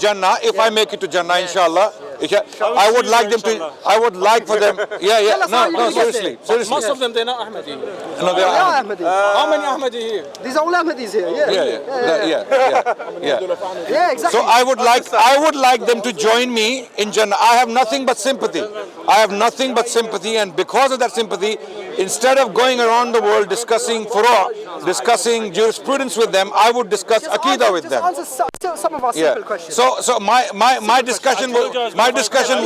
Jannah, if I make it to Jannah, inshallah, I would like them to, I would like for them, no, seriously. Most of them, they're not Ahmadi. No, they are Ahmadi. How many Ahmadi here? These are all Ahmadis here. Yeah, exactly. So I would like them to join me in Jannah. I have nothing but sympathy. And because of that sympathy, instead of going around the world discussing furu', discussing jurisprudence with them, I would discuss Aqidah with them. Answer some of our simple questions. So my discussion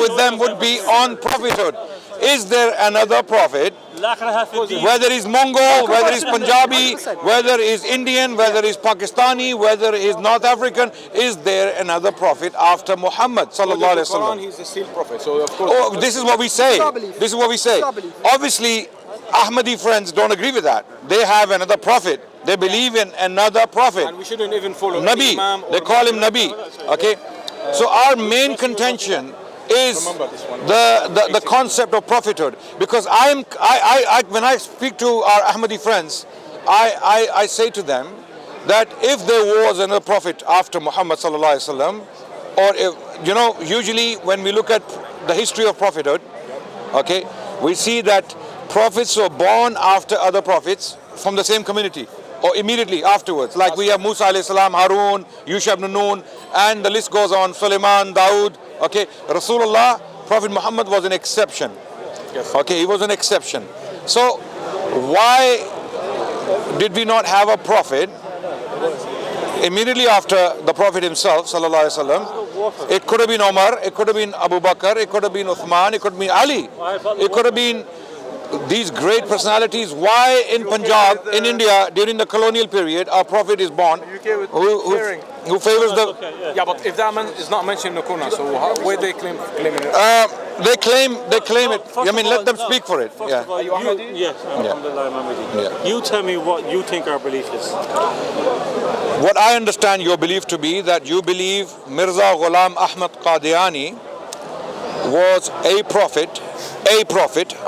with them would be on prophethood. Is there another prophet? Whether he's Mongol, whether he's Punjabi, whether he's Indian, whether he's Pakistani, whether he's North African, is there another prophet after Muhammad sallallahu alaihi wasallam? He's the sealed prophet, so of course. Oh, this is what we say. Obviously, Ahmadi friends don't agree with that. They have another prophet. They believe in another prophet. And we shouldn't even follow Nabi. They call him Nabi. Okay. So our main contention is the concept of prophethood, because when I speak to our Ahmadi friends, I say to them that if there was another prophet after Muhammad sallallahu alaihi wasallam, or if, usually when we look at the history of prophethood, okay, we see that prophets were born after other prophets from the same community or immediately afterwards. Like we have Musa alayhi salam, Harun, Yusha ibn Nun, and the list goes on, Sulaiman, Dawood. Okay, Rasulullah, Prophet Muhammad was an exception. Okay, he was an exception. So why did we not have a prophet immediately after the Prophet himself, sallallahu alaihi wasallam? It could have been Omar, it could have been Abu Bakr, it could have been Uthman, it could have been Ali, it could have been these great personalities. Why in Punjab, in India, during the colonial period, our prophet is born who favors the... Yeah, but if that man is not mentioned in the Quran, so where they claiming it? They claim it. I mean, let them speak for it. First of all, you tell me what you think our belief is. What I understand your belief to be, that you believe Mirza Ghulam Ahmad Qadiani was a prophet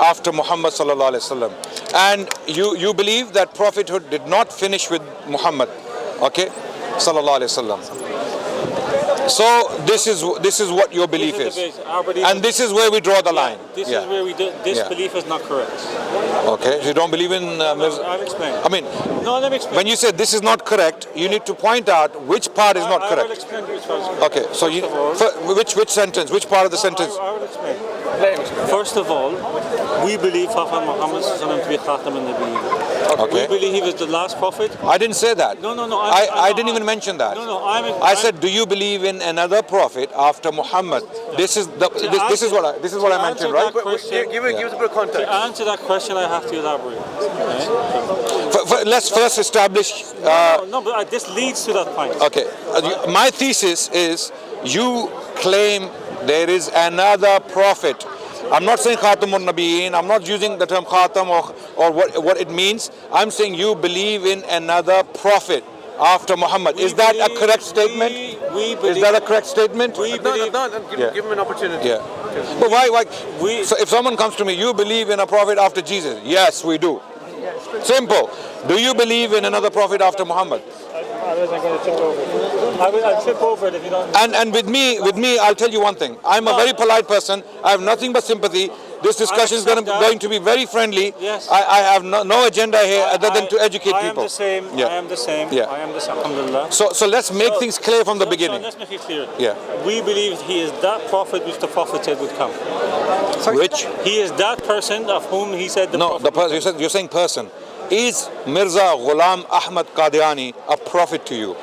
after Muhammad sallallahu alaihi wasallam, and you believe that prophethood did not finish with Muhammad, okay, sallallahu alaihi wasallam. So this is what your belief is, and this is where we draw the line. This is where we do. This belief is not correct. Okay, so you don't believe in Mirza? I'll explain. I mean, let me explain. When you say this is not correct, you need to point out which part is not correct. I will explain which part is correct. Okay, so which sentence? Which part of the sentence? I will explain. First of all, we believe Prophet Muhammad to be Khatam al-Nabiyyin. Okay. We believe he was the last prophet. I didn't say that. No. I didn't even mention that. I said, do you believe in another prophet after Muhammad? This is what I mentioned, right? Give us a bit of context. To answer that question, I have to elaborate. Okay? Let's first establish. But this leads to that point. Okay. My thesis is you claim there is another prophet. I'm not saying Khatam al-Nabiyyin. I'm not using the term Khatam or what it means. I'm saying you believe in another prophet after Muhammad. Is that a correct statement? Is that a correct statement? Give him an opportunity. Yeah. But why? So if someone comes to me, you believe in a prophet after Jesus? Yes, we do. Simple. Do you believe in another prophet after Muhammad? I wasn't going to trip over it. I'll trip over it if you don't. And with me, I'll tell you one thing. I'm a very polite person. I have nothing but sympathy. This discussion is going to be very friendly. Yes. I have no agenda here other than to educate people. I am the same. Yeah. I am the same. Yeah. I am the same. Alhamdulillah. So let's make things clear from the beginning. So let's make it clear. Yeah. We believe he is that prophet which the prophet said would come. Which? He is that person of whom he said the prophet. No, the person. You're saying person. Is Mirza Ghulam Ahmad Qadiani a prophet to you?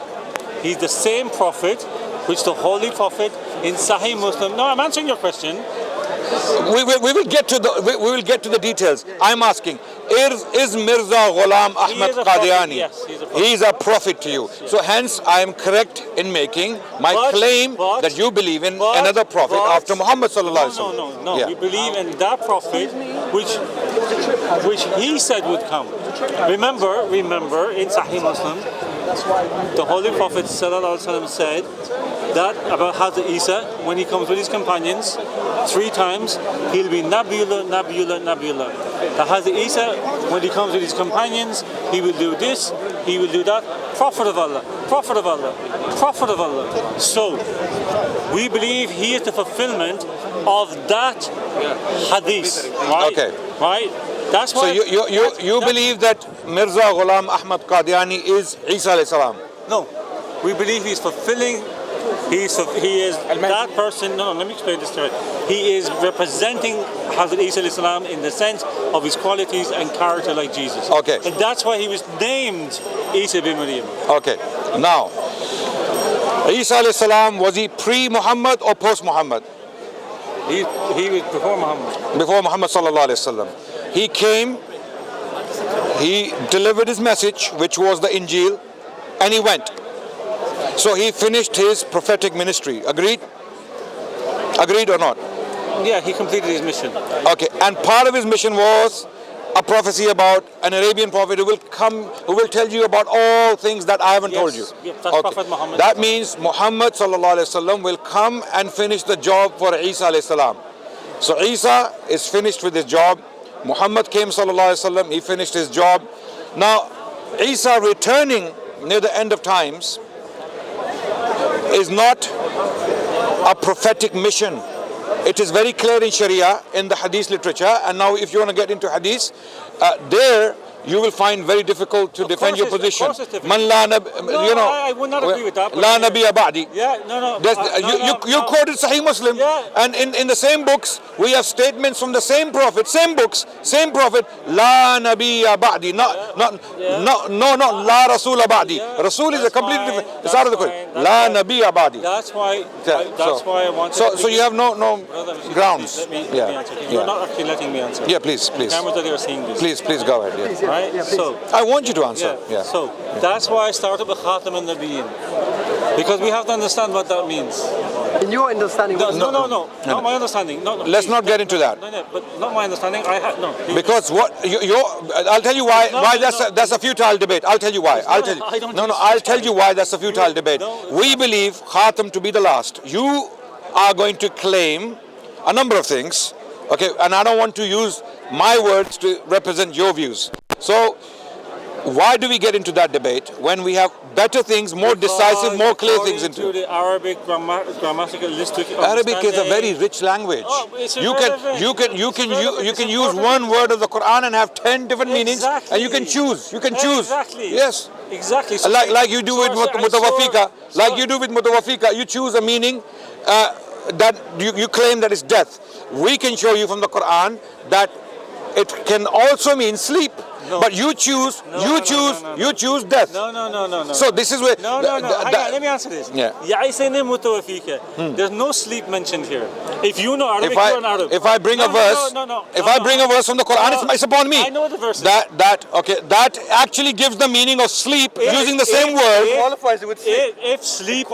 He's the same prophet which the Holy Prophet in Sahih Muslim. No, I'm answering your question. We will get to the details. I'm asking, is Mirza Ghulam Ahmad Qadiani? Yes, he's a prophet. He's a prophet to you. So hence I am correct in making my claim that you believe in another prophet after Muhammad sallallahu alaihi wasallam. No. Yeah. We believe in that prophet which he said would come. Remember in Sahih Muslim, the Holy Prophet sallallahu alaihi wasallam said that about Hazrat Isa, when he comes with his companions 3 times, he'll be Nabiyullah, Nabiyullah, Nabiyullah. The Hazrat Isa, when he comes with his companions, he will do this, he will do that. Prophet of Allah, Prophet of Allah. Prophet of Allah. So, we believe he is the fulfillment of that hadith. Right? Okay. Right? That's So why. you believe that Mirza Ghulam Ahmad Qadiani is Isa alayhi salam? No, we believe he's fulfilling. He is that person. No, let me explain this to you. He is representing Hazrat Isa alayhi salam in the sense of his qualities and character like Jesus. Okay. And that's why he was named Isa bin Maryam. Okay. Now, Isa alayhi salam, was he pre-Muhammad or post-Muhammad? He was before Muhammad. Before Muhammad sallallahu alayhi wasallam. He came, he delivered his message, which was the Injil, and he went. So he finished his prophetic ministry. Agreed? Agreed or not? Yeah, he completed his mission. Okay, and part of his mission was a prophecy about an Arabian prophet who will come, who will tell you about all things that I haven't told you. Yes, that's Prophet Muhammad. That means Muhammad sallallahu alaihi wasallam will come and finish the job for Isa alayhi salam. So Isa is finished with his job. Muhammad came sallallahu alaihi wasallam, he finished his job. Now, Isa returning near the end of times is not a prophetic mission. It is very clear in Sharia, in the Hadith literature, and now if you want to get into Hadith, there you will find very difficult to defend your position. Man la you know, I would not agree with that. La nabiyya ba'di. Yeah, no. You quoted Sahih Muslim, Yeah. and in the same books we have statements from the same prophet, same books, same prophet. La nabiyya ba'di, not la rasula ba'di. Rasul is a completely different. It's out of the question. La nabiyya ba'di. That's why. That's why I want. So you have no grounds. Let me answer. You're not actually letting me answer. Yeah, please. Cameras that are seeing this. Please go ahead. Yeah. Right. So. I want you to answer. Yeah. So that's why I started with Khatam al-Nabiyyin, because we have to understand what that means. In your understanding, No, not my understanding. No, Let's not get into that. No, but not my understanding. Because what I'll tell you why that's a futile debate. I'll tell you why. I'll tell you why that's a futile debate. We believe Khatam to be the last. You are going to claim a number of things, okay, and I don't want to use my words to represent your views. So why do we get into that debate when we have better things, more decisive, more clear things into the Arabic grammatical linguistic. Arabic is a very rich language. You can use one word of the Quran and have 10 different meanings, and you can choose. Exactly. Yes. Exactly. So Like you do with mutawafika. Like you do with mutawafika. You choose a meaning that you claim that is death. We can show you from the Quran that it can also mean sleep. No. But you choose death. No. So this is where. No. Let me answer this. Yeah. There's no sleep mentioned here. If you know Arabic, you're an Arab. If I bring a verse, I bring a verse from the Quran, it's upon me. I know the verse. That actually gives the meaning of sleep using the same word. Qualifies it with sleep. If sleep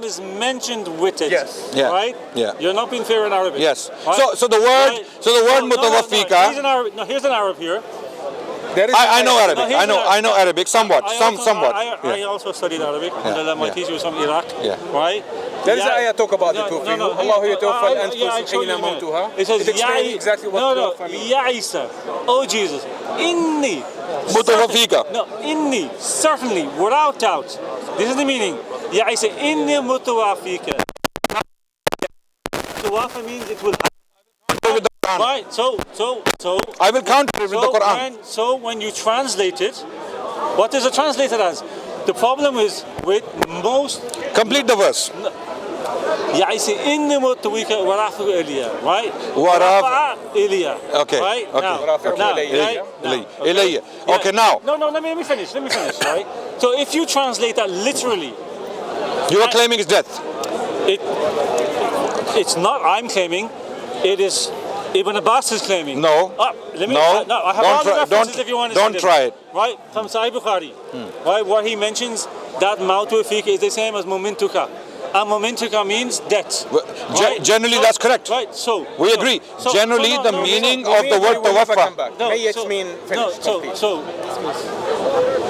is mentioned with it, yes. Yeah. Right? Yeah. You're not being fair in Arabic. Yes. Right? So the word mutawafika. Here's an Arab here. I know Arabic. I know Arabic somewhat. I also studied Arabic. My teacher was from Iraq. Yeah. Right? There is an ayah talk about it too. Allah yatawaffa al-anfus hina mawtuha. It says, explains exactly what tawaffa means. Ya Isa, oh Jesus, inni. Mutawafika. No, inni, certainly, without doubt. This is the meaning. Ya Isa, inni mutawafika. Mutawafa means it will happen. Right, so I will counter it with the Quran. So when you translate it, what is it translated as? The problem is with most. Complete the verse. Yeah, I say inni mutawika warafu Ilya, right? Warafa Ilya. Okay. Right? Okay. Now. Okay, now. No, let me finish, right? So if you translate that literally, you are claiming it's death. It's not I'm claiming, it is Ibn Abbas is claiming. No. I have all the references if you want to don't try it. Right? From Sahih Bukhari. Right? Where he mentions that Mautu Fika is the same as Momentuka. And Momentuka means death. Generally, that's correct. Right. So we agree. Generally, the meaning of the word tawaffa.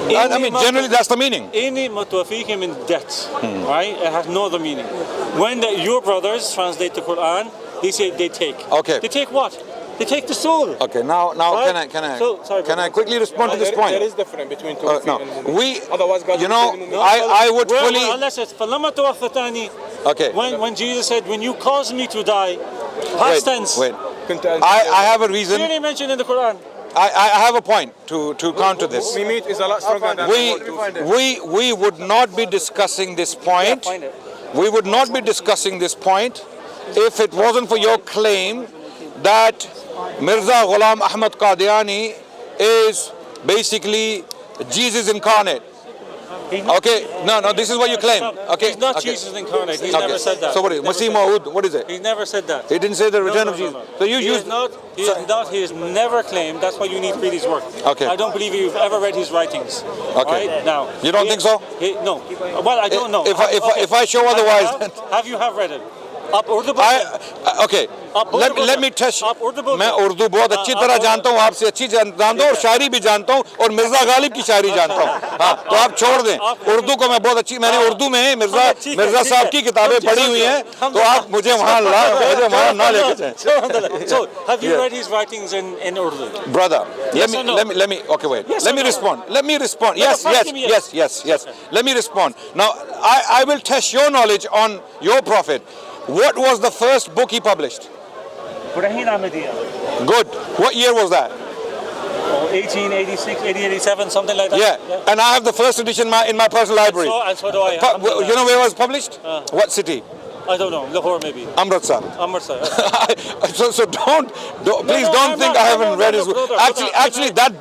I mean, generally, that's the meaning. Inni mutawafika means death. Right? It has no other meaning. When your brothers translate the Quran, they say they take. Okay. They take what? They take the soul. Okay, now Right? can I So, sorry, can I brother. quickly respond to this point? There is difference between No, tawfiq and mu'min. we, Otherwise, God you will know, say mu'min. I would Well, fully. unless it's فَلَمَّا تَوَفَّتَنِي. Okay. When Jesus said, when you caused me to die, past tense. Wait. Contention. I have a reason. Clearly mentioned in the Quran. I have a point to counter this. Mimit is a lot stronger than the word tawfiq. We would not be discussing this point. Find it. We would not be discussing this point if it wasn't for your claim that Mirza Ghulam Ahmad Qadiani is basically Jesus incarnate. Okay, no, this is what you claim. Okay, He's not okay. Jesus incarnate. He's Okay. never said that. So what is He's Masih never said Maud? What is it? He's never said that. He didn't say the return No, of no, Jesus. no. So you He use is not. He has never claimed. That's why you need to read his work. Okay. I don't believe you've ever read his writings. Okay. Right? Now. You don't think so? No. Well, I don't know. If I show otherwise, Have you read it? आप Urdu okay. Let me test. आप उर्दू बोलते मैं उर्दू बहुत अच्छी तरह जानता हूँ, आपसे अच्छी जानता हूँ और शायरी भी जानता हूँ और मिर्जा गालिब की शायरी जानता हूँ. हाँ, तो आप छोड़ दें. उर्दू को मैं बहुत अच्छी, मैंने उर्दू में मिर्जा साहब की किताबें पढ़ी हुई हैं, तो आप मुझे वहाँ ना लेके जाएं. So, have you read his writings in Urdu? Brother, Yes or no? let me. Okay, wait. Yes Let or me no? respond. Let me respond. No, Yes. first give me Yes. Let me respond. Now, I will test your knowledge on your prophet. What was the first book he published? Ibrahim Ahmadiyya. Good. What year was that? 1886, 1887, something like that. Yeah. And I have the first edition in my personal library. And so do I. You know where it was published? What city? I don't know. Lahore maybe. Amritsar. Amritsar. So please don't think I haven't read his book. Actually, that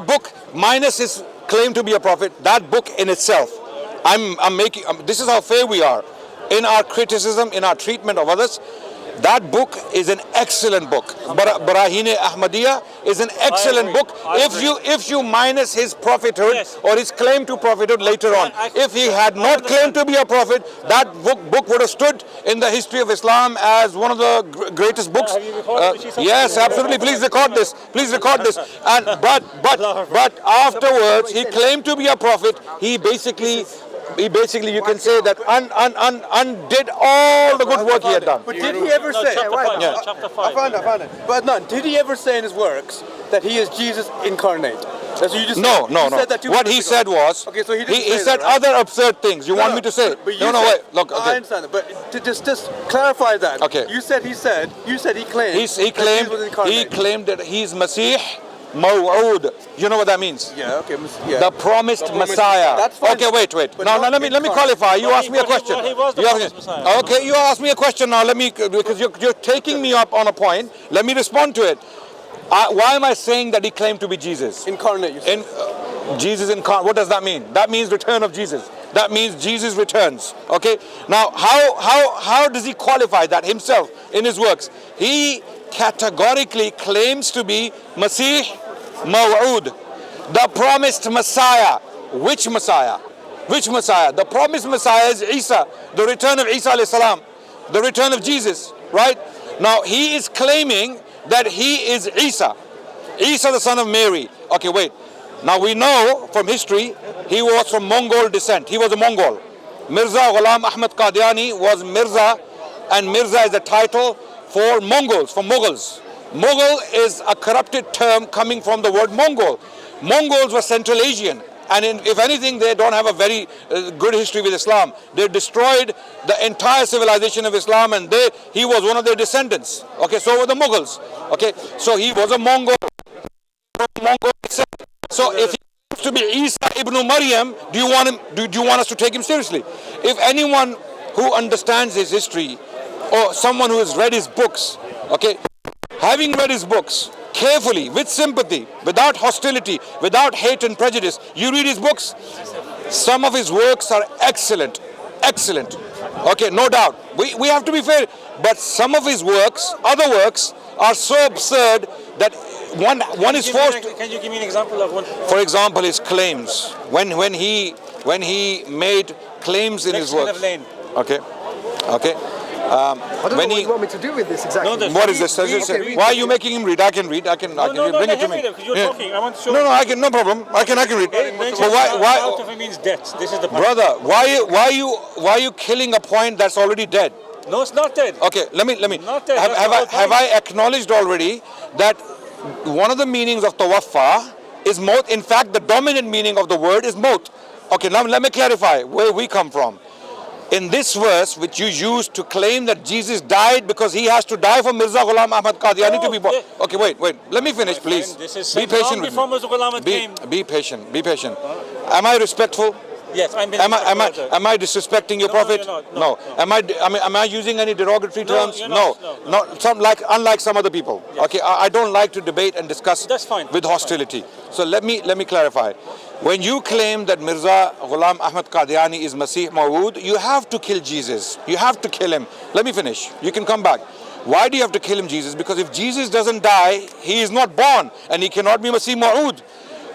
book minus his claim to be a prophet, that book in itself, this is how fair we are in our criticism, in our treatment of others. That book is an excellent book. Barahine Ahmadiyya is an excellent book. If you minus his prophethood or his claim to prophethood later on, if he had not claimed to be a prophet, that book would have stood in the history of Islam as one of the greatest books. Have you recorded Yes, absolutely. Please record this. And but afterwards, he claimed to be a prophet. He basically, you can say that undid all the good work he had done. But did he ever say? Chapter 5. I found it. But Adnan, did he ever say in his works that he is Jesus incarnate? That's what you just No. said. You said that 2 What minutes he ago. said was, Okay, so he didn't he say said that, right? other absurd things. You want me to say it? But you No, said, wait. Look, I okay. understand that, but to just clarify that. Okay. You said he claimed. He that Jesus was incarnate. claimed that he's Masih Maw'ud. You know what that means? Yeah. Okay. Yeah. The promised Messiah. That's fine. Okay, wait. But Now not let me incarnate. qualify. You Well, asked me a he- well, question. he was the You asked promised me- Messiah. Okay, you asked me a question now. Because you're taking me up on a point. Let me respond to it. Why am I saying that he claimed to be Jesus? Incarnate. You said. Jesus incarnate. What does that mean? That means return of Jesus. That means Jesus returns. Okay. Now, how does he qualify that himself in his works? He categorically claims to be Masih Maw'ud, the promised Messiah. Which Messiah? The promised Messiah is Isa, the return of Isa alayhi salam, the return of Jesus. Right? Now he is claiming that he is Isa the son of Mary. Okay, wait. Now we know from history he was from Mongol descent. He was a Mongol. Mirza Ghulam Ahmad Qadiani was Mirza, and Mirza is a title for Mongols, for Mughals. Mughal is a corrupted term coming from the word Mongol. Mongols were Central Asian, and if anything, they don't have a very good history with Islam. They destroyed the entire civilization of Islam, and he was one of their descendants. Okay, so were the Mughals. Okay, so he was a Mongol. So if he wants to be Isa ibn Maryam, do you want us to take him seriously? If anyone who understands his history, or someone who has read his books, okay, having read his books carefully, with sympathy, without hostility, without hate and prejudice, you read his books, some of his works are excellent. Okay, no doubt. We have to be fair, but some of his works, other works, are so absurd that one is forced. Can you give me an example of one? For example, his claims. When he made claims in his works. Okay. I don't know what you want me to do with this exactly. What is this? Why are you making him read? I can read. Bring it to me. You're talking. I want to show No, I can. No problem. I can read. But why? Out of it means death. This is the point. Brother, why are you killing a point that's already dead? No, it's not dead. Okay, let me. Not dead, Have, that's have the I whole have point. I acknowledged already that one of the meanings of tawaffa is maut? In fact, the dominant meaning of the word is maut. Okay, now let me clarify where we come from. In this verse, which you used to claim that Jesus died because he has to die for Mirza Ghulam Ahmad Qadiani to be born. Okay, wait. Let me finish, please. This is Be said patient long with before me. Mirza Ghulam came. Be patient. Be patient. Am I respectful? Yes, I'm being Am I respectful. am I disrespecting your No, prophet? you're not. No. No. Am I using any derogatory No, terms? you're No. not. No. Some unlike some other people. Yes. Okay, I don't like to debate and discuss That's fine. with That's hostility. So let me clarify. When you claim that Mirza Ghulam Ahmad Qadiani is Masih Maud, you have to kill Jesus. You have to kill him. Let me finish. You can come back. Why do you have to kill him, Jesus? Because if Jesus doesn't die, he is not born and he cannot be Masih Maud.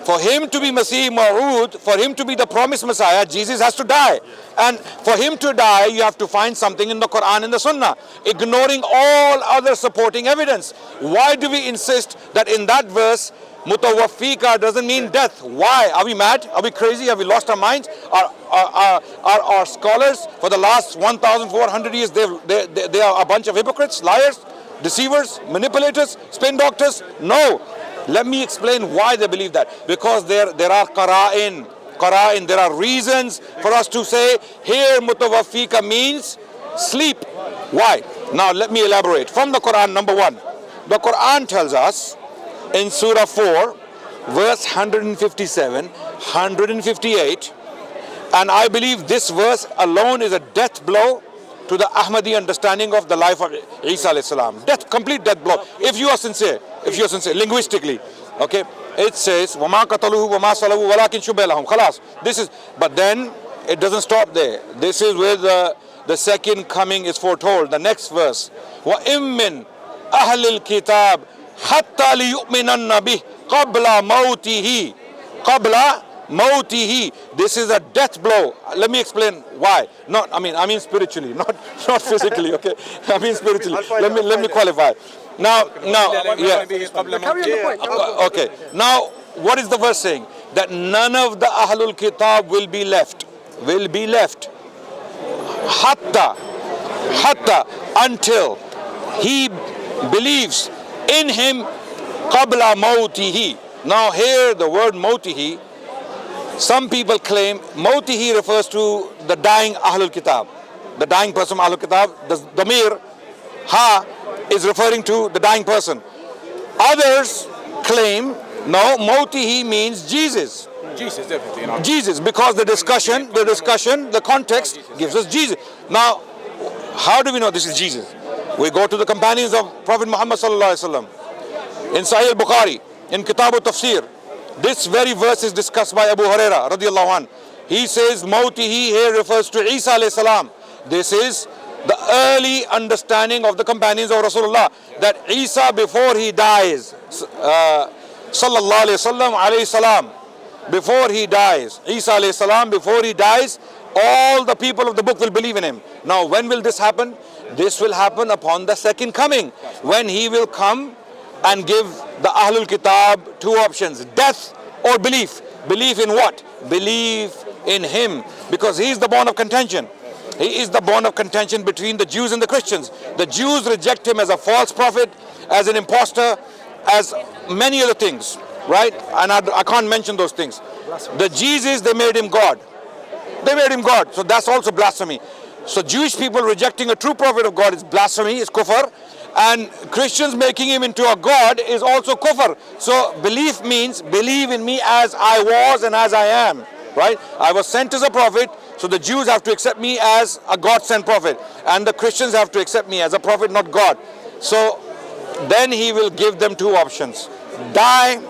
For him to be Masih Maud, for him to be the promised Messiah, Jesus has to die. And for him to die, you have to find something in the Quran and the Sunnah, ignoring all other supporting evidence. Why do we insist that in that verse, Mutawaffika doesn't mean death? Why? Are we mad? Are we crazy? Have we lost our minds? Are our scholars for the last 1,400 years, they are a bunch of hypocrites, liars, deceivers, manipulators, spin doctors? No. Let me explain why they believe that. Because there are qara'in, there are reasons for us to say here mutawaffika means sleep. Why? Now let me elaborate. From the Quran, number one, the Quran tells us in Surah 4, verse 157, 158, and I believe this verse alone is a death blow to the Ahmadi understanding of the life of Isa alayhi salam. Complete death blow. If you are sincere, linguistically, okay, it says, وَمَا قَتَلُوهُ وَمَا صَلَبُوهُ وَلَكِنْ شُبِّهَ لَهُمْ. Khalas. This is, but then it doesn't stop there. This is where the second coming is foretold. The next verse, وَإِن مِّنْ أَهْلِ الْكِتَابِ حَتَّى لِيُؤْمِنَنَّ بِهِ قَبْلَ مَوْتِهِ. This is a death blow. Let me explain why. I mean spiritually, not physically. Okay, I mean spiritually. Let me qualify. Now, yeah. Okay. Now, what is the verse saying? That none of the Ahlul Kitab will be left. Hatta, until he believes in him qabla mautihi. Now here the word mautihi, some people claim mautihi refers to the dying Ahlul Kitab. The dying person Ahlul Kitab, the damir, ha, is referring to the dying person. Others claim, no, mautihi means Jesus. Jesus, definitely. Jesus, because the discussion, the context gives us Jesus. Now, how do we know this is Jesus? We go to the companions of Prophet Muhammad sallallahu alaihi wasallam. In Sahih al-Bukhari, in Kitab al-Tafsir, this very verse is discussed by Abu Huraira radiallahu anh. He says, Mautihi here refers to Isa alayhi salam. This is the early understanding of the companions of Rasulullah, that Isa before he dies, sallallahu alayhi salam, before he dies, Isa alayhi salam, before he dies, all the people of the book will believe in him. Now, when will this happen? This will happen upon the second coming, when he will come and give the Ahlul Kitab two options, death or belief. Belief in what? Belief in him, because he is the bone of contention. He is the bone of contention between the Jews and the Christians. The Jews reject him as a false prophet, as an impostor, as many other things, right? And I can't mention those things. The Jesus, they made him God. So that's also blasphemy. So Jewish people rejecting a true prophet of God is blasphemy, is kufr. And Christians making him into a God is also kufr. So belief means believe in me as I was and as I am, right? I was sent as a prophet, so the Jews have to accept me as a God-sent prophet. And the Christians have to accept me as a prophet, not God. So then he will give them two options: die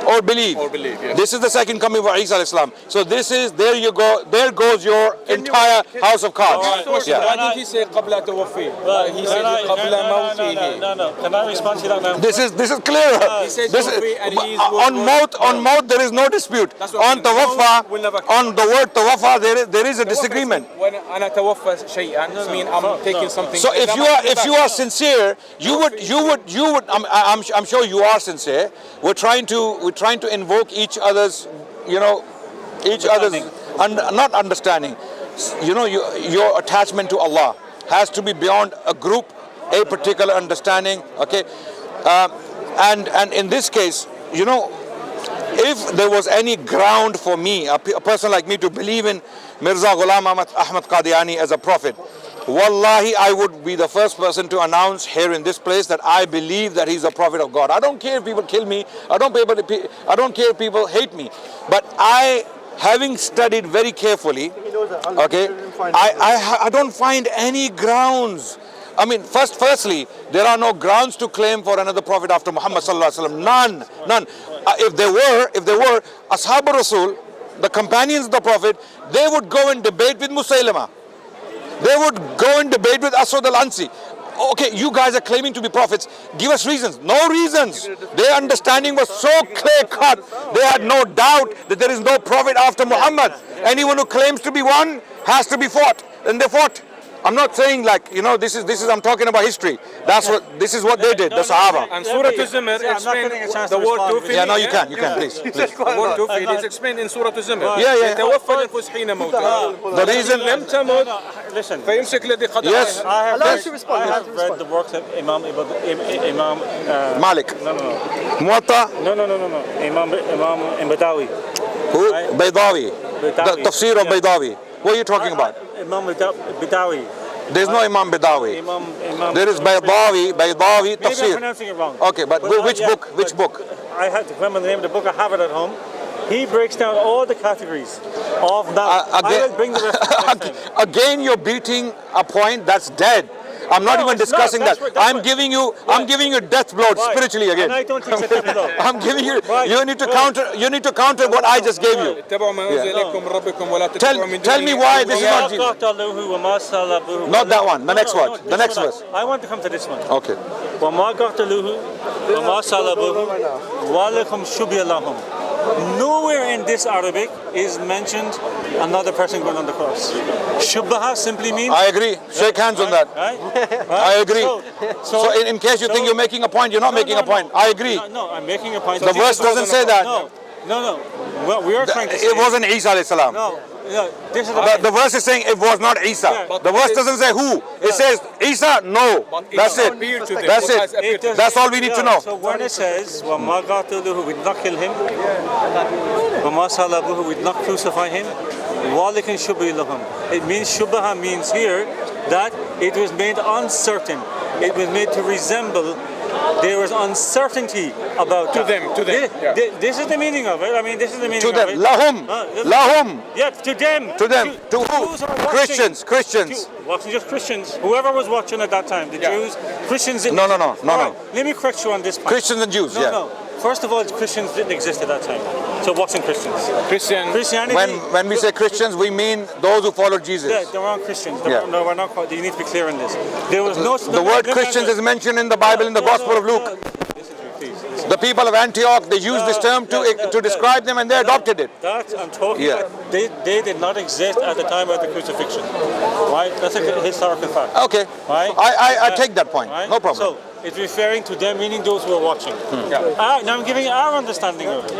or believe. Yes. This is the second coming of Isa al-Islam. So this is, there you go, there goes your entire house of cards. Why did he say قبل توفي? He said قبل موته. No. Can I respond to that now? This is clear. He said This توفي and he is on mouth there is no dispute. On tawaffa, on the word tawaffa there is a disagreement. When أنا توفى شيئا, mean I'm taking something. So if you are sincere, you would I'm sure you are sincere. We're trying to invoke each other's, not understanding, your attachment to Allah. has to be beyond a group, a particular understanding. Okay, and in this case, you know, if there was any ground for me, a person like me, to believe in Mirza Ghulam Ahmad Qadiani as a prophet, wallahi, I would be the first person to announce here in this place that I believe that he's a prophet of God. I don't care if people kill me. I don't care if people hate me. But I, having studied very carefully, okay, I don't find any grounds. I mean, firstly, there are no grounds to claim for another prophet after Muhammad sallallahu alaihi wasallam. None. If there were, Ashab Rasul, the companions of the Prophet, they would go and debate with Musaylama. They would go and debate with Aswad al-Ansi. Okay, you guys are claiming to be prophets. Give us reasons. No reasons. Their understanding was so clear cut. They had no doubt that there is no prophet after Muhammad. Anyone who claims to be one has to be fought. And they fought. I'm not saying like, you know, this is I'm talking about history. This is what they did, the Sahaba. And Surah Al-Zumar explains the word Tufid. Yeah, no, you can, please. The word Tufid is explained in Surah Al-Zumar. Yeah. The reason, listen. yes, I have read the works of Imam Malik. No. Muwatta. No. Imam Badawi. Who? Baydawi. The tafsir of Baydawi. What are you talking about? Imam Badawi. There's no Imam Badawi. Imam. There is Baydawi Maybe I'm tafsir. pronouncing it wrong. Okay, but which book? I have to remember the name of the book. I have it at home. He breaks down all the categories of that. I will bring the reference. Again, you're beating a point that's dead. I'm not even discussing that. I'm giving you death blow spiritually again. And I don't think it's a death blow. I'm giving you. You need to counter what I just gave you. Tell me why this is not Jesus. Not that one. The next word. The next verse. I want to come to this one. Okay. Nowhere in this Arabic is mentioned another person going on the cross. Shubbaha simply means... I agree. Shake hands on that. Right? I agree. So in case you think you're making a point, you're not making a point. I agree. No, I'm making a point. The verse doesn't say that. No. Well, we are trying to say... It wasn't Isa alayhi salam. No, this is The verse is saying it was not Isa. The verse doesn't say who. It says Isa, no. That's it. That's it. That's all we need to know. So when it says, وَمَا قَاتَلُوهُ, we did not kill him, وَمَا صَلَبُوهُ, we did not crucify him, وَلَكِنْ شُبِّهَ لَهُمْ. It means, Shubbaha means here that it was made uncertain. It was made to resemble. There was uncertainty about to them. This is the meaning of it. I mean, this is the meaning To them. of it. Lahum. Yeah, to them. To them. To who? Christians. Wasn't just Christians. Whoever was watching at that time. The Jews, Christians. No. Right, let me correct you on this point. Christians and Jews. No. First of all, Christians didn't exist at that time. So what's in Christians? Christianity. When we say Christians, we mean those who follow Jesus. Yeah, they weren't Christians. No, we're not. You need to be clear on this. There was no. The word Christians is mentioned in the Bible in the Gospel of Luke. Listen to me, please. The people of Antioch, they used this term to describe them, and they adopted it. That I'm talking about. They did not exist at the time of the crucifixion. Right? That's a historical fact. Okay. Right? I take that point. Right? No problem. So it's referring to them, meaning those who are watching. Now I'm giving our understanding of it.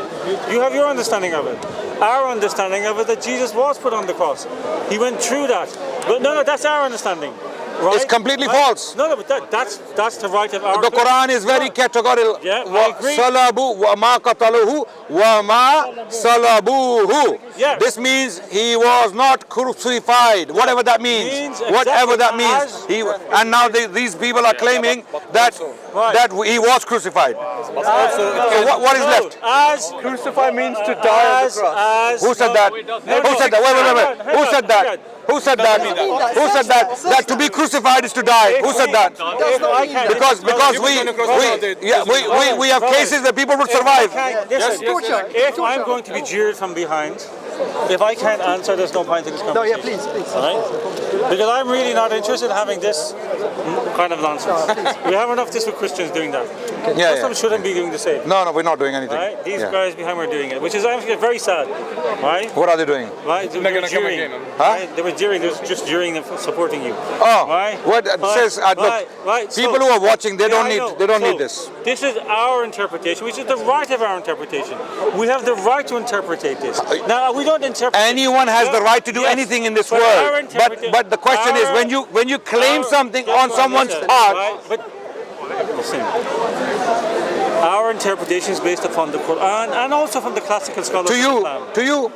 You have your understanding of it. Our understanding of it that Jesus was put on the cross. He went through that. But no, that's our understanding. Right? It's completely false. No, but that's the right of our... The Quran is very categorical. Yeah, I agree. Salabu wa ma qataluhu wa ma salabuhu. Yeah. This means he was not crucified. Whatever that means. Whatever that means. And now these people are claiming that he was crucified. So what is left? Crucify means to die on the cross. Who said that? Who said that? Wait. Who said that? Who said that? Who said that? That to be crucified is to die. Who said that? Because we have cases that people would survive. If I'm going to be jeered from behind, if I can't answer, there's no point in this conversation. No, please. Right? Because I'm really not interested in having this kind of nonsense. We have enough this with Christians doing that. Yeah, Muslims shouldn't be doing the same. No, we're not doing anything. Right? These Yeah. guys behind me are doing it, which is actually very sad. Right? What are they doing? Right? They They're were gonna come jeering. again. Right? They were jeering. They were just jeering and supporting you. Oh, Right? what it says? Look, people who are watching, they don't need this. This is our interpretation, which is the right of our interpretation. We have the right to interpret this. Now we don't interpret. Anyone has the right to do anything in this world. But the question is, when you claim something on someone's part. Right? But listen, our interpretation is based upon the Quran and also from the classical scholars of Islam. To you,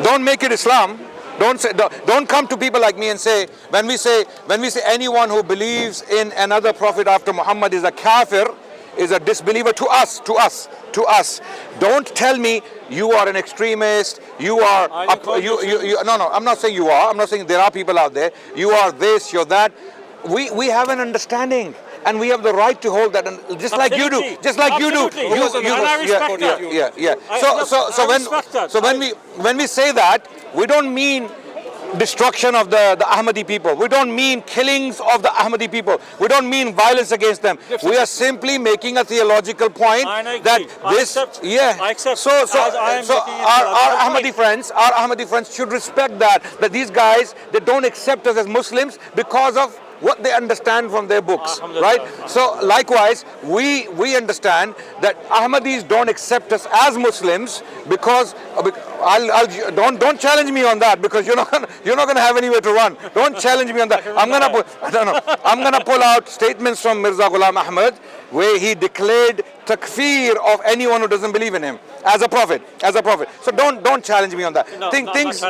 don't make it Islam. Don't come to people like me and say when we say anyone who believes in another prophet after Muhammad is a kafir, is a disbeliever to us. Don't tell me you are an extremist. You are no. I'm not saying you are. I'm not saying there are people out there. You are this. You're that. We have an understanding. And we have the right to hold that, and just like you do, just like you do. And I respect that. Yeah. So when we say that, we don't mean destruction of the Ahmadi people. We don't mean killings of the Ahmadi people. We don't mean violence against them. We are simply making a theological point that this. I accept. So our Ahmadi friends should respect that these guys, they don't accept us as Muslims because of what they understand from their books, right? So likewise, we understand that Ahmadis don't accept us as Muslims because don't challenge me on that, because you're not going to have anywhere to run. Don't challenge me on that. I'm gonna pull out statements from Mirza Ghulam Ahmad where he declared takfir of anyone who doesn't believe in him as a prophet. So don't challenge me on that. Things. So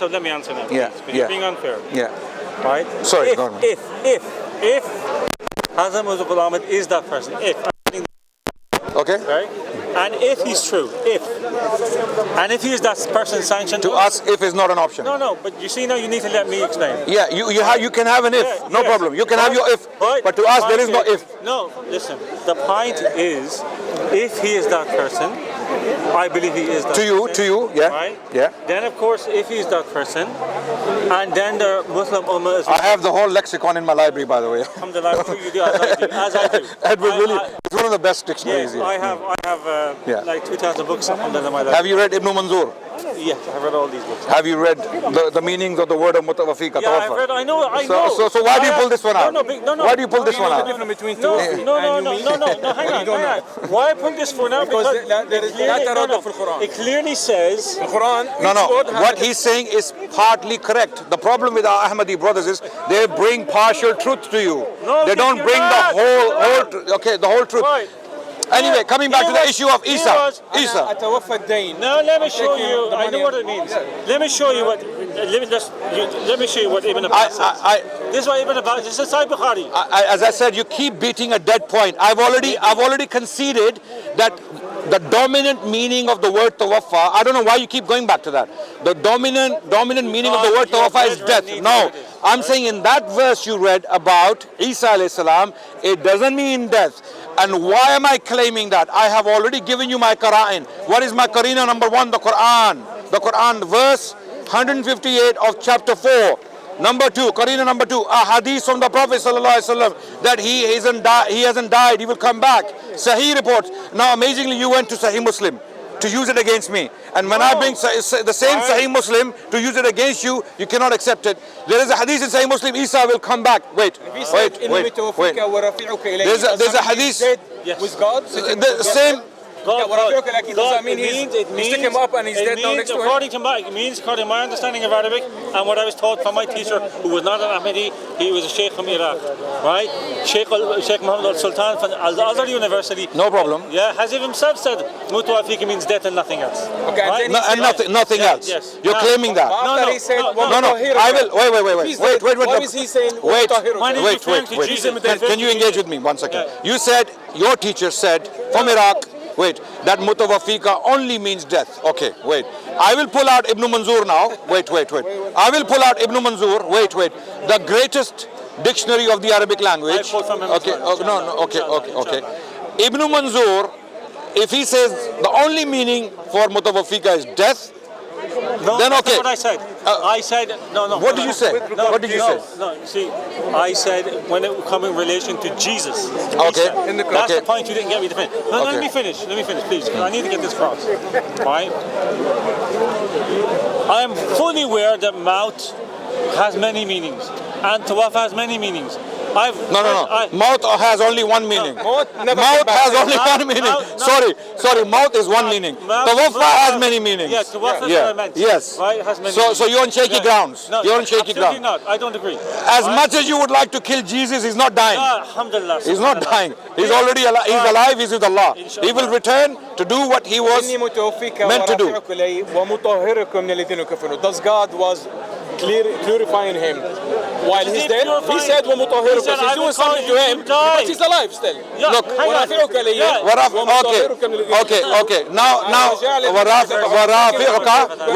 let me answer that. Yeah. You're being unfair. Yeah. Right? Sorry. If Hazrat Mirza Ghulam Ahmad is that person, Okay. right? And if he's true, and if he is that person sanctioned To us, if is not an option. No, but you see now, you need to let me explain. Yeah, you can have an if, no problem. You can have your if, but to us there is no if. No, listen. The point is, if he is that person, I believe he is that person. To you, yeah. Right? Yeah. Then of course, if he's that person, and then the Muslim Ummah is... I have the whole lexicon in my library, by the way. Alhamdulillah, you do as I do. Edward Willie, it's one of the best dictionaries here. I have like 2,000 books under my library. Have you read Ibn Manzur? Yes, I've read all these books. Have you read the meanings of the word of mutawaffiqa? Yeah, I've read. I know. So why do you pull this one out? No. Why do you pull this one out? Between No, hang on. Why I pull this one out? Because it clearly says. No. What he's saying is partly correct. The problem with our Ahmadi brothers is they bring partial truth to you. They don't bring the whole truth. Right. Anyway, coming back to the issue of Isa. Now let me show you. I know what it means. Let me show you what. Let me show you what Ibn Abbas says. This is what Ibn Abbas. This is Sahih Bukhari. As I said, you keep beating a dead point. I've already conceded that the dominant meaning of the word tawaffa, I don't know why you keep going back to that. The dominant meaning of the word tawaffa is death. No, I'm saying in that verse you read about Isa alayhi salam, it doesn't mean death. And why am I claiming that? I have already given you my qara'in. What is my qarina number 1? The Quran. The Quran, verse 158 of chapter 4. Number 2, qarina number 2, a hadith from the Prophet ﷺ that he hasn't died, he will come back. Sahih reports. Now amazingly you went to Sahih Muslim to use it against me. And when I bring the same Sahih Muslim to use it against you, you cannot accept it. There is a hadith in Sahih Muslim, Isa will come back. Wait. There's a hadith with God. the same. Does mean you stick him up and he's dead now next to him? According to my understanding of Arabic and what I was taught from my teacher, who was not an Ahmadi, he was a Sheikh from Iraq, right? Sheikh Muhammad al-Sultan from Al-Azhar University. No problem. Yeah, has himself said Mutawaffiq means death and nothing else. Okay, right? And nothing else. Yes. You're claiming that. After he said, I will. Wait. Why is he saying Wait. Wait. Can you engage with me 1 second? You said, your teacher said from Iraq, that mutawaffiqa only means death. Okay, wait. I will pull out Ibn Manzur now. Wait. I will pull out Ibn Manzur. Wait. The greatest dictionary of the Arabic language. Okay. Ibn Manzur, if he says the only meaning for mutawaffiqa is death, No, then that's okay. not what I said. I said no. What did you say? What did you say? No, see, I said when it come in relation to Jesus. Okay. That's the point you didn't get me to finish. No, Okay. let me finish, please. I need to get this across. Right? I am fully aware that Maut has many meanings, and Tawaf has many meanings. No. Mouth has only one meaning. Mouth has only one meaning. Sorry. Mouth is one meaning. Tawaf has many meanings. Yeah, Tawaf is what I meant. Yes. Right, it has many So you're on shaky grounds. No, you're on shaky grounds. not. I don't agree. As much as you would like to kill Jesus, he's not dying. Alhamdulillah. He's not dying. He's already alive. He's alive. He's with Allah. He will return to do what he was meant to do. Does God was purifying him while he's dead? He said وَمُطَهِّرُكَ. He's doing something to him, but he's alive still. Look, okay. Now,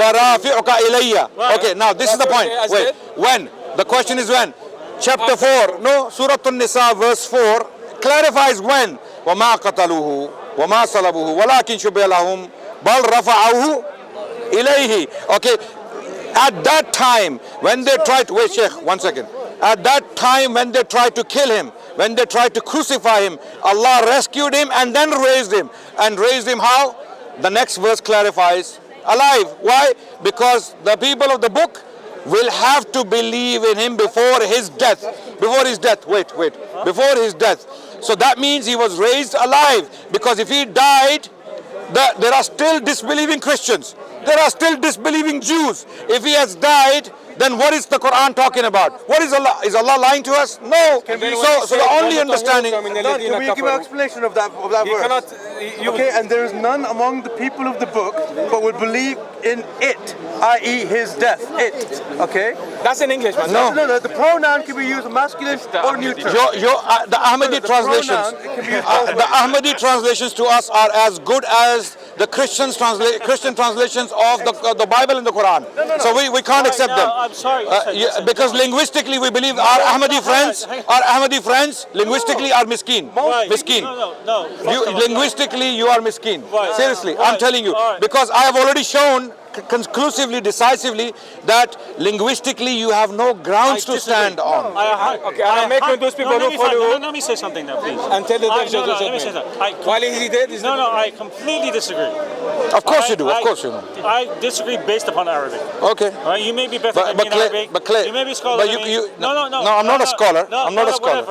وَرَافِعُكَ إِلَيَّ. Okay, now this is the point. Wait, when? The question is when? Chapter 4, no, Surah An-Nisa verse 4 clarifies when. وَمَا قَتَلُوهُ وَمَا صَلَبُوهُ وَلَكِنْ شُبِّهَ لَهُم بَلْ رَفَعَهُ إِلَيْهِ. Okay. At that time, when they tried to, wait, Sheikh, 1 second. At that time, when they tried to kill him, when they tried to crucify him, Allah rescued him and then raised him. And raised him how? The next verse clarifies, alive. Why? Because the people of the book will have to believe in him before his death. Before his death. Wait. Before his death. So that means he was raised alive. Because if he died, there are still disbelieving Christians. There are still disbelieving Jews. If he has died, then what is the Quran talking about? What is Allah? Is Allah lying to us? No. So the only understanding. Can we give an explanation of that verse? Okay, and there is none among the people of the book but would believe in it, i.e. his death. It. Okay? That's in English, man. No. The pronoun can be used masculine or neutral. The Ahmadi translations. The Ahmadi translations to us are as good as the Christian translations of the Bible and the Quran. So we can't accept them. I'm sorry. Because linguistically we believe our Ahmadi friends linguistically are miskeen. Miskeen. No. Linguistically you are miskeen. Seriously, I'm telling you. Because I have already shown conclusively, decisively that linguistically you have no grounds to stand on. Okay, I'm making those people who follow you. Let me say something now, please. And tell the judge let me say that. While he did, I completely disagree. Of course you do. Of course you do. I disagree based upon Arabic. Okay. Right? You may be better than me in Arabic. You may be scholar. No, I'm not a scholar. I'm not a scholar.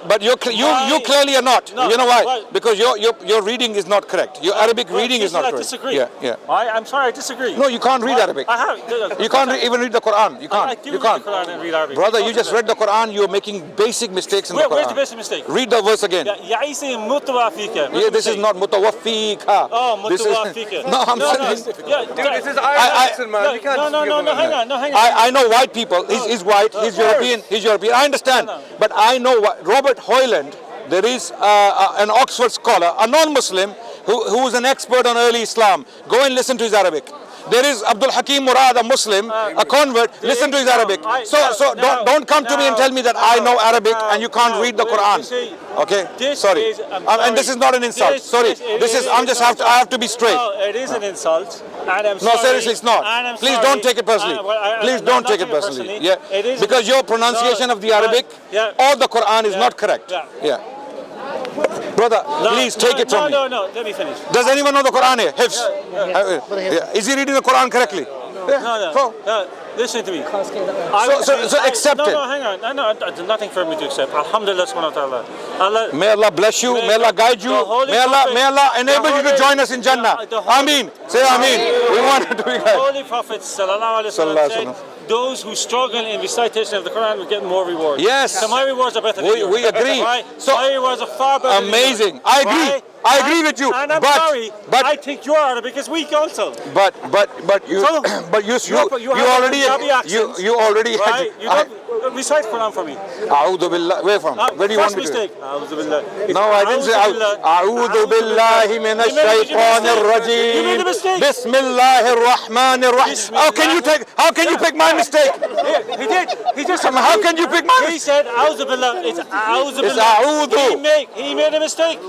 But you clearly are not. You know why? Because your reading is not correct. Your Arabic reading is not correct. I disagree. Yeah. I'm sorry, I disagree. No, you can't read Arabic. I have. You can't even read the Quran. You can't. I do read the Quran and read Arabic. Brother, you just read the Quran. You're making basic mistakes in the Quran. Where's the basic mistake? Read the verse again. Yeah, this is not mutawaffika. Oh, mutawaffika. No, I'm saying. This is Irish accent, man. We can't hang on. I know white people. He's white. He's European. I understand. But I know what Robert Hoyland. There is an Oxford scholar, a non-Muslim, who is an expert on early Islam. Go and listen to his Arabic. There is Abdul Hakim Murad, a Muslim, a convert. Listen to his Arabic. So don't come to me and tell me that I know Arabic and you can't read the Quran. Okay? Sorry. And this is not an insult. Sorry. I have to be straight. No, it is an insult. And I'm no, seriously, it's not. Please don't take it personally. Please don't take it personally. Yeah. Because your pronunciation of the Arabic or the Quran is not correct. Yeah. Brother, please take it from me. No, let me finish. Does anyone know the Quran here? Hifz? Is he reading the Quran correctly? No. Listen to me. So accept it. No, hang on. No, nothing for me to accept. Alhamdulillah subhanahu wa ta'ala. May Allah bless you. May Allah guide you. May Allah enable you to join us in Jannah. Ameen. Say Ameen. We want to be the Holy Prophet sallallahu alaihi wasallam said, those who struggle in recitation of the Quran will get more rewards. Yes. So my rewards are better than yours. We agree. Right? So my rewards are far better amazing. Than yours. I agree. Right? I agree with you. And I'm sorry, but I think your Arabic is weak also. But you already right? You don't recite Quran for me. A'udhu billah. Where from? Where do you want me to? Mistake. A'udhu billah. No, I didn't say A'udhu billahi minash shaytanir rajim. You made a mistake. Bismillahir rahmanir rahim. How can you pick my mistake? He did. He just said, how can you pick my mistake? He said A'udhu billah. It's A'udhu billah. It's A'udhu. He made a mistake.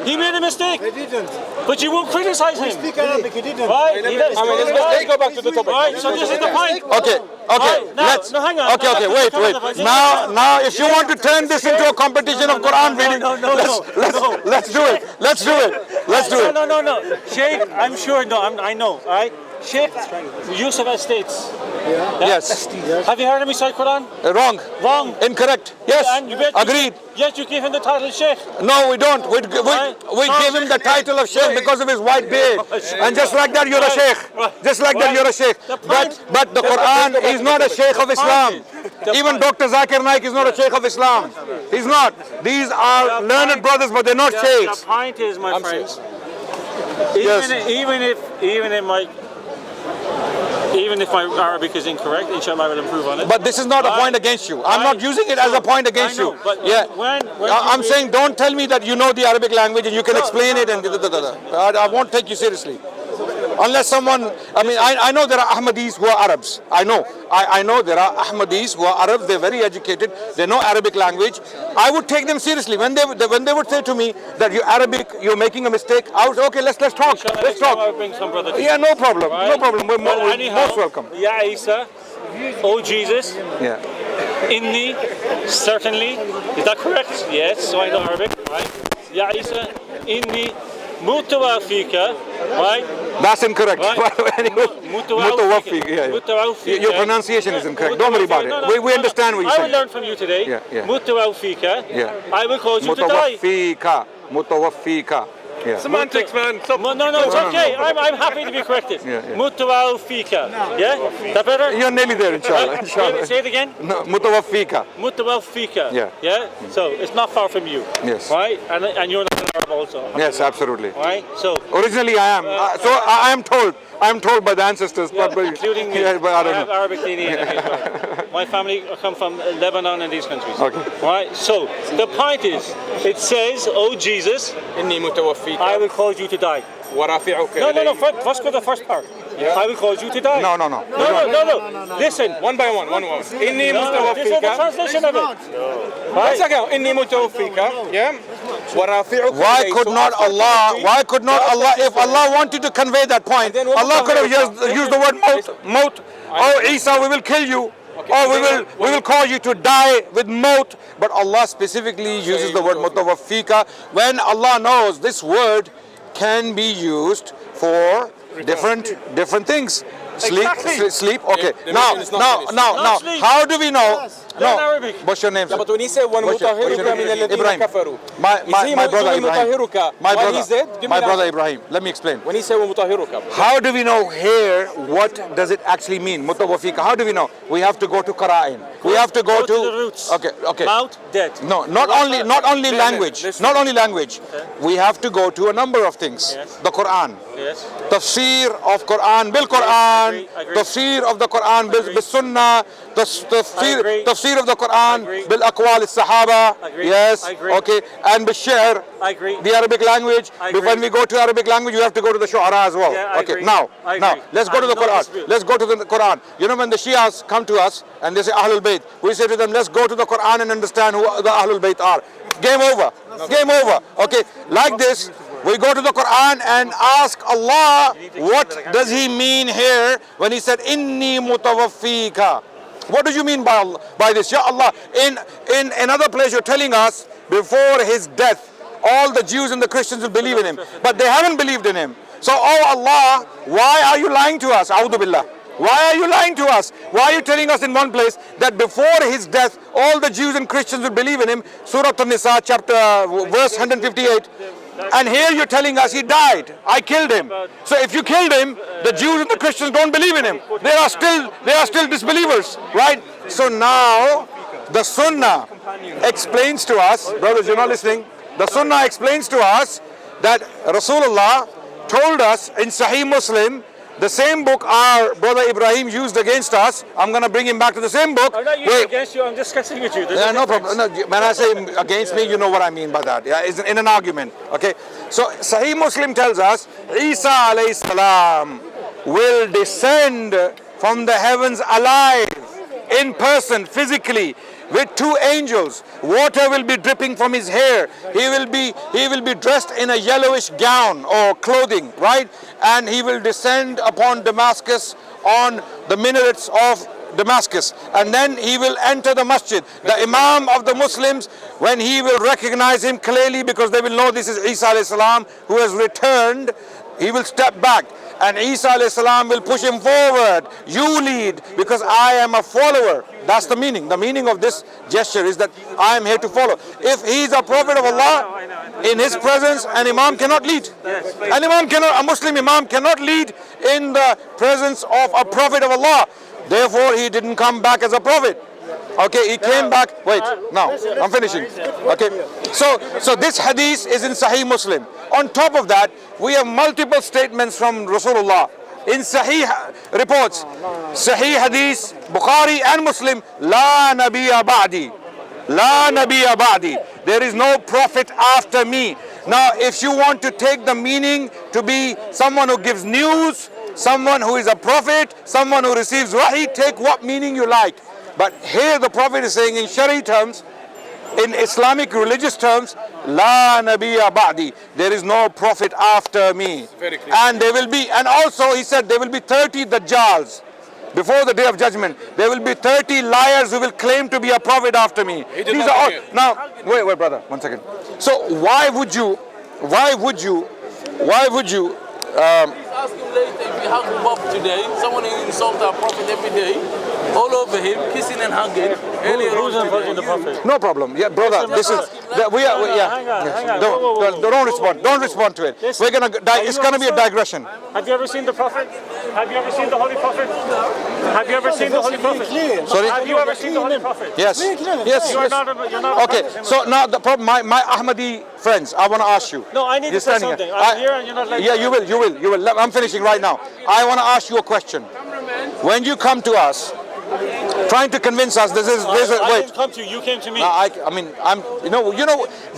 He made a mistake. He didn't. But you won't criticize him. Speak Arabic, he didn't. Right? Let's go back to the topic. Right, so this is the point. Okay, Right, now, let's. no, hang on. Okay, Now, wait. let's- Now, if you want to turn this into a competition of Quran reading, let's do it. Let's do it. No. Sheikh, I'm sure. No, I know. All right. Sheikh Yusuf Estates. Yes. Have you heard him recite Quran? Wrong. Wrong. Incorrect. Yes. And you bet- Agreed. Yes, you give him the title Sheikh. No, we don't. We give him the title of Sheikh because of his white beard. And just like that, you're a Sheikh. Just like that, you're a Sheikh. But the Quran is not a Sheikh of Islam. Even Dr. Zakir Naik is not a Sheikh of Islam. He's not. These are learned brothers, but they're not sheikhs. The point is, my friends, Yes. even if my Arabic is incorrect, inshallah I will improve on it. But this is not a point against you. I'm not using it as a point against you. But Yeah. when I'm saying don't tell me that you know the Arabic language and you can explain it and I won't take you seriously. Unless someone, I know there are Ahmadis who are Arabs. I know there are Ahmadis who are Arabs. They're very educated. They know Arabic language. I would take them seriously when they would say to me that you're making a mistake. I would say, okay, let's talk. Let's talk. I'll bring some brother to Yeah, no problem. Right? No problem. We're most welcome. Ya Isa, oh Jesus, Yeah. inni, certainly. Is that correct? Yes, so I know Arabic, right? Ya Isa, inni, mutawafika, right? That's incorrect. Right. Mutawaffiq. Yeah. Your pronunciation is incorrect. Don't worry about it. We understand what you're I saying. will learn from you today. Yeah. Mutawafika. Yeah. I will cause you to die. Mutawaffika. Yeah. Semantics, man. Stop. No, it's okay. I'm happy to be corrected. Yeah. Mutawafika. Yeah? That better? You're nearly there, inshallah. Say it again. No, Mutawaffika. Mutawafika. Yeah. Yeah? So it's not far from you. Yes. Right? And you're not an Arab also. Yes, absolutely. Right? So Originally I am. So I am told. I am told by the ancestors. yeah, but including me. Yeah, but I I don't have know. Arabic DNA as well. My family come from Lebanon and these countries. Okay. Right? So the point is, it says, oh Jesus, إني متوفيك I will cause you to die. ورافعك No. إلي. First go to the first part. I will cause you to die. No. No. Listen. One by one. إني This is the متوفيك. translation of it. One second. إني متوفيك. Yeah. ورافعك Why إلي. could So not after Allah? the Why could not Allah? If Allah wanted to convey that point, then what Allah was could have the- used the word maut. Oh, Isa, we will kill you. Or we will cause you to die with maut. But Allah specifically uses the word mutawaffika when Allah knows this word can be used for different things. Sleep. Okay. The Now, mission is not sleep. how do we know? Learn Arabic. What's your name? Yeah, sir? but when he said What's your وَنُطَهِّرُكَ name? مِنَ الَّذِينَ Ibrahim. كَفَرُوا. My brother Ibrahim. My What he said? brother. Give me My the brother answer. Ibrahim. Let me explain. When he said وَمُطَهِّرُكَ. How do we know here what does it actually mean? Mutawafika. How do we know? We have to go to Qara'in. We have to go to the roots. Okay. Mouth, dead. No, not only language. listen. Not only language. We have to go to a number of things. Yes. The Quran. Yes. Tafsir of Quran bil Quran. I agree. Tafsir of the Quran bil Sunnah. agree. Tafsir of the Quran agree. bil Aqwal al-Sahaba. agree. Yes. I agree. Okay. And bil Shi'r. I agree. The Arabic language. I agree. When we go to Arabic language, you have to go to the Shu'ara as well. Yeah, I okay. agree. Now, I agree. let's go to the No Quran. dispute. Let's go to the Quran. You know, when the Shias come to us and they say Ahlul Bayt, we say to them, let's go to the Quran and understand who the Ahlul Bayt are. Game over. Game over. Okay. Like this, we go to the Quran and ask Allah, what does He mean here when He said, Inni mutawaffika? What do you mean by this? Ya Allah, in another place you're telling us, before His death, all the Jews and the Christians will believe in Him. But they haven't believed in Him. So, oh Allah, why are you lying to us? A'udhu billah. Why are you lying to us? Why are you telling us in one place that before His death, all the Jews and Christians will believe in Him? Surah An-Nisa, verse 158. And here you're telling us He died. I killed Him. So if you killed Him, the Jews and the Christians don't believe in Him. They are still disbelievers, right? So now the Sunnah explains to us, brothers, you're not listening. The Sunnah explains to us that Rasulullah told us in Sahih Muslim, the same book our brother Ibrahim used against us. I'm going to bring him back to the same book. I'm not using against you, I'm discussing with you. Yeah, no problem. No, when I say against me, you know what I mean by that. Yeah, it's in an argument. Okay. So Sahih Muslim tells us Isa alayhi salam will descend from the heavens alive. in person, physically, with 2 angels. Water will be dripping from his hair. He will be dressed in a yellowish gown or clothing, right? And he will descend upon Damascus on the minarets of Damascus, and then he will enter the masjid. The Imam of the Muslims, when he will recognize him clearly, because they will know this is Isa alayhi salam who has returned, he will step back, and Isa alayhi salam will push him forward. You lead, because I am a follower. That's the meaning. The meaning of this gesture is that I am here to follow. If he is a prophet of Allah, in his presence, an Imam cannot lead. A Muslim Imam cannot lead in the presence of a prophet of Allah. Therefore, he didn't come back as a prophet. Okay, he came back. Wait, now I'm finishing. Okay, so this hadith is in Sahih Muslim. On top of that, we have multiple statements from Rasulullah in Sahih reports, Sahih hadith, Bukhari and Muslim. La nabiyya ba'di, la nabiyya ba'di. There is no prophet after me. Now, if you want to take the meaning to be someone who gives news, someone who is a prophet, someone who receives wahi, take what meaning you like. But here the Prophet is saying in Shari terms, in Islamic religious terms, La nabiyya ba'di, there is no prophet after me. And there will be, and also he said there will be 30 dajjals. Before the day of judgment, there will be 30 liars who will claim to be a prophet after me. These are all, now, wait brother, 1 second. So why would you Ask him later if you hug him up today. Someone insulted our prophet every day, all over him, kissing and hugging. Who's insulting the prophet? No problem. Yeah, brother. This is Hang on. Don't respond to it. We're gonna. It's gonna be a digression. Have you ever seen the prophet? Have you ever seen the Holy Prophet? Have you ever seen the Holy Prophet? Sorry? Have you ever seen the Holy Prophet? Yes. Yes. You're not. Okay. So now the problem. My Ahmadi friends, I want to ask you. No, I need to say something. I'm here and you're not letting me. Yeah, you will. I'm finishing right now. I want to ask you a question. When you come to us, trying to convince us I didn't come to you. You came to me.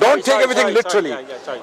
Don't take everything literally.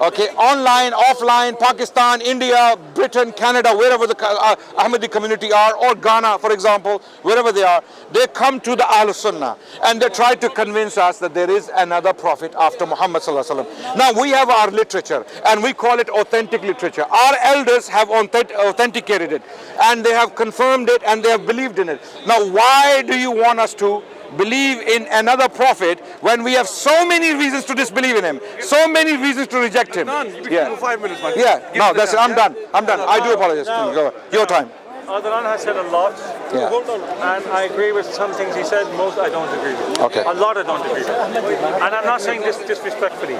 Okay, online, offline, Pakistan, India, Britain, Canada, wherever the Ahmadi community are, or Ghana, for example, wherever they are, they come to the Ahl Sunnah and they try to convince us that there is another prophet after Muhammad sallallahu alaihi wasallam. Now we have our literature and we call it authentic literature. Our elders have authenticated it and they have confirmed it and they have believed in it. Now why do you want us to believe in another prophet when we have so many reasons to disbelieve in him, so many reasons to reject him? Yeah. 5 minutes, man. Yeah, no, that's it. I'm done. I do apologize. No. Your time. Adnan has said a lot, Yeah. and I agree with some things he said, most I don't agree with. Okay. A lot I don't agree with. And I'm not saying this disrespectfully.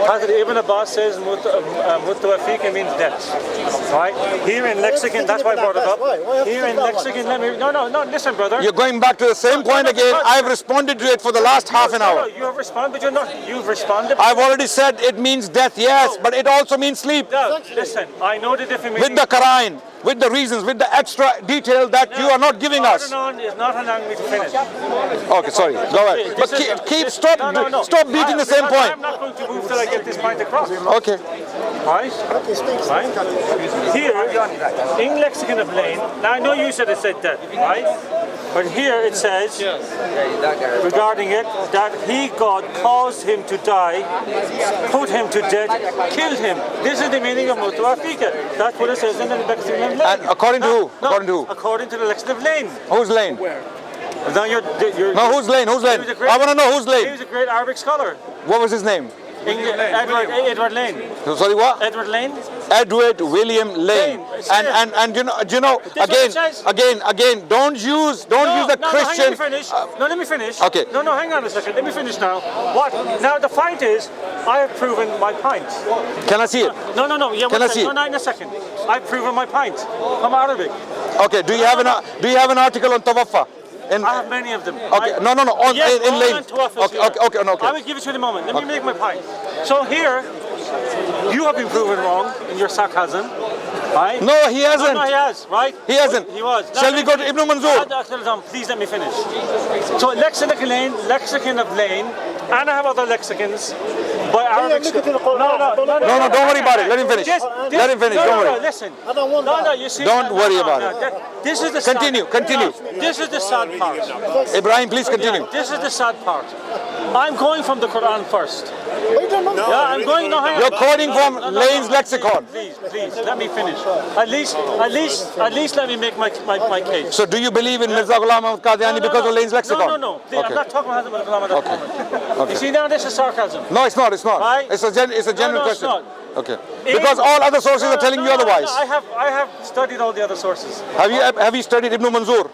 Hazrat Ibn Abbas says mutawaffiq means death. Right? Here in lexicon, that's why I brought it up. Here in lexicon, no, listen, brother. You're going back to the same point again. I've responded to it for the last half an hour. No, you have responded, you've responded. I've already said it means death, yes, but it also means sleep. No, listen, I know the different meaning. With the Quran, with the reasons, with the extra detail that you are not giving us. Adnan is not allowing me to finish. Okay, sorry, go ahead. But stop beating the same point. I'm not going to move till I get this point across. Okay. Right? Here, in lexicon of Lane, now I know you said that, right? But here it says, regarding it, that God caused him to die, put him to death, killed him. This is the meaning of mutawaffiq. That's what it says in the lexicon of Lane. And according to who? According to who? According to the lexicon of Lane. Whose Lane? Now No, whose Lane? Whose Lane? I want to know whose He Lane. was a great Arabic scholar. What was his name? Edward Lane. Sorry, what? Edward Lane. Edward William Lane. And you know again, don't use the Christian. Let me finish. Okay. No, hang on a second. Let me finish now. What? Now the point is, I have proven my point. Can I see it? No. Yeah, Can I see it? No, in a second. I've proven my point. I'm Arabic. Okay. Do you have an article on Tawaffa? I have many of them. Okay. No. In Lane. Okay. I will give it to you in a moment. Let me make my point. So here, you have been proven wrong in your sarcasm, right? No, he hasn't. No, he has, right? He hasn't. He was. Shall we go to Ibn Manzur? Please let me finish. So lexicon of Lane and I have other lexicons by Arabic. No, don't worry about it. Let him finish. Let him finish. Don't worry. No, listen. No, you see. Don't worry about it. This is the Continue. This is the sad part. Ibrahim, please continue. This is the sad part. I'm going from the Quran first. Yeah, I'm going. No, hang on. You're quoting from Lane's lexicon. Please, let me finish. At least let me make my case. So, do you believe in Mirza Ghulam and Qadiani because of Lane's lexicon? No. I'm not talking about Mirza Ghulam at that moment. You see, now this is sarcasm. No, it's not. Right? It's a general question. It's not. Okay. Because all other sources are telling you otherwise. I have studied all the other sources. Have you studied Ibn Manzur?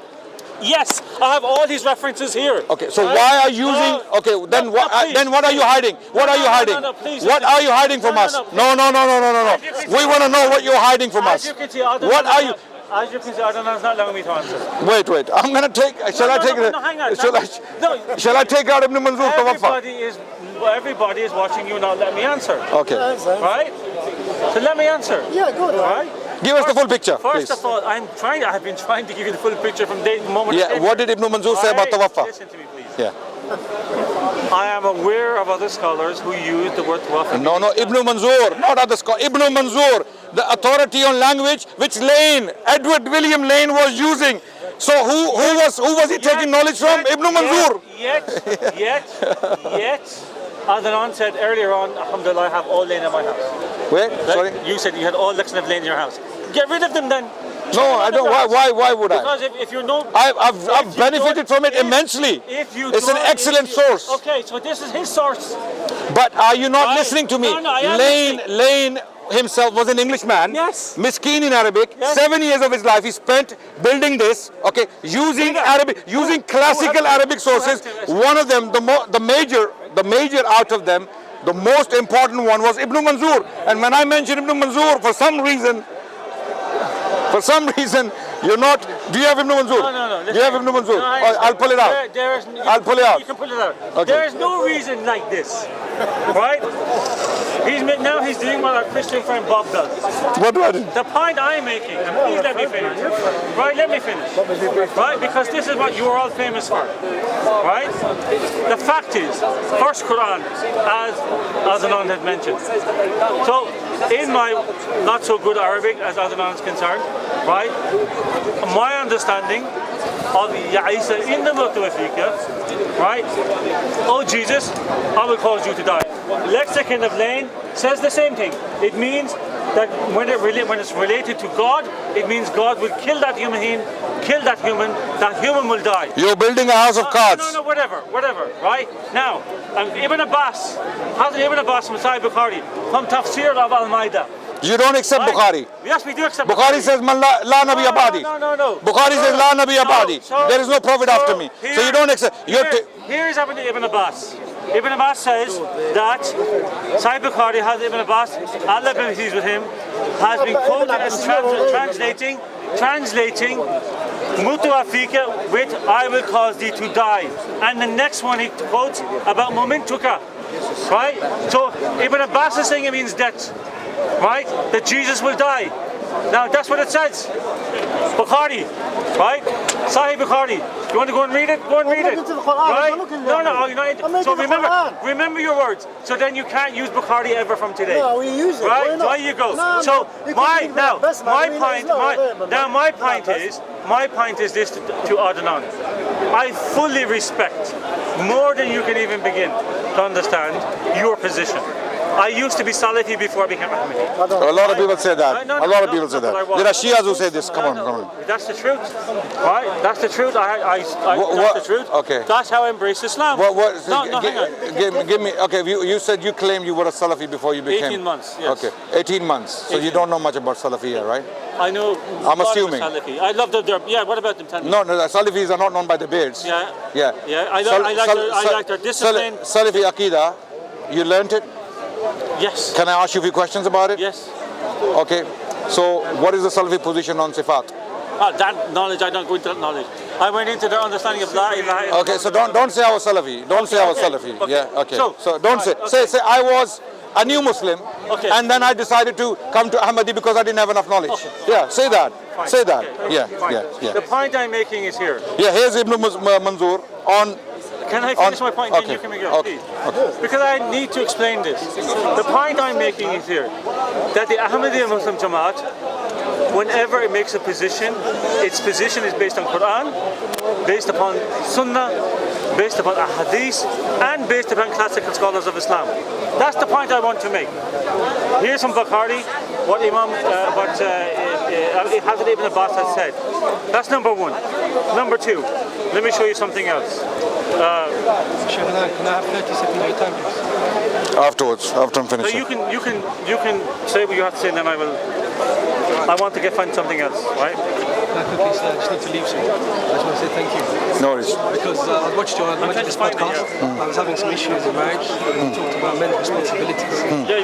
Yes, I have all these references here. Okay, so why are you using? Okay, then what are you hiding? What are you hiding? What are you hiding from us? No. We want to know what you're hiding from us. What are you? As you can see, Adnan is not allowing me to answer. Wait. I'm gonna take. Shall I take it? Shall I take out Ibn Manzur? Everybody is watching you not let me answer. Okay. Right? So let me answer. Yeah, good. Right? Give us the full picture, First please. of all, I've been trying to give you the full picture from the moment. Yeah. What did Ibn Manzur say about tawaffa? Listen to me, please. Yeah. I am aware of other scholars who use the word tawaffa. No, Ibn Manzur, not other scholars. Ibn Manzur, the authority on language, which Edward William Lane was using. So who was he taking knowledge from? Ibn Manzur. Yet, Adnan said earlier on, alhamdulillah, I have all Lane in my house. Wait, sorry. You said you had all lections of Lane in your house. Get rid of them then. No, I don't. Why would I? Because if you know, I've benefited from it immensely. It's an excellent source. Okay, so this is his source. But are you not listening to me? No, I am listening. Lane himself was an Englishman. Yes. Miskeen in Arabic. Yes. 7 years of his life he spent building this. Okay, using Arabic, using classical Arabic sources. One of them, the major out of them, the most important one was Ibn Manzur. And when I mention Ibn Manzur, for some reason, you're not. Do you have Ibn Manzur? No. Do you have Ibn Manzur? I'll pull it out. I'll pull it out. You can pull it out. Okay. There is no reason like this, right? He's doing what our Christian friend Bob does. What do I do? The point I'm making, and please let me finish. Right, let me finish. Right, because this is what you are all famous for. Right? The fact is, first Quran, as Adnan had mentioned. So, in my not so good Arabic, as Adnan is concerned, right? My understanding of Ya Isa in the Mutawafika, right? Oh Jesus, I will cause you to die. Lexicon of Lane says the same thing. It means that when it's related to God, it means God will kill that human, that human will die. You're building a house of cards. No, whatever, right? Now, Ibn Abbas, Hazrat Ibn Abbas from Sahih Bukhari, from Tafsir of Al-Ma'idah. You don't accept Bukhari. Yes, we do accept Bukhari says, Man la nabi abadi. No. Bukhari says, La nabi abadi. There is no prophet after me. So you don't accept. Here is Ibn Abbas. Ibn Abbas says that Sahih Bukhari has Ibn Abbas, Allah be pleased with him, has been quoted as translating Mutawafika with I will cause thee to die. And the next one he quotes about Momentuka. Right? So Ibn Abbas is saying it means death. Right? That Jesus will die. Now that's what it says. Bukhari, right? Sahih Bukhari. You want to go and read it? Go and read it. Right? No. So remember your words. So then you can't use Bukhari ever from today. No, we use it. Right? There you go. So my point is this to Adnan. I fully respect, more than you can even begin to understand, your position. I used to be Salafi before I became Ahmadi. A lot of people say that. A lot of people say that. There are Shias who say this. Come on. That's the truth. Right? That's the truth. That's the truth. Okay. That's how I embrace Islam. Hang on. Give me. Okay. You said you claimed you were a Salafi before you became. 18 months. Yes. Okay. 18 months. So you don't know much about Salafiyya, right? I know. I'm assuming. Salafi. I love their. Yeah. What about them? Tell me. No. The Salafis are not known by the beards. Yeah. Yeah. I like their discipline. Salafi Aqidah. You learned it. Yes. Can I ask you a few questions about it? Yes. Okay. So, what is the Salafi position on Sifat? That knowledge, I don't go into that knowledge. I went into their understanding of La ilaha illallah. Okay, so don't say I was Salafi. Don't say I was Salafi. Okay. Yeah, okay. So don't say. Say I was a new Muslim, and then I decided to come to Ahmadi because I didn't have enough knowledge. Okay. Yeah, say that. Fine. Say that. Okay. Yeah. The point I'm making is here. Yeah, here's Ibn Manzur on can I finish my point, then you can make yours, please? Because I need to explain this. The point I'm making is here, that the Ahmadiyya Muslim Jamaat, whenever it makes a position, its position is based on Quran, based upon Sunnah, based upon Hadith, and based upon classical scholars of Islam. That's the point I want to make. Here's from Bukhari, what Hazrat Ibn Abbas has said. That's number one. Number two, let me show you something else. Can I have 30 seconds of your time, please? Afterwards, after I'm finished. So you can say what you have to say, and then I want to find something else, right? Can I quickly say, I just need to leave soon. I just want to say thank you. No worries. Because I watched your this podcast. I was having some issues in marriage. And you talked about men's responsibilities. 50-50 and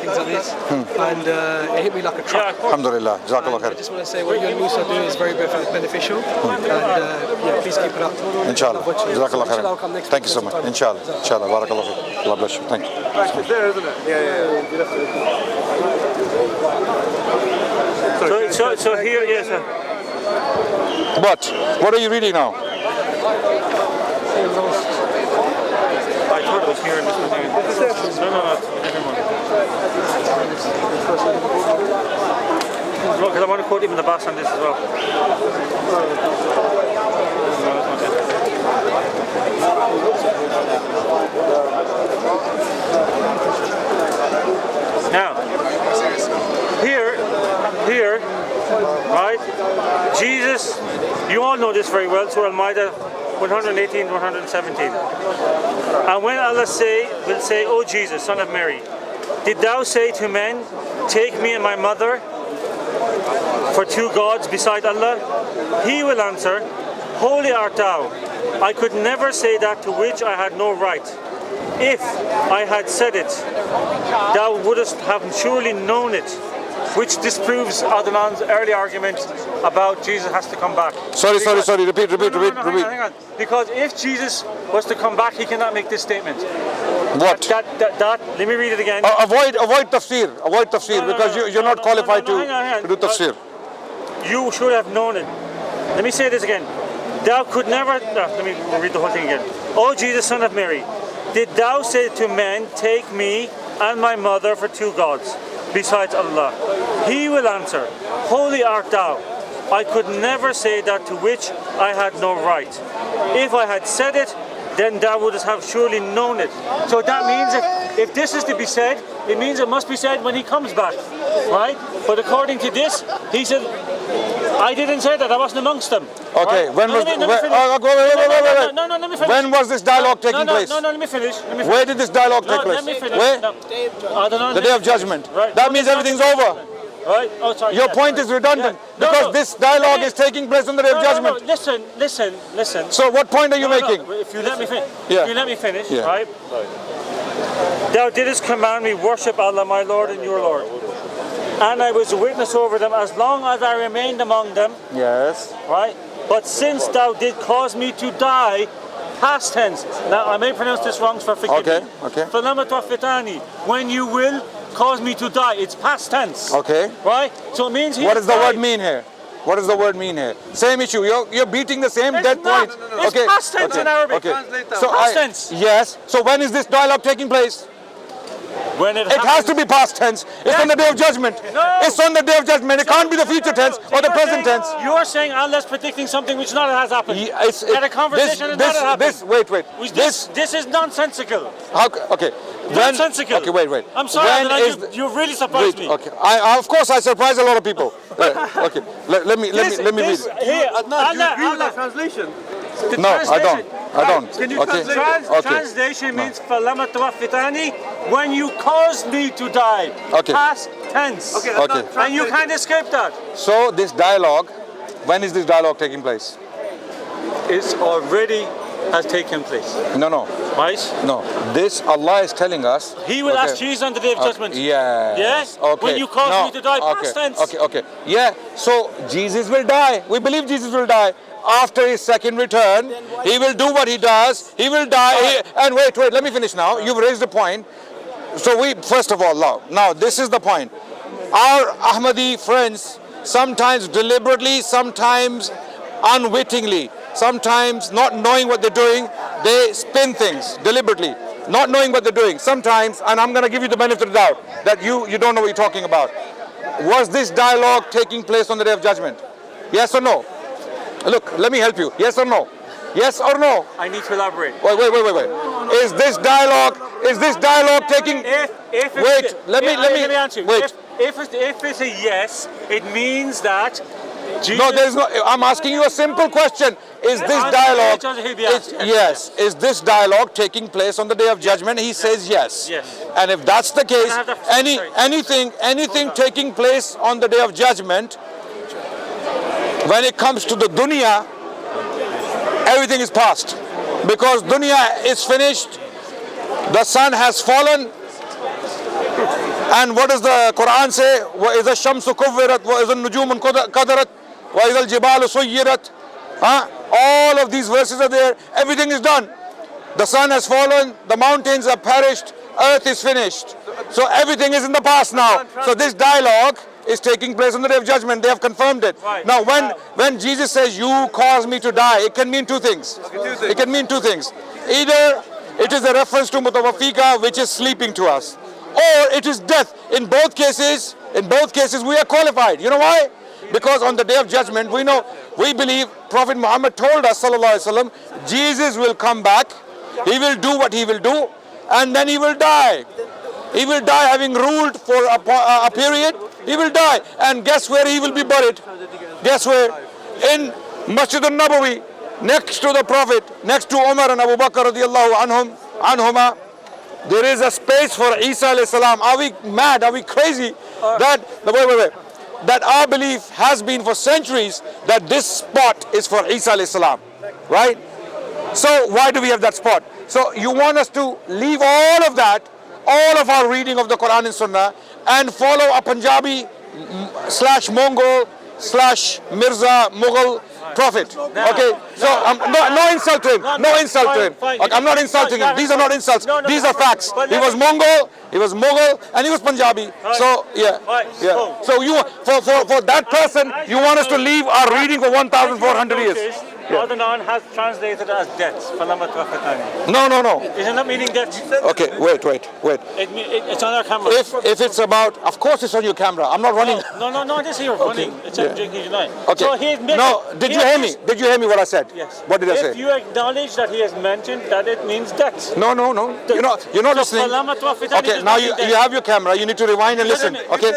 things like this. And it hit me like a truck. Alhamdulillah. Jazakallah khair. I just want to say what you and Musa do is very beneficial. And yeah, please keep it up. Inshallah. Jazakallah khair. I'll come next Thank you so much. Inshallah. Inshallah. Barakallah fiik. Allah bless you. Thank you. It's there, isn't it? Yeah. So here, yes. What are you reading now? I thought it was here in this one. No, different one. Look, because I want to quote even the Abbas on this as well. Now, here, right? Jesus, you all know this very well, Surah Al-Ma'idah 118, 117. And when Allah will say, O Jesus, son of Mary, did thou say to men, take me and my mother for two gods beside Allah? He will answer, holy art thou. I could never say that to which I had no right. If I had said it, thou wouldst have surely known it. Which disproves Adnan's early argument about Jesus has to come back. Sorry. Repeat. Hang on. Because if Jesus was to come back, he cannot make this statement. What? That let me read it again. Avoid tafsir. Avoid tafsir because you're not qualified to do tafsir. You should have known it. Let me say this again. Thou could never. Let me read the whole thing again. O Jesus, son of Mary, did thou say to men, take me and my mother for two gods besides Allah? He will answer, holy art thou. I could never say that to which I had no right. If I had said it, then thou wouldst have surely known it. So that means if this is to be said, it means it must be said when he comes back, right? But according to this, he said, I didn't say that, I wasn't amongst them. Okay, right? When was this dialogue taking place? No, let me finish. Where did this dialogue take place? Let me finish. Where? The Day of Judgment. Right. That means everything's over. Right? Oh, sorry. Your point is redundant because this dialogue is taking place on the Day of Judgment. Listen. So what point are you making? If you let me finish, Yeah. right? Thou didst command me, worship Allah, my Lord and your Lord. And I was a witness over them as long as I remained among them. Yes. Right? But since thou did cause me to die, past tense. Now I may pronounce this wrong, so forgive me. Okay. Prophethood. When you will cause me to die, it's past tense. Okay. Right? So it means what does the word mean here? What does the word mean here? Same issue. You're beating the same dead point. It's past tense in Arabic. Okay. So past tense. Yes. So when is this dialogue taking place? When it has to be past tense. It's on the Day of Judgment. No. It's on the Day of Judgment. It can't be the future tense or the present tense. You're saying Allah's predicting something which not has happened. At a conversation that happened. Wait. This is nonsensical. Okay. Nonsensical. Okay, wait. I'm sorry, you really surprised me. Okay. Of course I surprise a lot of people. Okay. Let me read it. Here, Adnan, do you agree with that translation? No, I don't. Can you translate? Translation means فَلَمَ تُوَفِّتَانِي, when you caused me to die. Okay. Past tense. Okay. And you can't escape that. So this dialogue, when is this dialogue taking place? It's already has taken place. No. Right? No. This Allah is telling us. He will ask Jesus on the Day of Judgment. Yes. Yes? Okay. When you cause me to die, past tense. Okay. Yeah. So Jesus will die. We believe Jesus will die. After his second return, he will do what he does. He will die. And wait. Let me finish now. You've raised the point. So first of all, now this is the point. Our Ahmadi friends sometimes deliberately, sometimes unwittingly, sometimes not knowing what they're doing, they spin things deliberately, not knowing what they're doing. Sometimes, and I'm going to give you the benefit of the doubt, that you don't know what you're talking about. Was this dialogue taking place on the Day of Judgment? Yes or no? Look, let me help you. Yes or no? Yes or no? I need to elaborate. Wait. Is this dialogue taking? Let me answer. Wait. If it's a yes, it means that Jesus. No, there is no. I'm asking you a simple question. Is this dialogue? Yes. Is this dialogue taking place on the Day of Judgment? He says yes. Yes. And if that's the case, anything taking place on the Day of Judgment, when it comes to the dunya, everything is past, because dunya is finished. The sun has fallen, and what does the Quran say? وَإِذَا الشَّمْسُ كُوِّرَتْ وَإِذَا النُّجُومُ انْكَدَرَتْ وَإِذَا الْجِبَالُ سُيِّرَتْ. All of these verses are there. Everything is done. The sun has fallen, the mountains have perished, earth is finished. So everything is in the past now. So this dialogue is taking place on the Day of Judgment. They have confirmed it. Right. Now when Jesus says, you caused me to die, it can mean two things. It can mean two things. Either it is a reference to mutawafika, which is sleeping to us, or it is death. In both cases we are qualified. You know why? Because on the Day of Judgment, we believe Prophet Muhammad told us, sallallahu alaihi wasallam, Jesus will come back, he will do what he will do, and then he will die. He will die having ruled for a period. He will die. And guess where he will be buried? Guess where? In Masjid al-Nabawi, next to the Prophet, next to Umar and Abu Bakr radiallahu anhuma. There is a space for Isa alayhi salam. Are we mad? Are we crazy? That our belief has been for centuries that this spot is for Isa alayhi salam. Right? So why do we have that spot? So you want us to leave all of that, all of our reading of the Quran and Sunnah, and follow a Punjabi / Mongol / Mirza Mughal prophet. Okay, so no insult to him. No insult to him. Okay, I'm not insulting him. These are not insults. These are facts. He was Mongol, he was Mughal, and he was Punjabi. So yeah. So you for that person, you want us to leave our reading for 1,400 years. Adnan has translated as debt. No. Isn't that meaning debt? Okay, wait. It's on our camera. If it's about, of course it's on your camera. I'm not running. No, this is your running. It's on JK9. Okay. So did you hear me? Did you hear me what I said? Yes. What did I say? If you acknowledge that he has mentioned that it means debt. No. You're not listening. Okay, now you have your camera. You need to rewind and listen. Okay.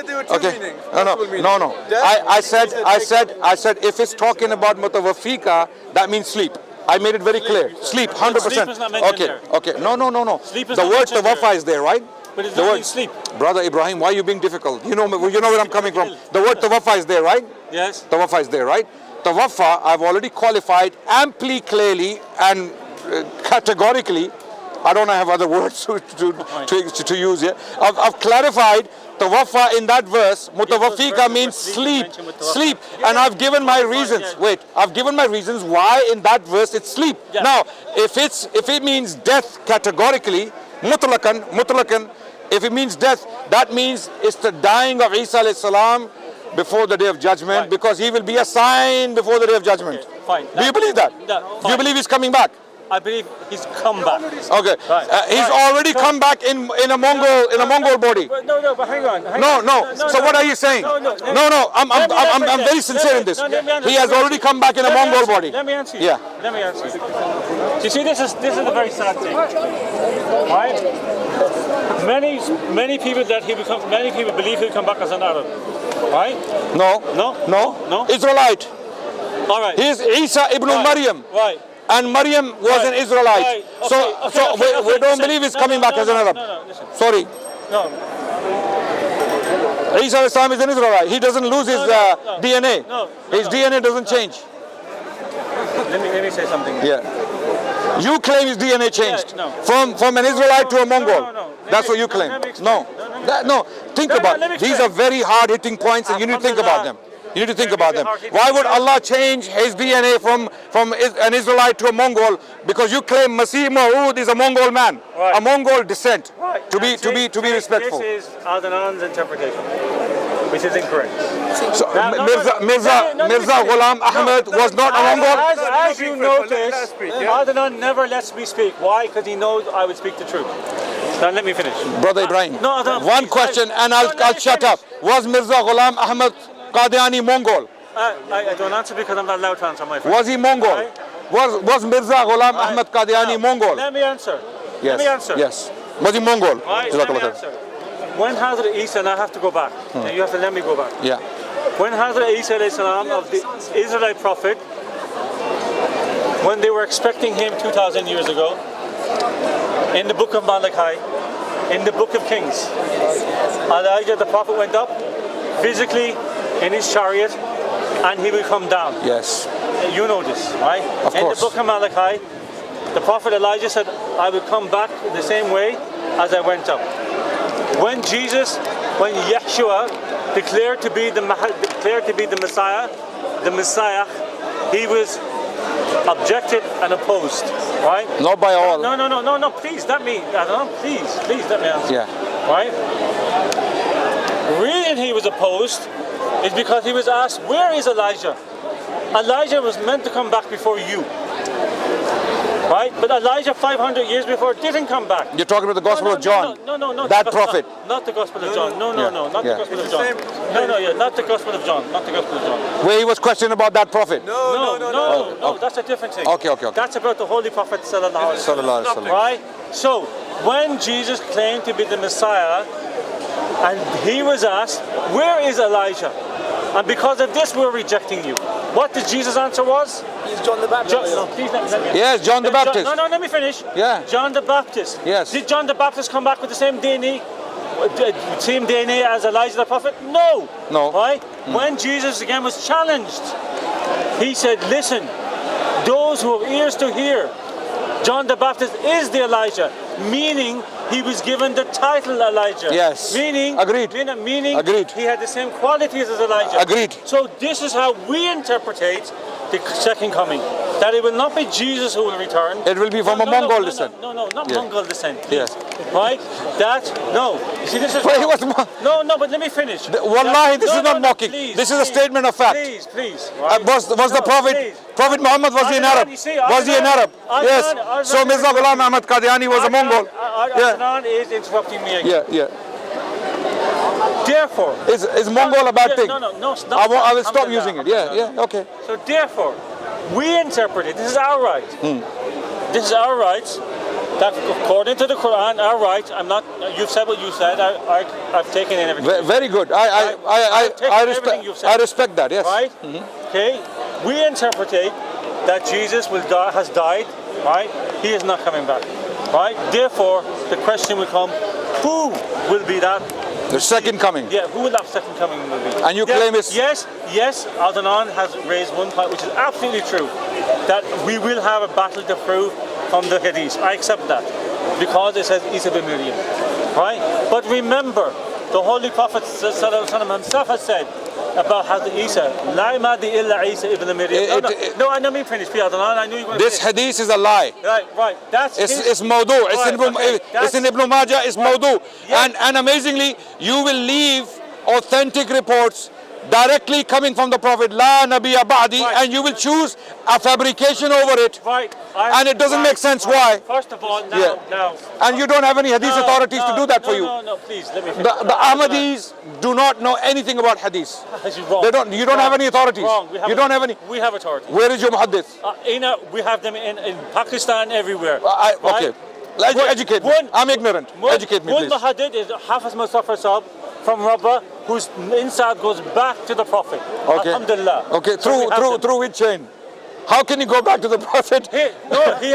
No. I said if it's talking about mutawafika, that means sleep. I made it very clear. Sleep, 100%. Sleep is not mentioned there. Okay. No. Sleep is the not word mentioned tawafa there. is there, right? But it's not sleep. Brother Ibrahim, why are you being difficult? You know where I'm coming from. The word tawafa is there, right? Yes. Tawafa is there, right? Tawafa, I've already qualified amply, clearly, and categorically. I don't have other words to use here. I've clarified tawafa in that verse. Mutawafika means sleep. And I've given my reasons. I've given my reasons why in that verse it's sleep. Yeah. Now, if it means death categorically, mutlakan, if it means death, that means it's the dying of Isa alayhi salam before the Day of Judgment, because he will be a sign before the Day of Judgment. Okay, fine. Do you believe that? Do you believe he's coming back? I believe he's come back. Okay, he's already come back in a Mongol body. No, but hang on. No. So what are you saying? No. I'm very sincere in this. He has already come back in a Mongol body. Let me answer you. Yeah. Let me answer you. You see, this is a very sad thing, right? Many people believe he'll come back as an Arab, right? No. Israelite. All right. He is Isa ibn Maryam. Right. And Maryam was an Israelite. Right. So we don't believe he's coming back as an Arab. Listen. Sorry. No. Isa alayhi salam is an Israelite. He doesn't lose his DNA. His DNA doesn't change. Let me say something. Yeah. You claim his DNA changed from an Israelite to a Mongol. No. That's what you claim. No. Think about it. These are very hard-hitting points, and you need to think about them. You need to think about them. Why would Allah change his DNA from an Israelite to a Mongol? Because you claim Masih Maud is a Mongol man, a Mongol descent. To be respectful. This is Adnan's interpretation. which is incorrect. So Mirza Ghulam Ahmad was not a Mongol. As you notice, Adnan never lets me speak. Why? Because he knows I would speak the truth. Now let me finish. Brother Ibrahim, No, one question and I'll shut up. Was Mirza Ghulam Ahmad Qadiani Mongol? I don't answer because I'm not allowed to answer, my friend. Was he Mongol? Right? Was Mirza Ghulam Ahmad Qadiani Mongol? Let me answer. Yes. Let me answer. Yes. Was he Mongol? Right, let me answer. When Hazrat Isa, and I have to go back, and you have to let me go back. Yeah. When Hazrat Isa alayhi salam of the Israelite prophet, when they were expecting him 2,000 years ago, in the book of Malachi, in the book of Kings, Elijah the prophet went up physically in his chariot and he will come down. Yes. You know this, right? Of in course. the book of Malachi, the prophet Elijah said, I will come back the same way as I went up. When Yeshua declared to be the Messiah, he was objected and opposed, right? Not by all. No, please, let me, please, let me answer. Yeah. Right? The reason he was opposed is because he was asked, where is Elijah? Elijah was meant to come back before you. Right? But Elijah 500 years before didn't come back. You're talking about the Gospel of John. No. That prophet. Not the Gospel of John. No, not the Gospel of John. Not the Gospel of John. Not the Gospel of John. Where he was questioned about that prophet. No, that's a different thing. Okay. That's about the Holy Prophet sallallahu Sallallahu alaihi wasallam. Right? So, when Jesus claimed to be the Messiah, and he was asked, where is Elijah? And because of this, we're rejecting you. What did Jesus' answer was? He's John the Baptist. No, please let me. Yes, John the Baptist. No, let me finish. Yeah. John the Baptist. Yes. Did John the Baptist come back with the same DNA? Same DNA as Elijah the prophet? No. Right? When Jesus again was challenged, he said, listen, those who have ears to hear, John the Baptist is the Elijah, meaning he was given the title Elijah. Yes. Meaning, Agreed. Meaning Agreed. he had the same qualities as Elijah. Agreed. So this is how we interpret the second coming. That it will not be Jesus who will return. It will be from a Mongol descent. No, not Mongol descent. Yes. Right? You see, this is Well, he was No, but let me finish. Wallahi, this is not mocking. Please, this is a statement of fact. Please. Right? Was the Prophet, please. Prophet Muhammad, was he an Arab? Was he an Arab? Yes. So Mirza Ghulam Ahmad Qadiani was a Mongol. Adnan is interrupting me again. Yeah. Therefore, is Mongol a bad thing? No, stop. I will stop using it. Yeah, okay. So therefore, we interpret it. This is our right. This is our right. That according to the Quran, our right. I'm not. You've said what you said. I've taken in everything. Very good. I respect that. Yes. Right. Okay. We interpret that Jesus has died. Right. He is not coming back. Right. Therefore, the question will come: who will be that? The second coming. Yeah, who will that second coming will be? And you claim it's... Yes, Adnan has raised one point which is absolutely true. That we will have a battle to prove from the Hadith. I accept that. Because it says Isa bin Maryam. Right? But remember, the Holy Prophet himself has said about Hazrat Isa, La imadi illa Isa ibn Maryam. No, let me finish, Adnan. I knew you were going to This hadith is a lie. Right. It's mawdu. It's in Ibn Majah. It's mawdu. Yes. And amazingly, you will leave authentic reports directly coming from the Prophet, La Nabiya Ba'di, and you will choose a fabrication over it. Right. And it doesn't make sense why. First of all, now. And you don't have any hadith authorities to do that for you. No, please, let me finish. The Ahmadis do not know anything about hadith. This is wrong. You don't have any authorities. Wrong. You don't have any. We have authorities. Where is your muhaddith? We have them in Pakistan, everywhere. Okay. Educate me. I'm ignorant. Educate me, please. One muhaddith is Hafiz Mustafa Sahib from Murabbi, whose inside goes back to the Prophet. Okay. Alhamdulillah. Okay. Through which chain? How can you go back to the Prophet? He has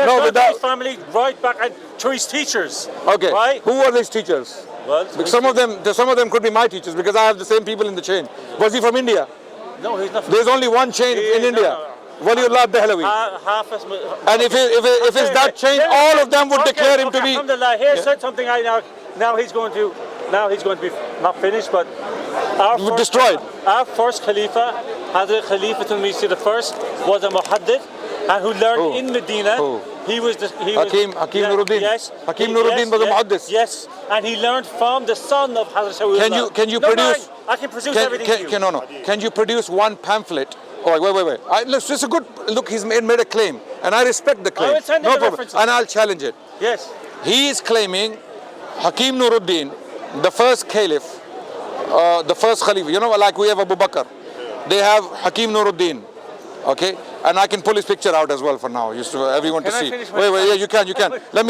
gone to his family right back and to his teachers. Okay. Right? Who were these teachers? Well, Some of them could be my teachers because I have the same people in the chain. Was he from India? No, he's not. There's only one chain in India. Waliullah Dehlawi. And if it's that chain, all of them would declare him to be. Alhamdulillah. He said something now he's going to be not finished, but destroyed. Our first Khalifa, Hazrat Khalifatul Masih the first, was a muhaddith and who learned in Medina. He was Hakim Nuruddin. Yes. Hakim Nuruddin was a muhaddith. Yes, and he learned from the son of Hazrat Shaul. Can you produce? I can produce everything to you. No. Can you produce one pamphlet? Oh, wait. Look, it's a good look. He's made a claim, and I respect the claim. I will send no you the problem, references. and I'll challenge it. Yes. He is claiming Hakim Nuruddin, the first caliph, the first Khalifa. You know, like we have Abu Bakr, they have Hakim Nuruddin. Okay, and I can pull his picture out as well for now, just for everyone to see. Wait, yeah, you can. Let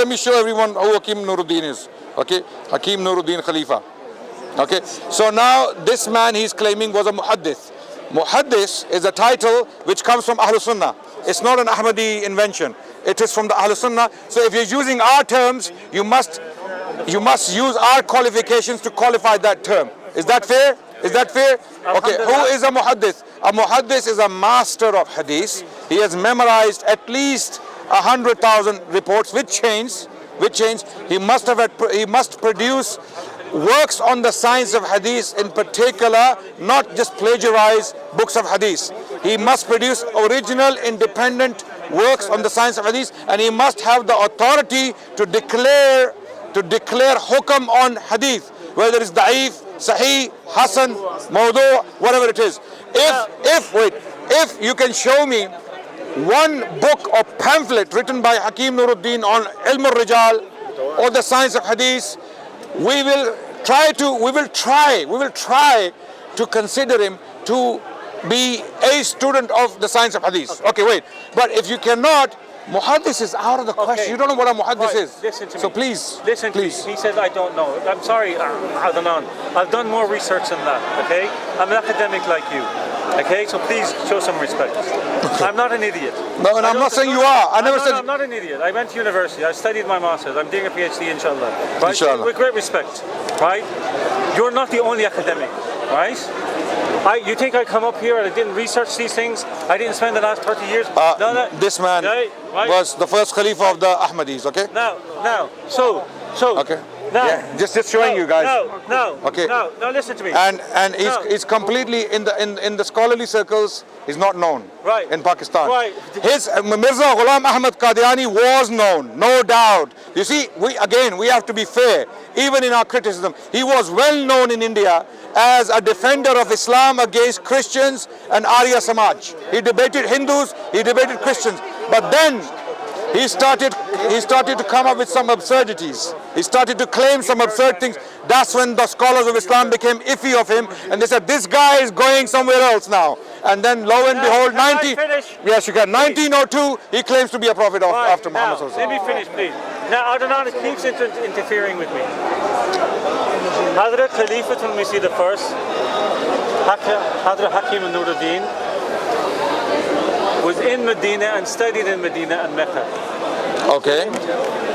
me show everyone who Hakim Nuruddin is. Okay, Hakim Nuruddin Khalifa. Okay, so now this man he's claiming was a muhaddith. Muhaddith is a title which comes from Ahlul Sunnah. It's not an Ahmadi invention. It is from the Ahlul Sunnah. So if you're using our terms, you must use our qualifications to qualify that term. Is that fair? Okay, who is a muhaddith? A muhaddith is a master of hadith. He has memorized at least 100,000 reports with chains. He must produce works on the science of hadith in particular, not just plagiarize books of hadith. He must produce original independent works on the science of hadith, and he must have the authority to declare hukam on hadith, whether it's da'if, sahih, hasan, mawdu', whatever it is. If you can show me one book or pamphlet written by Hakim Nuruddin on ilm al-rijal or the science of hadith, we will try to consider him to be a student of the science of hadith. Okay, wait. But if you cannot, muhaddith is out of the question. You don't know what a muhaddith is. Listen to so me. Please. He says, I don't know. I'm sorry, Adnan. I've done more research than that, okay? I'm an academic like you, okay? So please show some respect. I'm not an idiot. No, and I'm not saying you are. I never said... I'm not an idiot. I went to university. I studied my master's. I'm doing a PhD, inshallah. Right? Inshallah. With great respect, right? You're not the only academic, right? You think I come up here and I didn't research these things? I didn't spend the last 30 years? This man was the first Khalifa of the Ahmadis, okay? So okay. Now, yeah, just showing you guys. Okay. Now, listen to me. And he's completely in the scholarly circles. He's not known. Right. In Pakistan. Right. His Mirza Ghulam Ahmad Qadiani was known, no doubt. You see, we have to be fair. Even in our criticism, he was well known in India as a defender of Islam against Christians and Arya Samaj. He debated Hindus, he debated Christians, but then he started to come up with some absurdities. He started to claim some absurd things. That's when the scholars of Islam became iffy of him, and they said, this guy is going somewhere else now. And then lo and behold, 1902, he claims to be a prophet after Muhammad. Let me finish, please. Now, Adnan keeps interfering with me. Hazrat Khalifatul Masih the first, Hazrat Hakim Nuruddin, was in Medina and studied in Medina and Mecca. Okay.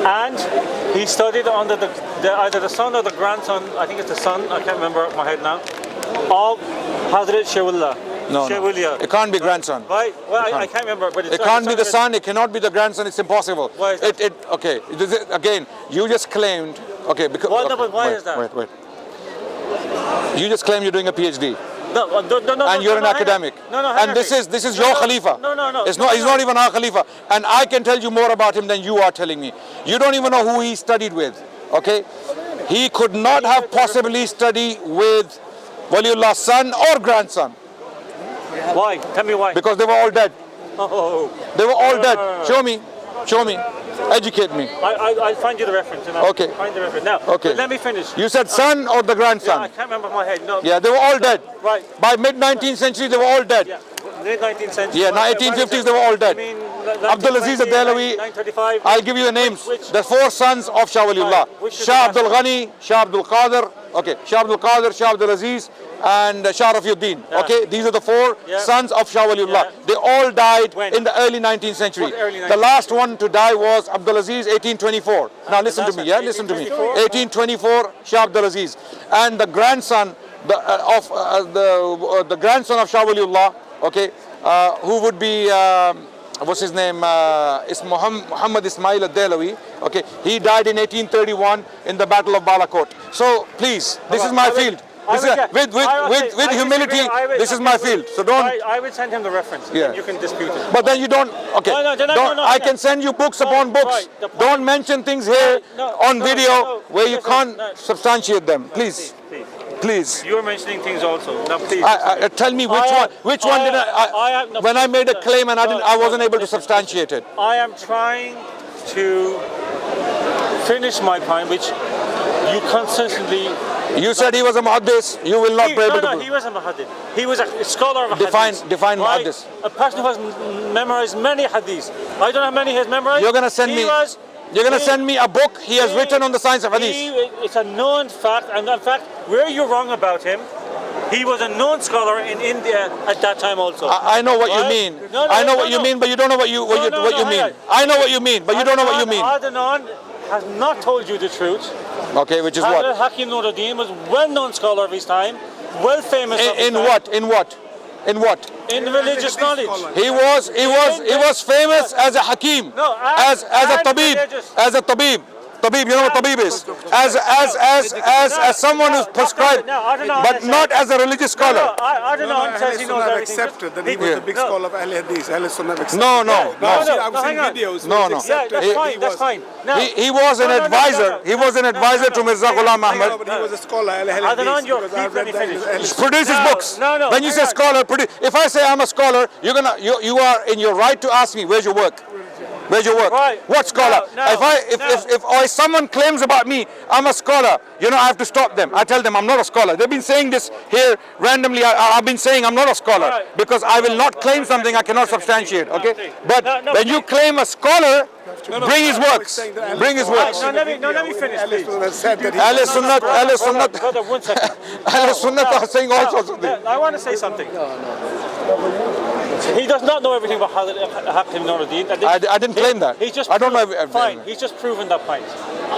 And he studied under either the son or the grandson, I think it's the son, I can't remember off my head now, of Hazrat Shawullah. No, it can't be grandson. Right? Well, I can't remember. But it can't be the son, it cannot be the grandson, it's impossible. Why is that? Okay, again, you just claimed, okay, because... Well, no, but why is that? Wait. You just claimed you're doing a PhD. No, and you're an academic. And this is your Khalifa. No. He's not even our Khalifa. And I can tell you more about him than you are telling me. You don't even know who he studied with. Okay? He could not have possibly studied with Waliullah's son or grandson. Why? Tell me why. Because they were all dead. Oh. They were all dead. Show me. Educate me. I'll find you the reference. Okay. Find the reference. Now, okay. Let me finish. You said son or the grandson? Yeah, I can't remember my head. No. Yeah, they were all dead. Right. By mid-19th century, they were all dead. Yeah. Mid-19th century. Yeah, 1850s, they were all dead. Abdul Aziz al-Dehlevi, I'll give you the names. The four sons of Shah Waliullah. Shah Abdul Ghani, Shah Abdul Qadir, Shah Abdul Qadir, Shah Abdul Aziz, and Shah Rafiuddin. Okay, these are the four sons of Shah Waliullah. They all died in the early 19th century. The last one to die was Abdul Aziz, 1824. Now listen to me, listen to me. 1824, Shah Abdul Aziz. And the grandson the grandson of Shah Waliullah, who would be, what's his name, is Muhammad Ismail al-Dehlevi, he died in 1831 in the Battle of Balakot. So please, this is my field. With humility, this is my field. So don't. I will send him the reference. Yeah. You can dispute it. But then you don't. Okay. No, I can send you books upon books. Don't mention things here on video where you can't substantiate them. Please. Please. You're mentioning things also. Now, please. Tell me which one did I when I made a claim and I wasn't able to substantiate it. I am trying to finish my point, which you consistently. You said he was a muhaddis. You will not be able to. No, he was a muhaddis. He was a scholar of hadith. Define muhaddis. A person who has memorized many hadiths. I don't know how many he has memorized. You're gonna send me. You're going to send me a book he has written on the science of hadith. It's a known fact, and in fact, where you're wrong about him, he was a known scholar in India at that time also. I know what you mean. I know what you mean, but you don't know what you mean. I know what you mean, but you don't know what you mean. Adnan has not told you the truth. Okay, which is what? Hakim Nuruddin was a well-known scholar of his time, well famous. In what? In what? In religious knowledge. He was famous as a hakim, as a tabib. Tabib, you know what tabib is? As someone who's prescribed, but not as a religious scholar. Adnan says he knows everything. Accepted that he was a big scholar of Ahl Hadith. Ahl Sunnah accepted. No. I've seen videos. Yeah, that's fine. He was an advisor. He was an advisor to Mirza Ghulam Ahmad. But he was a scholar. Adnan, please let me finish. Produces books. When you say scholar, if I say I'm a scholar, you are in your right to ask me, where's your work? Where's your work? Right. What scholar? If someone claims about me, I'm a scholar, I have to stop them. I tell them I'm not a scholar. They've been saying this here randomly. I've been saying I'm not a scholar because I will not claim something I cannot substantiate. Okay? But when you claim a scholar, bring his works. Bring his works. Let me finish, please. Ahl Sunnah are saying all sorts of things. I want to say something. He does not know everything about Hakim Nuruddin. I didn't claim that. I don't know everything. Fine, he's just proven that point.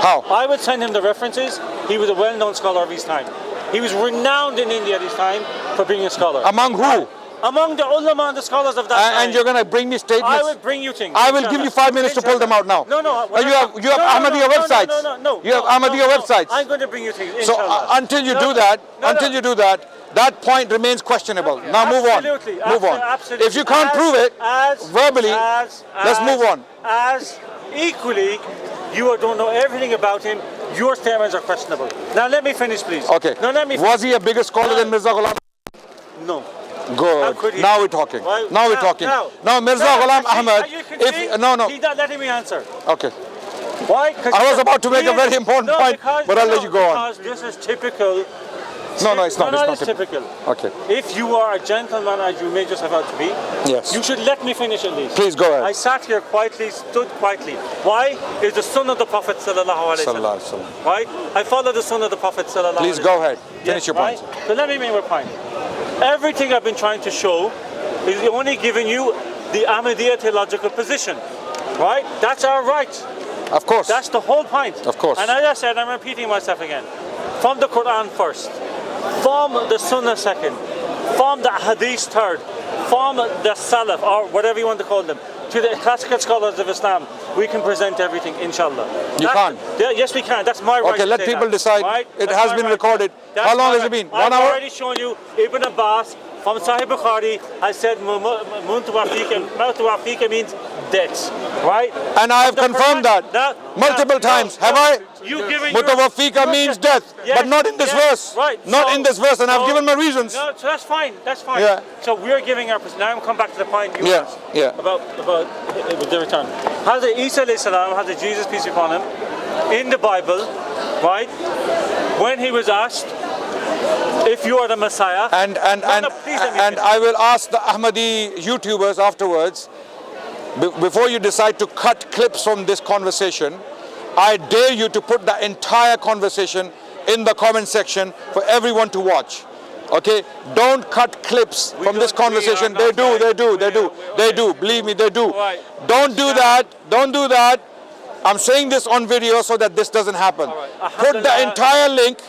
How? I would send him the references. He was a well-known scholar of his time. He was renowned in India at his time for being a scholar. Among who? Among the ulama and the scholars of that time. And you're going to bring me statements? I will bring you things. I will give you 5 minutes to pull them out now. No. You have Ahmadiyya websites. No. You have Ahmadiyya websites. I'm going to bring you things. So until you do that, that point remains questionable. Now move on. Move on. Absolutely. If you can't prove it verbally, let's move on. As equally, you don't know everything about him. Your statements are questionable. Now let me finish, please. Okay. Now let me. Was he a bigger scholar than Mirza Ghulam? No. Good. Now we're talking. Right. Now we're talking. Now Mirza Ghulam Ahmad. No. He's not letting me answer. Okay. Why? I was about to make a very important point, but I'll let you go on. Because this is typical. No, it's not. It's typical. Okay. If you are a gentleman, as you made yourself out to be, yes, you should let me finish at least. Please go ahead. I sat here quietly, stood quietly. Why? It's the Sunnah of the Prophet sallallahu alaihi wasallam. Right? I follow the Sunnah of the Prophet sallallahu alaihi wasallam. Please go ahead. Finish your point. Right? So let me make my point. Everything I've been trying to show is only giving you the Ahmadiyya theological position. Right? That's our right. Of course. That's the whole point. Of course. And as I said, I'm repeating myself again. From the Quran first, from the Sunnah second, from the Hadith third, from the Salaf, or whatever you want to call them, to the classical scholars of Islam, we can present everything, inshallah. You can't? Yes, we can. That's my right. Okay, let people decide. Right? It has been recorded. How long has it been? 1 hour? I've already shown you Ibn Abbas from Sahih Bukhari. I said, Muntawafika means death. Right? And I have confirmed that multiple times. Have I? Mutawafika means death, but not in this verse. Right. Not in this verse, and I've given my reasons. No, so that's fine. That's fine. Yeah. So we're giving our. Now I'm come back to the point you asked about the return. Hazrat Isa alayhi salam, Hazrat Jesus peace be upon him, in the Bible, right? When he was asked, if you are the Messiah, and I will ask the Ahmadi YouTubers afterwards, before you decide to cut clips from this conversation, I dare you to put the entire conversation in the comment section for everyone to watch. Okay? Don't cut clips from this conversation. They do. Believe me, they do. Right. Don't do that. Don't do that. I'm saying this on video so that this doesn't happen. Put the entire link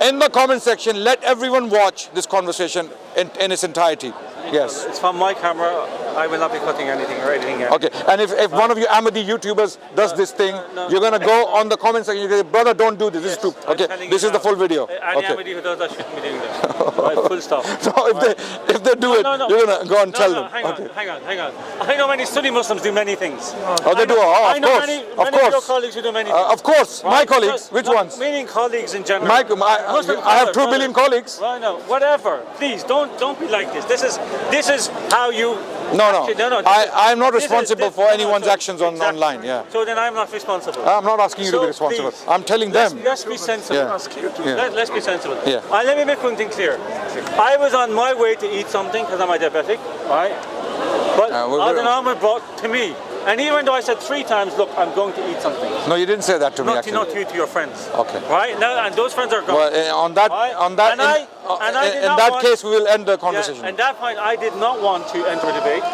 in the comment section. Let everyone watch this conversation in its entirety. Yes. It's from my camera. I will not be cutting anything or editing anything. Okay, and if one of you Ahmadi YouTubers does this thing, you're going to go on the comment section, you say, brother, don't do this, this is stupid. Okay, this is the full video. Any Ahmadi who does that shouldn't be doing that. Right, full stop. So if they do it, you're going to go and tell them. Hang on. I know many Sunni Muslims do many things. Oh, they do? Oh, I know many of your colleagues who do many things. Of course, my colleagues. Which ones? Meaning colleagues in general. I have 2 billion colleagues. Right, no, whatever. Please, don't be like this. This is how you... No. I'm not responsible for anyone's actions online. Yeah. So then I'm not responsible. I'm not asking you to be responsible. Please, I'm telling them. Let's be sensible. Yeah. Let's be sensible. Yeah. Let me make one thing clear. I was on my way to eat something because I'm a diabetic, right? But Adnan brought to me. And even though I said 3 times, look, I'm going to eat something. No, you didn't say that to me, actually. Not to you, to your friends. Okay. Right? Now, and those friends are gone. Well, in that case, we will end the conversation. Yeah, and that point, I did not want to enter a debate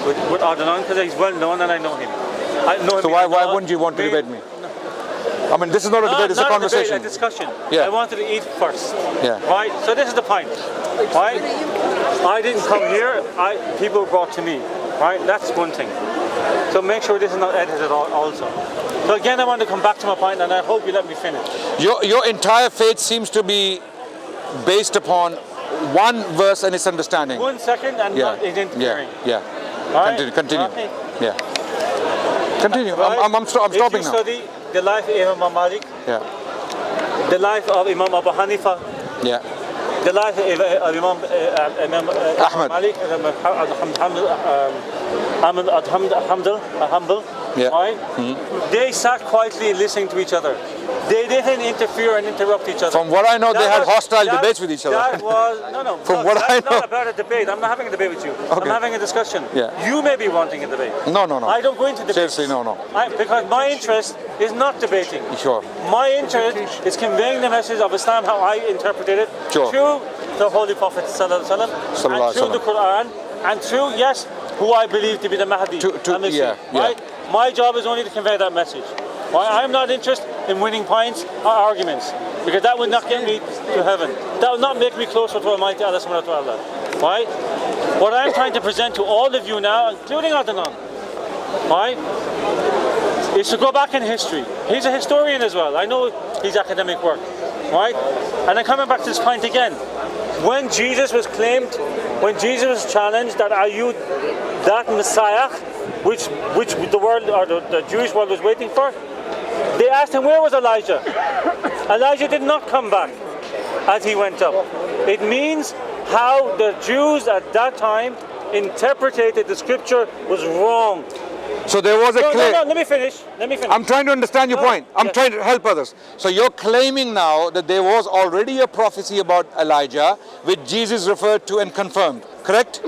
with Adnan because he's well known and I know him. So why wouldn't you want to debate me? I mean, this is not a debate, it's a conversation. A discussion. Yeah. I wanted to eat first. Yeah. Right? So this is the point. Right? I didn't come here, people brought to me. Right? That's one thing. So make sure this is not edited also. So again, I want to come back to my point and I hope you let me finish. Your entire faith seems to be based upon one verse and its understanding. 1 second and not interfering. Yeah. Right? Continue. Okay. Yeah. Continue. Right? I'm stopping now. If you study the life of Imam Malik, the life of Imam Abu Hanifa, the life of Imam Ahmad Malik, Hanbal, right? They sat quietly listening to each other. They didn't interfere and interrupt each other. From what I know, they had hostile debates with each other. That was That's not about a debate. I'm not having a debate with you. Okay. I'm having a discussion. Yeah. You may be wanting a debate. No. I don't go into debates. Seriously, no. Because my interest is not debating. Sure. My interest is conveying the message of Islam how I interpreted it through the Holy Prophet ﷺ, and through the Quran, and through, who I believe to be the Mahdi. Right? My job is only to convey that message. I'm not interested in winning points or arguments, because that would not get me to heaven. That would not make me closer to Almighty Allah subhanahu wa ta'ala. Right? What I'm trying to present to all of you now, including Adnan, right, is to go back in history. He's a historian as well. I know his academic work. Right? And I'm coming back to this point again. When Jesus was claimed, when Jesus was challenged that are you that Messiah which the world or the Jewish world was waiting for, they asked him, where was Elijah? Elijah did not come back as he went up. It means how the Jews at that time interpreted the scripture was wrong. So there was a claim. No, let me finish. I'm trying to understand your point. I'm trying to help others. So you're claiming now that there was already a prophecy about Elijah, which Jesus referred to and confirmed. Correct?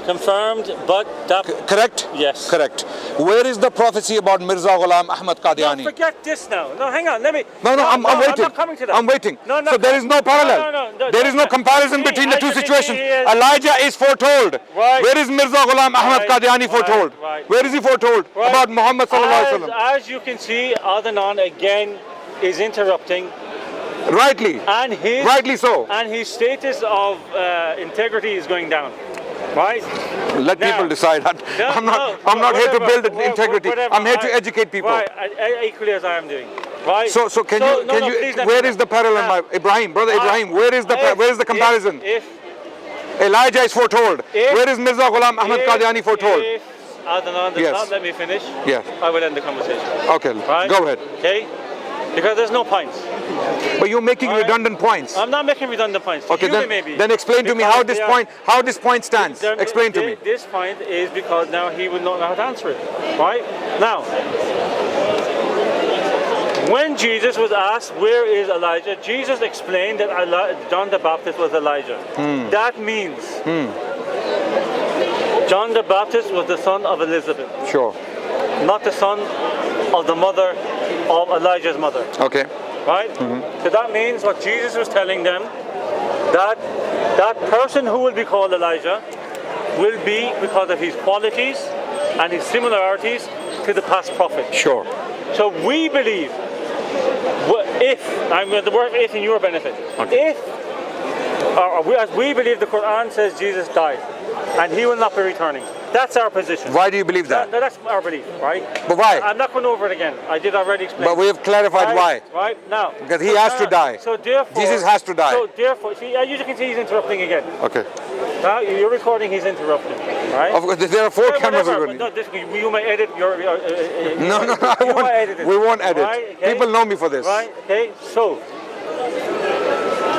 Confirmed, but that... Correct? Yes. Correct. Where is the prophecy about Mirza Ghulam Ahmad Qadiani? No, forget this now. No, hang on. Let me... I'm waiting. I'm not coming to that. I'm waiting. So there is no parallel. There is no comparison between the two situations. Elijah is foretold. Right. Where is Mirza Ghulam Ahmad Qadiani foretold? Right. Where is he foretold? About Muhammad sallallahu alaihi wasallam. As you can see, Adnan again is interrupting. Rightly. Rightly so. And his status of integrity is going down. Right? Let people decide. I'm not here to build integrity. I'm here to educate people. Right, equally as I am doing. Right? So can you where is the parallel, Ibrahim, brother Ibrahim, where is the comparison? Elijah is foretold. Where is Mirza Ghulam Ahmad Qadiani foretold? If Adnan does not let me finish, I will end the conversation. Okay, go ahead. Okay? Because there's no points. But you're making redundant points. I'm not making redundant points. Okay, then explain to me how this point stands. Explain to me. This point is because now he would not know how to answer it. Right? Now, when Jesus was asked, where is Elijah? Jesus explained that John the Baptist was Elijah. That means John the Baptist was the son of Elizabeth. Sure. Not the son of the mother of Elijah's mother. Okay. Right? So that means what Jesus was telling them, that person who will be called Elijah will be because of his qualities and his similarities to the past prophet. Sure. So we believe, if, I'm going to work if in your benefit, if we believe the Quran says Jesus died, and he will not be returning. That's our position. Why do you believe that? That's our belief, right? But why? I'm not going over it again. I did already explain. But we have clarified why. Right now. Because he has to die. So therefore, Jesus has to die. So therefore, see, as you can see, he's interrupting again. Okay. Now you're recording. He's interrupting. Right? Of course, there are 4 cameras recording. No, you may edit your. We won't edit. Right? Okay? People know me for this. Right? Okay. So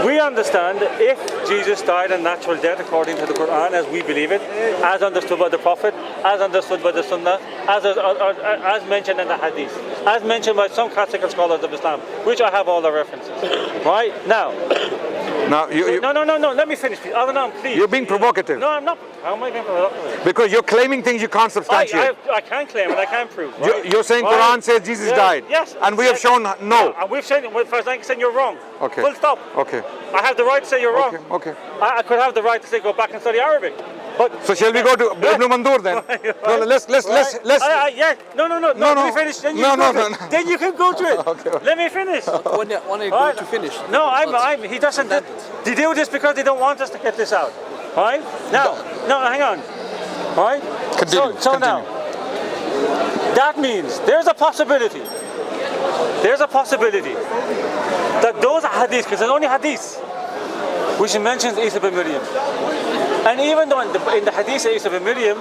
we understand if Jesus died a natural death according to the Quran as we believe it, as understood by the Prophet, as understood by the Sunnah, as mentioned in the Hadith, as mentioned by some classical scholars of Islam, which I have all the references. Right? Now, no, let me finish, please. Adnan, please. You're being provocative. No, I'm not. How am I being provocative? Because you're claiming things you can't substantiate. I can claim and I can prove. Right? You're saying Quran says Jesus died. Yes. And we have shown no. And we've said, first I'm saying you're wrong. Okay. Full stop. Okay. I have the right to say you're wrong. Okay. I could have the right to say go back and study Arabic. But so shall we go to Ibn Mandur then? No, let's. Yeah. No. Let me finish. Then Then you can go to it. Okay. Let me finish. When are you going to finish? No, he doesn't. They do this because they don't want us to get this out. Right? Now, hang on. Right? Continue. So now, that means there's a possibility that those hadiths, because there's only hadiths, which mentions Isa bin Maryam. And even though in the hadith of Isa bin Maryam,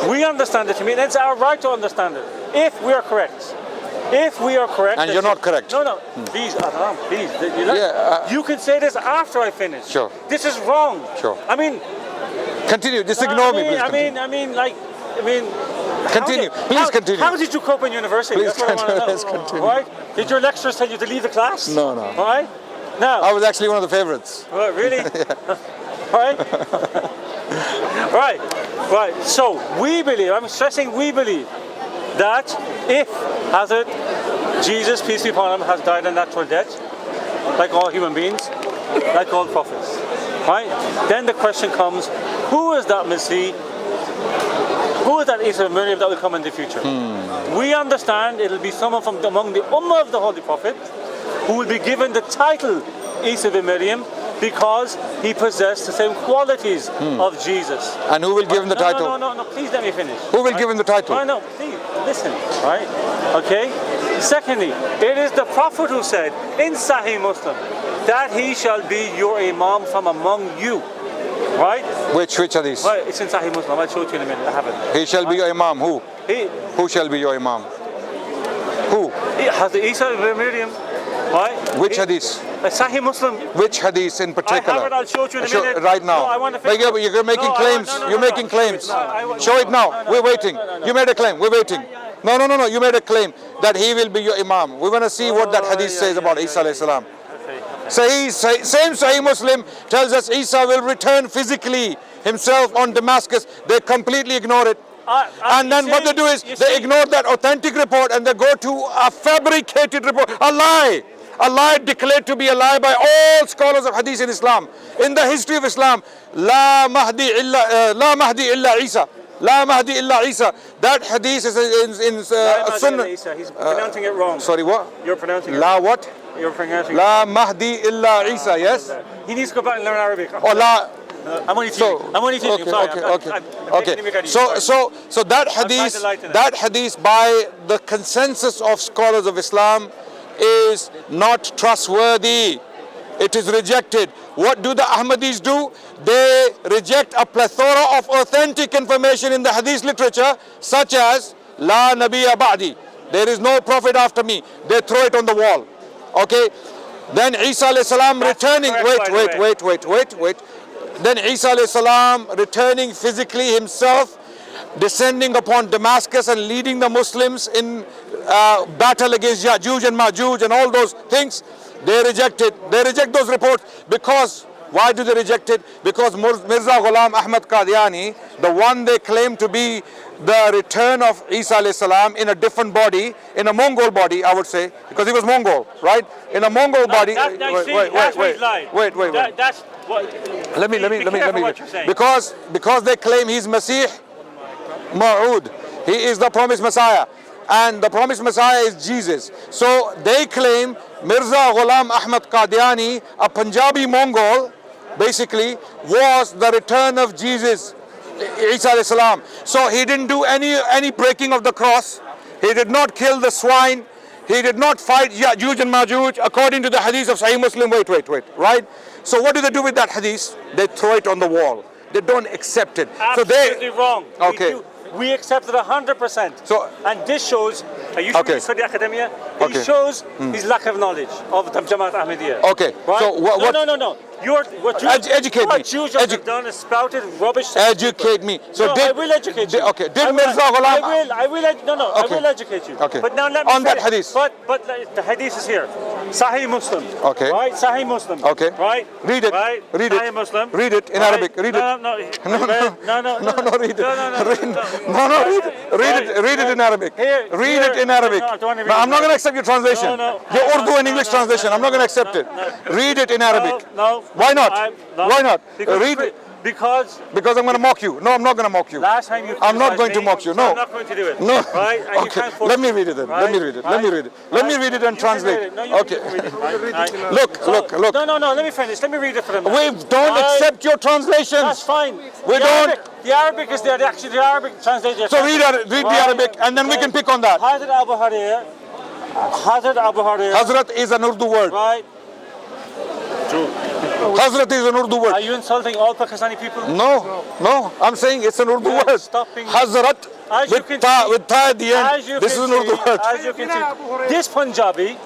we understand it to mean it's our right to understand it, if we are correct. And you're not correct. No. Please, Adnan, please. You can say this after I finish. Sure. This is wrong. Sure. I mean. Continue. Just ignore me, please. Continue. Please continue. How did you cope in university? Please That's what I want to know. Let's continue. Right? Did your lecturers tell you to leave the class? No. Right? Now. I was actually one of the favorites. Really? Right? Right. So we believe, I'm stressing we believe, that if Hazrat Jesus, peace be upon him, has died a natural death, like all human beings, like all prophets, right? Then the question comes, who is that Messiah? Who is that Isa bin Maryam that will come in the future? We understand it will be someone from among the Ummah of the Holy Prophet who will be given the title Isa bin Maryam because he possessed the same qualities of Jesus. And who will give him the title? No, please let me finish. Who will give him the title? No, please, listen, right? Okay? Secondly, it is the Prophet who said in Sahih Muslim that he shall be your Imam from among you. Right? Which are these? Right, it's in Sahih Muslim. I'll show it to you in a minute. I have it. He shall be your Imam. Who? Who shall be your Imam? Who? Hazrat Isa bin Maryam. Right? Which hadith? Sahih Muslim. Which hadith in particular? I have it. I'll show it to you in a minute. Right now. No, I want to finish. You're making claims. You're making claims. Show it now. We're waiting. You made a claim. We're waiting. No. You made a claim that he will be your Imam. We want to see what that hadith says about Isa alayhi salam. Same Sahih Muslim tells us Isa will return physically himself on Damascus. They completely ignore it. And then what they do is they ignore that authentic report and they go to a fabricated report, a lie declared to be a lie by all scholars of Hadith in Islam. In the history of Islam, La Mahdi illa Isa. La Mahdi illa Isa. That hadith is in Sunnah. He's pronouncing it wrong. Sorry, what? You're pronouncing it La wrong. what? You're pronouncing La Mahdi illa Isa, yes? He needs to go back and learn Arabic. Or La... I'm only teaching. Okay. So that hadith by the consensus of scholars of Islam is not trustworthy. It is rejected. What do the Ahmadis do? They reject a plethora of authentic information in the hadith literature, such as La Nabiya Ba'di. There is no prophet after me. They throw it on the wall. Okay. Then Isa alayhi salam returning. Wait. Then Isa alayhi salam returning physically himself, descending upon Damascus and leading the Muslims in battle against Ya'juj and Ma'juj and all those things. They reject it. They reject those reports because, why do they reject it? Because Mirza Ghulam Ahmad Qadiani, the one they claim to be the return of Isa alayhi salam in a different body, in a Mongol body, I would say, because he was Mongol, right? In a Mongol body. Wait. That's what. Let me. Because they claim he's Masih Ma'ud. He is the promised Messiah. And the promised Messiah is Jesus. So they claim Mirza Ghulam Ahmad Qadiani, a Punjabi Mongol, basically was the return of Jesus, Isa alayhi salam. So he didn't do any breaking of the cross. He did not kill the swine. He did not fight Ya'juj and Ma'juj according to the hadith of Sahih Muslim. Wait, right? So what do they do with that hadith? They throw it on the wall. They don't accept it. Absolutely wrong. Okay. We accept it 100%. So, and this shows, you should read the Academia, it shows his lack of knowledge of the Jamaat Ahmadiyya. Okay. Right? So what? No. Educate me. Jews have done is spouted rubbish. Educate me. So I will educate you. Okay. Did Mirza Ghulam? I will educate you. Okay. But now let me on that hadith. But the hadith is here. Sahih Muslim. Okay. Right. Sahih Muslim. Okay. Right. Read it. Right. Read Sahih it. Muslim. Read it in Arabic. Read it. No. Read it. Read it in Arabic. Read it in Arabic. No, I'm not going to accept your translation. Your Urdu and English translation. I'm not going to accept it. Read it in Arabic. No. Why not? Why not? Read it. Because I'm going to mock you. No, I'm not going to mock you. Last time you I'm not going to mock you. No. I'm not going to do it. No. Right? And Okay. Let me read it then. Let me read it. Let me read it and translate. Okay. Look. No. Let me finish. Let me read it for them. We don't accept your translations. That's fine. We don't. The Arabic is there. Actually, the Arabic translation. So read the Arabic and then we can pick on that. Hazrat Abu Hurairah. Hazrat is an Urdu word. Right. True. Hazrat is an Urdu word. Are you insulting all Pakistani people? No. I'm saying it's an Urdu word. Hazrat with ta at the end. This is an Urdu word. As you can see, this Punjabi,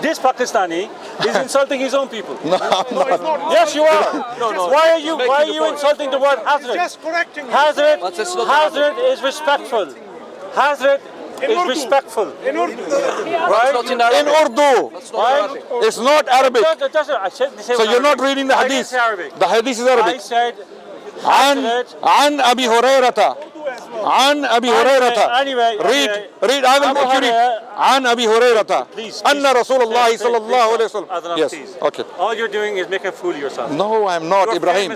this Pakistani is insulting his own people. No, I'm not. Yes, you are. No. Why are you insulting the word Hazrat? Just correcting you. Hazrat is respectful. Hazrat is respectful. In Urdu. Right? In Urdu. Right? It's not Arabic. So you're not reading the hadith. The hadith is Arabic. I said عن أبي هريرة عن أبي هريرة read I will make you read عن أبي هريرة أن رسول الله صلى الله عليه وسلم. Yes. Okay. All you're doing is making a fool of yourself. No, I'm not. You're Ibrahim,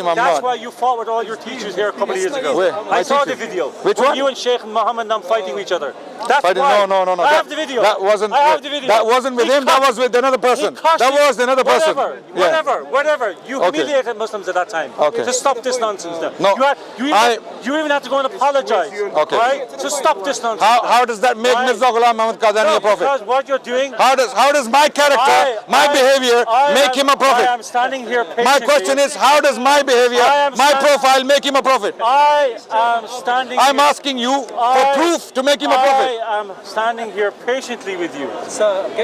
I'm That's not. why you fought with all your teachers here a couple of years ago. Where? I saw the video. Which when one? you and Sheikh Muhammad Nam fighting each other. That's why. No. I have the video. That wasn't. I have the video. That wasn't with him. That was with another person. That was another person. Whatever. You humiliated Muslims at that time. Okay. So stop this nonsense now. No. You even have to go and apologize. Okay. Right? So stop this nonsense. How does that make Mirza Ghulam Ahmad Qadiani a prophet? Because what you're doing. How does my character, my behavior make him a prophet? I am standing here patiently. My question is, how does my behavior, my profile make him a prophet? I am standing I'm asking you for proof to make him a prophet. I am standing here patiently with you.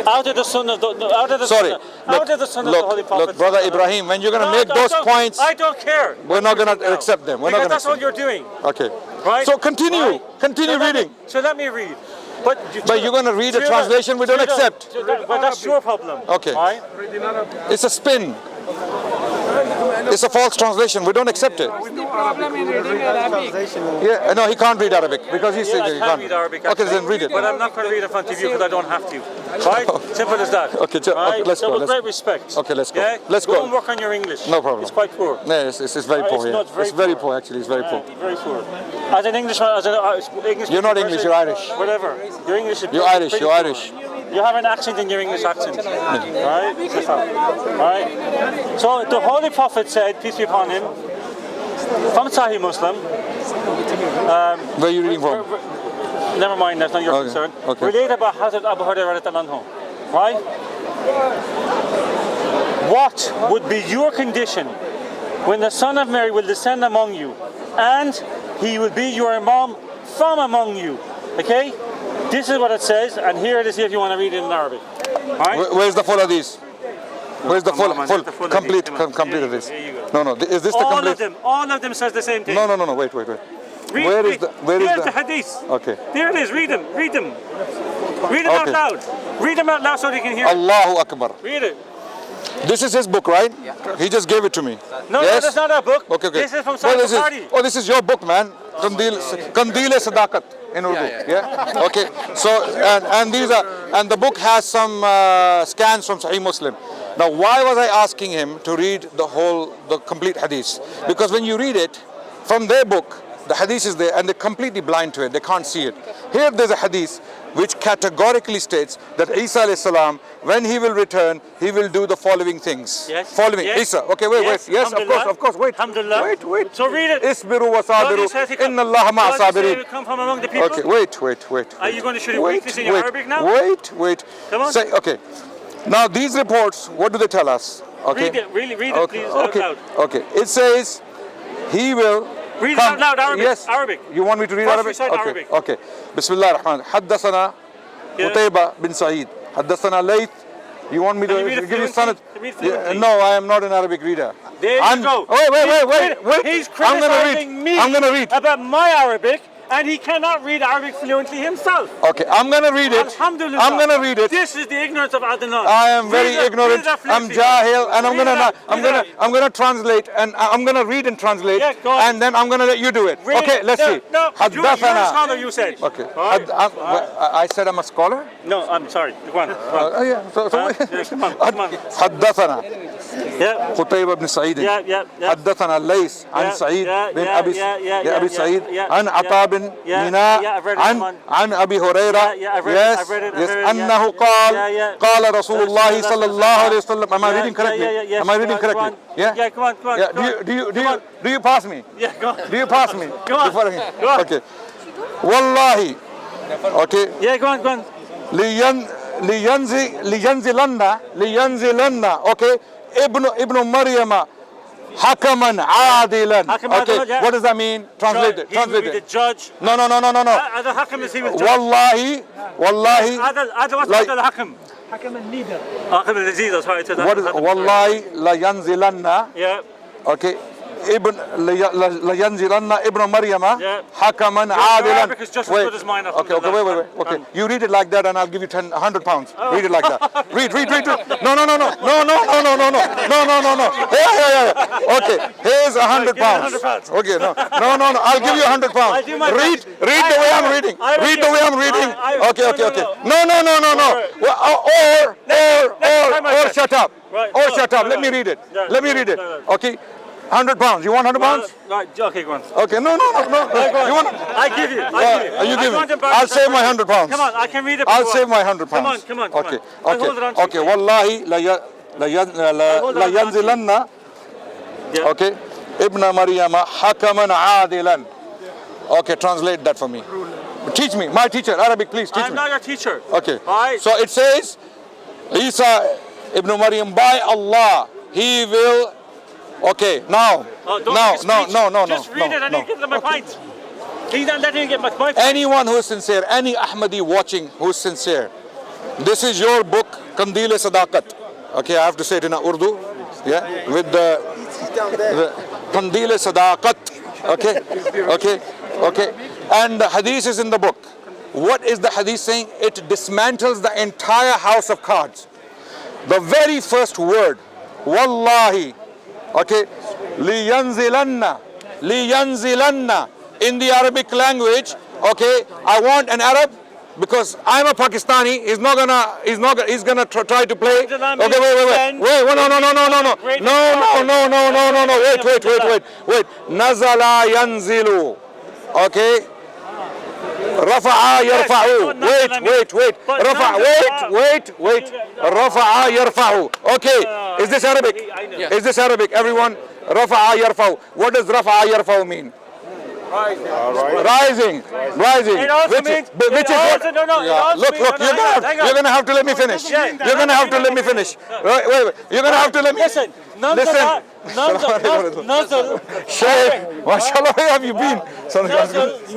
Out of the Sunnah, out of the Sunnah of the Holy Prophet. Look, brother Ibrahim, when you're going to make those points, I don't care. We're not going to accept them. Because that's what you're doing. Okay. Right? So continue reading. So let me read. But you're going to read a translation we don't accept. But that's your problem. Okay. Right? It's a spin. It's a false translation. We don't accept it. Yeah, no, he can't read Arabic because he said he can't read Arabic. Okay, then read it. But I'm not going to read in front of you because I don't have to. Right? Simple as that. Okay, let's go. With great respect. Okay, let's go. Yeah? Let's go go. and work on your English. No problem. It's quite poor. No, it's very poor. It's very poor actually. It's very poor. Very poor. As an Englishman, English. You're not English. You're Irish. Whatever. Your English is. You're Irish. You're Irish. You have an accent in your English accent. Right? Right? So the Holy Prophet said, peace be upon him, from Sahih Muslim. Where are you reading from? Never mind, that's not your concern. Okay. Related about Hazrat Abu Hurairah, right? What would be your condition when the Son of Mary will descend among you and he will be your Imam from among you? Okay? This is what it says, and here it is if you want to read it in Arabic. Right? Where's the full of these? Where's the full complete of this? No. Is this the complete? All of them says the same thing. No. Wait. Where is the hadith? Okay. There it is. Read them. Read them out loud. Read them out loud so they can hear. Allahu Akbar. Read it. This is his book, right? Yeah. He just gave it to me. No, that's not our book. Okay. This is from Sahih Bukhari. This is your book, man. Kandil-e-Sadakat in Urdu. Yeah. Okay. So and the book has some scans from Sahih Muslim. Now, why was I asking him to read the complete hadith? Because when you read it from their book, The hadith is there and they're completely blind to it. They can't see it. Here there's a hadith which categorically states that Isa alayhi salam, when he will return, he will do the following things. Yes. Following. Yes. Isa. Okay, wait. Yes, of course. Wait. Alhamdulillah. Wait. So read it. Isbiru wa sabiru. Inna Allah ma'a sabirin. Come from among the people. Okay, wait. Are you going to show weakness in your Arabic now? Wait. Come on. Say, okay. Now these reports, what do they tell us? Okay. Read it, please, out loud. Okay. It says he will read come. it out loud, Arabic. Yes. Arabic. You want me to read First Arabic? recite Arabic. Okay. Bismillah ar-Rahman. Haddasana Qutayba bin Sa'id. Haddasana Layth. You want me to give you sanad? No, I am not an Arabic reader. There you go. Wait. He's criticizing me I'm gonna read about my Arabic, and he cannot read Arabic fluently himself. Okay, I'm gonna read it. Alhamdulillah. I'm gonna read it. This is the ignorance of Adnan. I am very ignorant. I'm jahil, and I'm gonna translate, and I'm gonna read and translate, and then I'm gonna let you do it. Okay, let's see. No, you're a scholar, you said. Okay. I said I'm a scholar. No, I'm sorry. Go on. Yeah. Come on. حدثنا قتيبة بن سعيد حدثنا الليث عن سعيد بن أبي سعيد عن عطاء بن ميناء عن أبي هريرة أنه قال رسول الله صلى الله عليه وسلم. Am I reading correctly? Yeah. Come on. Do you pass me? Yeah, go on. Do you pass me? Go on. Okay. Wallahi. Okay. Yeah, go on. لينزلن okay ابن مريم حكما عادلا. Okay, what does that mean? Translate it. The judge. No. The hakam is he was judge. Wallahi. What's the hakam? Hakam al-leader. Hakam al-leader, sorry. What is Wallahi la yanzilanna? Yeah. Okay. لينزلن ابن مريم حكما عادلا. Wait. Okay. You read it like that and I'll give you 100 pounds. Read it like that. Read. No. Okay. Here's 100 pounds. Okay. No. I'll give you 100 pounds. Read the way I'm reading. Okay. No. Or shut up. Let me read it. Okay. 100 pounds. You want 100 pounds? Right. Okay, go on. Okay. No. You want? I give you. You give me. I'll save my 100 pounds. Come on, I can read it. I'll save my 100 pounds. Come on. Okay. Wallahi la yanzilanna. Okay. Ibn Maryama hakaman adilan. Okay, translate that for me. Teach me. My teacher, Arabic, please teach me. I'm not your teacher. Okay. Right. So it says, Isa ibn Maryam, by Allah, he will. Okay, now. No. Just read it and you give them my point. He's not letting you get my point. Anyone who is sincere, any Ahmadi watching who is sincere, this is your book, Qandil-e-Sadaqat. Okay, I have to say it in Urdu. Yeah, with the Qandil-e-Sadaqat. Okay. And the hadith is in the book. What is the hadith saying? It dismantles the entire house of cards. The very first word, Wallahi. Okay, liyanzilanna in the Arabic language. Okay, I want an Arab because I'm a Pakistani. He's gonna try to play. Okay, wait. No. Wait. Nazala yanzilu. Okay. Rafa'a yarfa'u. Wait. Rafa'a yarfa'u. Okay. Is this Arabic? Is this Arabic? Everyone. Rafa'a yarfa'u. What does Rafa'a yarfa'u mean? Rising. It also means. Look. You're gonna have to let me finish. Wait. You're gonna have to let me. Listen. Nozzle. Shaykh, mashallah, where have you been?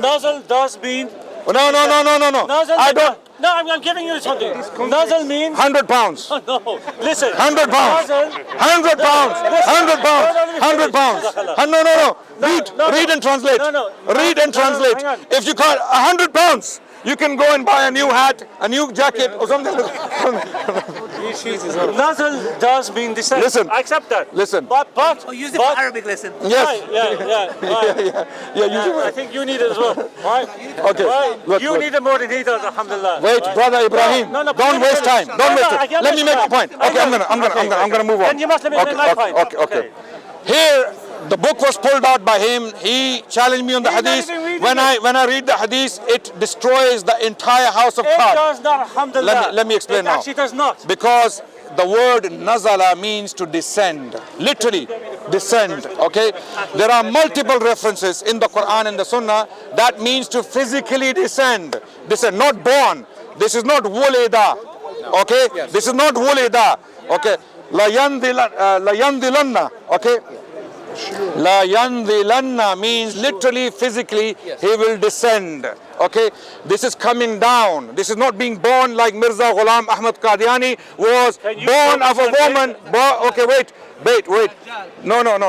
Nozzle does mean. No. I don't. No, I'm giving you something. Nozzle means 100 pounds. No, listen. 100 pounds. 100 pounds. No. Read and translate. Read and translate. If you can't, 100 pounds. You can go and buy a new hat, a new jacket, or something. Nozzle does mean the same. Listen. I accept that. Listen. But use it for Arabic lesson. Yes. Yeah. I think you need it as well. Right? Okay. Right? Look. Need it more than he does. Alhamdulillah. Wait, brother Ibrahim. No, don't waste time. Let me make a point. Okay, I'm gonna move on. Then you must let me make my point. Okay. Here, The book was pulled out by him. He challenged me on the hadith. When I read the hadith, it destroys the entire house of cards. It does not, alhamdulillah. Let me explain now. It actually does not. Because the word nazala means to descend, literally descend, okay? There are multiple references in the Quran and the Sunnah that means to physically descend, not born. This is not wulida, okay? This is not wulida, okay? La yandilanna, okay? La yandilanna means literally, physically, he will descend. Okay, this is coming down. This is not being born like Mirza Ghulam Ahmad Qadiani was born of a woman. Okay, wait. No. We're not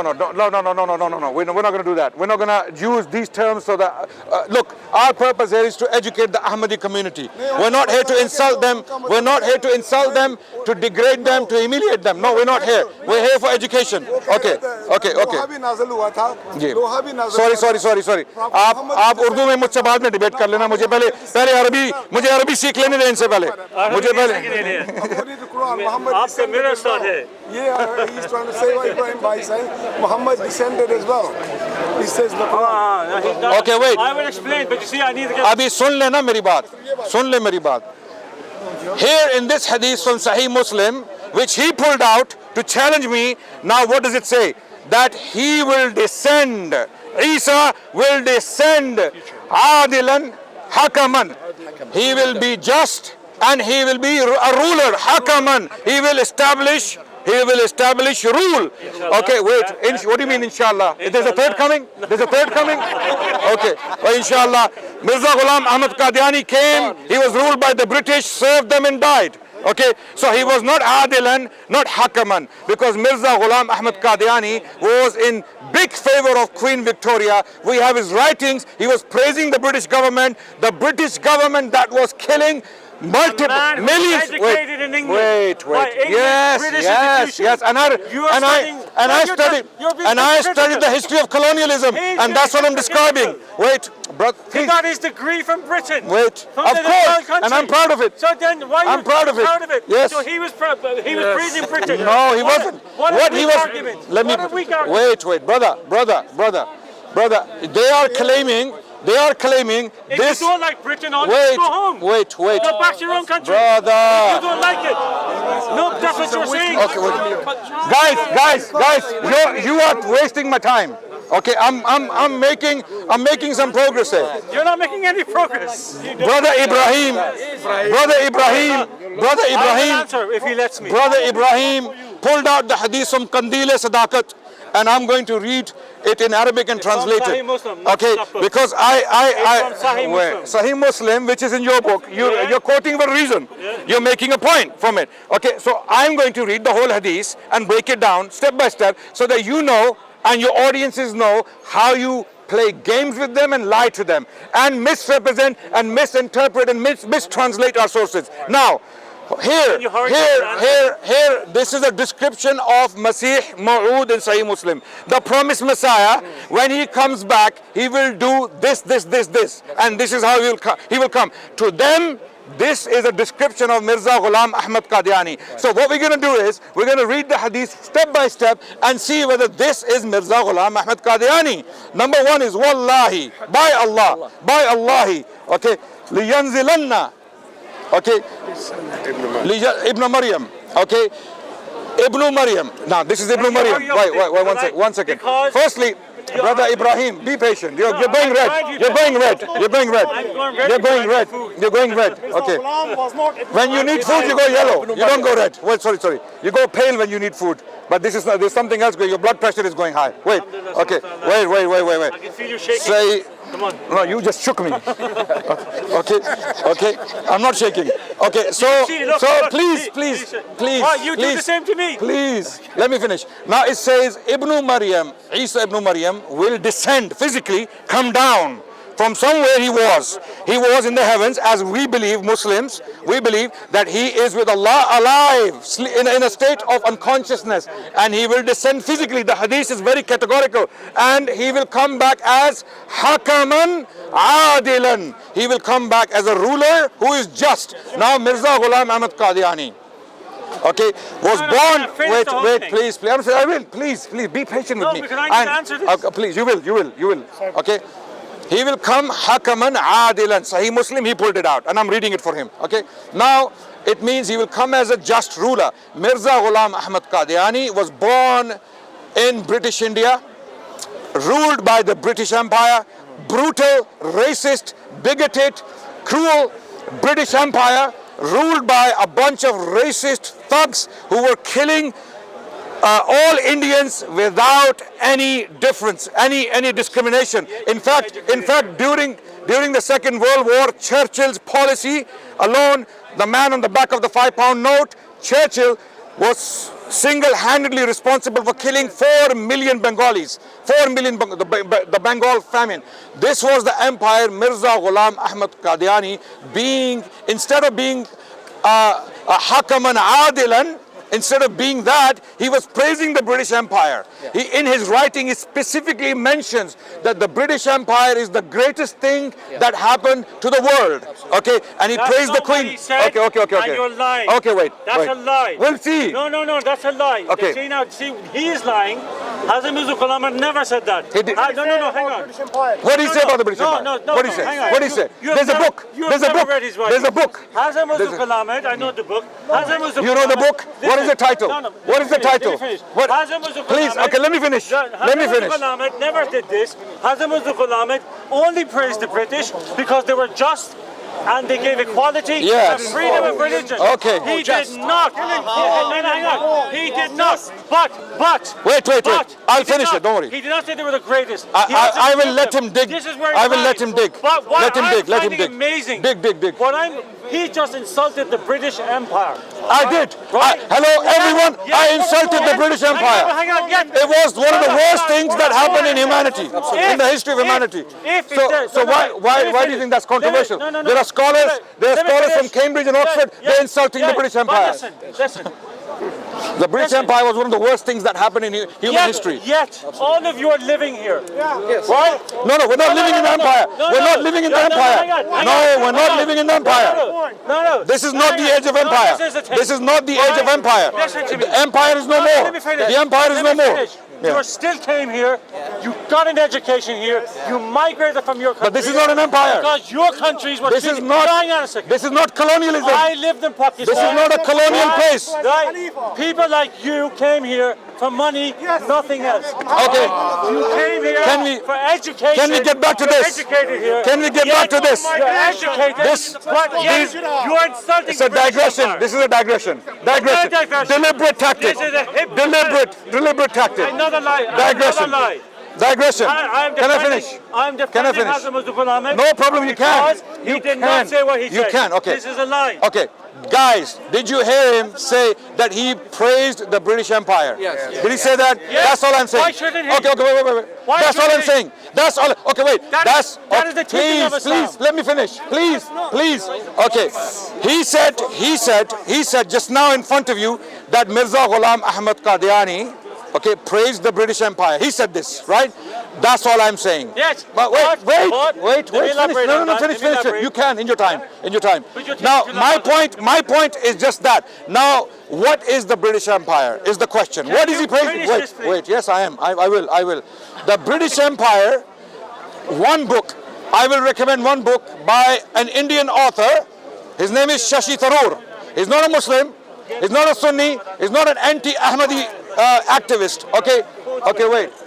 going to do that. We're not going to use these terms so that, look, our purpose here is to educate the Ahmadi community. We're not here to insult them. We're not here to insult them, to degrade them, to humiliate them. No, we're not here. We're here for education. Okay. Sorry. आप उर्दू में मुझसे बाद में debate कर लेना. मुझे मुझे अरबी सीख लेने दें इनसे पहले. आपसे मेरा साथ है. Yeah, he's trying to say what Ibrahim by saying Muhammad descended as well. He says the Quran. Okay, wait. I will explain, but you see, I need to get. अभी सुन लेना मेरी बात. सुन ले मेरी बात. Here in this hadith from Sahih Muslim, which he pulled out to challenge me, now what does it say? That he will descend. Isa will descend. Adilan hakaman. He will be just and he will be a ruler. Hakaman. He will establish rule. Okay, wait. What do you mean, inshallah? There's a third coming? There's a third coming? Okay. Well, inshallah. Mirza Ghulam Ahmad Qadiani came. He was ruled by the British, served them and died. Okay, so he was not Adilan, not Hakaman, because Mirza Ghulam Ahmad Qadiani was in big favor of Queen Victoria. We have his writings. He was praising the British government that was killing multiple millions. Wait. Yes. And I studied the history of colonialism, and that's what I'm describing. Wait, brother. He got his degree from Britain. Wait, of course, and I'm proud of it. So then, why are you proud of it? Yes. So he was praising Britain. No, he wasn't. What he was? Let me. Wait, brother. They are claiming. If this. You don't like Britain, go home. Wait. Go back to your own country. Brother. If you don't like it. No, that's what you're saying. Okay, guys, you are wasting my time. Okay, I'm making some progress here. You're not making any progress. Brother Ibrahim. I will answer if he lets me. Brother Ibrahim pulled out the hadith from Qandil Sadakat, and I'm going to read it in Arabic and translate it. Okay, because Sahih Muslim, which is in your book, you're quoting for a reason. You're making a point from it. Okay, so I'm going to read the whole hadith and break it down step by step so that you know and your audiences know how you play games with them and lie to them and misrepresent and misinterpret and mistranslate our sources. Now, here, this is a description of Masih Ma'ud in Sahih Muslim. The promised Messiah, when he comes back, he will do this, and this is how he will come. To them, this is a description of Mirza Ghulam Ahmad Qadiani. So what we're going to do is, we're going to read the hadith step by step and see whether this is Mirza Ghulam Ahmad Qadiani. Number one is, Wallahi, by Allahi, okay, liyanzilanna. Okay, Ibn Maryam. Okay, Ibn Maryam. Now this is Ibn Maryam. Wait, one second. Firstly, brother Ibrahim, be patient. You're going red. You're going red. Okay. When you need food, you go yellow. You don't go red. Wait, sorry. You go pale when you need food. But there's something else going. Your blood pressure is going high. Wait. Okay. Wait. I can feel you shaking. Say. Come on. No, you just shook me. Okay. I'm not shaking. Okay, so please. Why you do the same to me? Please, let me finish. Now it says Ibn Maryam, Isa Ibn Maryam will descend physically, come down from somewhere he was. He was in the heavens, as we believe, Muslims. We believe that he is with Allah alive, in a state of unconsciousness, and he will descend physically. The hadith is very categorical, and he will come back as Hakaman Adilan. He will come back as a ruler who is just. Now Mirza Ghulam Ahmad Qadiani. okay, was No, born. finish the whole Wait, thing. please. I will. Please, be patient with me. Because I need to answer this. Okay, please, you will. Okay. He will come hakaman adilan. Sahih Muslim, he pulled it out, and I'm reading it for him. Okay. Now it means he will come as a just ruler. Mirza Ghulam Ahmad Qadiani was born in British India, ruled by the British Empire, brutal, racist, bigoted, cruel British Empire, ruled by a bunch of racist thugs who were killing all Indians without any difference, any discrimination. In fact, during the Second World War, Churchill's policy alone, the man on the back of the £5 note, Churchill was single-handedly responsible for killing 4 million Bengalis, 4 million, the Bengal famine. This was the empire Mirza Ghulam Ahmad Qadiani instead of being a hakaman adilan, instead of being that, he was praising the British Empire. In his writing, he specifically mentions that the British Empire is the greatest thing that happened to the world. Okay, and he praised the Queen. Okay. And you're lying. Okay, wait. That's a lie. We'll see. No, that's a lie. Okay. See, he is lying. Hazrat Mirza Ghulam never said that. He did. No, hang on. What did he say about the British Empire? No. What did he say? Hang on. What did he say? There's a book. There's a book. Hazrat Mirza Ghulam, I know the book. You know the book? What is the title? What is the title? Please, okay, let me finish. Let me finish. Hazrat Mirza Ghulam never did this. Hazrat Mirza Ghulam only praised the British because they were just and they gave equality and freedom of religion. Okay. He did not. Hang on. He did not. But. Wait. I'll finish it. Don't worry. He did not say they were the greatest. I will let him dig. This is where I will let him dig. But what Let him dig. Amazing. Dig. He just insulted the British Empire. I did. Hello, everyone. I insulted the British Empire. Hang on. It was one of the worst things that happened in humanity, in the history of humanity. So why do you think that's controversial? There are scholars from Cambridge and Oxford. They're insulting the British Empire. Listen. The British Empire was one of the worst things that happened in human history. Yet, all of you are living here. Right? No, we're not living in the empire. We're not living in the empire. No, we're not living in the empire. No. This is not the age of empire. This is not the age of empire. The empire is no more. The empire is no more. You still came here, you got an education here, you migrated from your country. But this is not an empire. Because your countries were This is not colonialism. I lived in Pakistan. This is not a colonial place. Right? People like you came here for money, nothing else. Okay. You came here for education. Can we get back to this? Can we get back to this? You're educated. You are insulting. It's a digression. This is a digression. Deliberate tactic. Deliberate tactic. Another lie. Digression. Can I finish? I'm defending Hazrat Mirza Ghulam. No problem, you can. He did not say what he said. You can, okay. This is a lie. Okay. Guys, did you hear him say that he praised the British Empire? Yes. Did he say that? Yes. That's all I'm saying. Why shouldn't he? Okay, wait. That's all I'm saying. That's all. Okay, wait. That is the teaching of Islam. Please, let me finish. Please. Okay. He said just now in front of you that Mirza Ghulam Ahmad Qadiani, praised the British Empire. He said this, right? That's all I'm saying. Yes. But wait. Finish it. You can in your time. Now, my point is just that. Now, what is the British Empire? Is the question. What is he praising? Wait. Yes, I am. I will. The British Empire. One book. I will recommend one book by an Indian author. His name is Shashi Tharoor. He's not a Muslim. He's not a Sunni. He's not an anti-Ahmadi activist. Okay,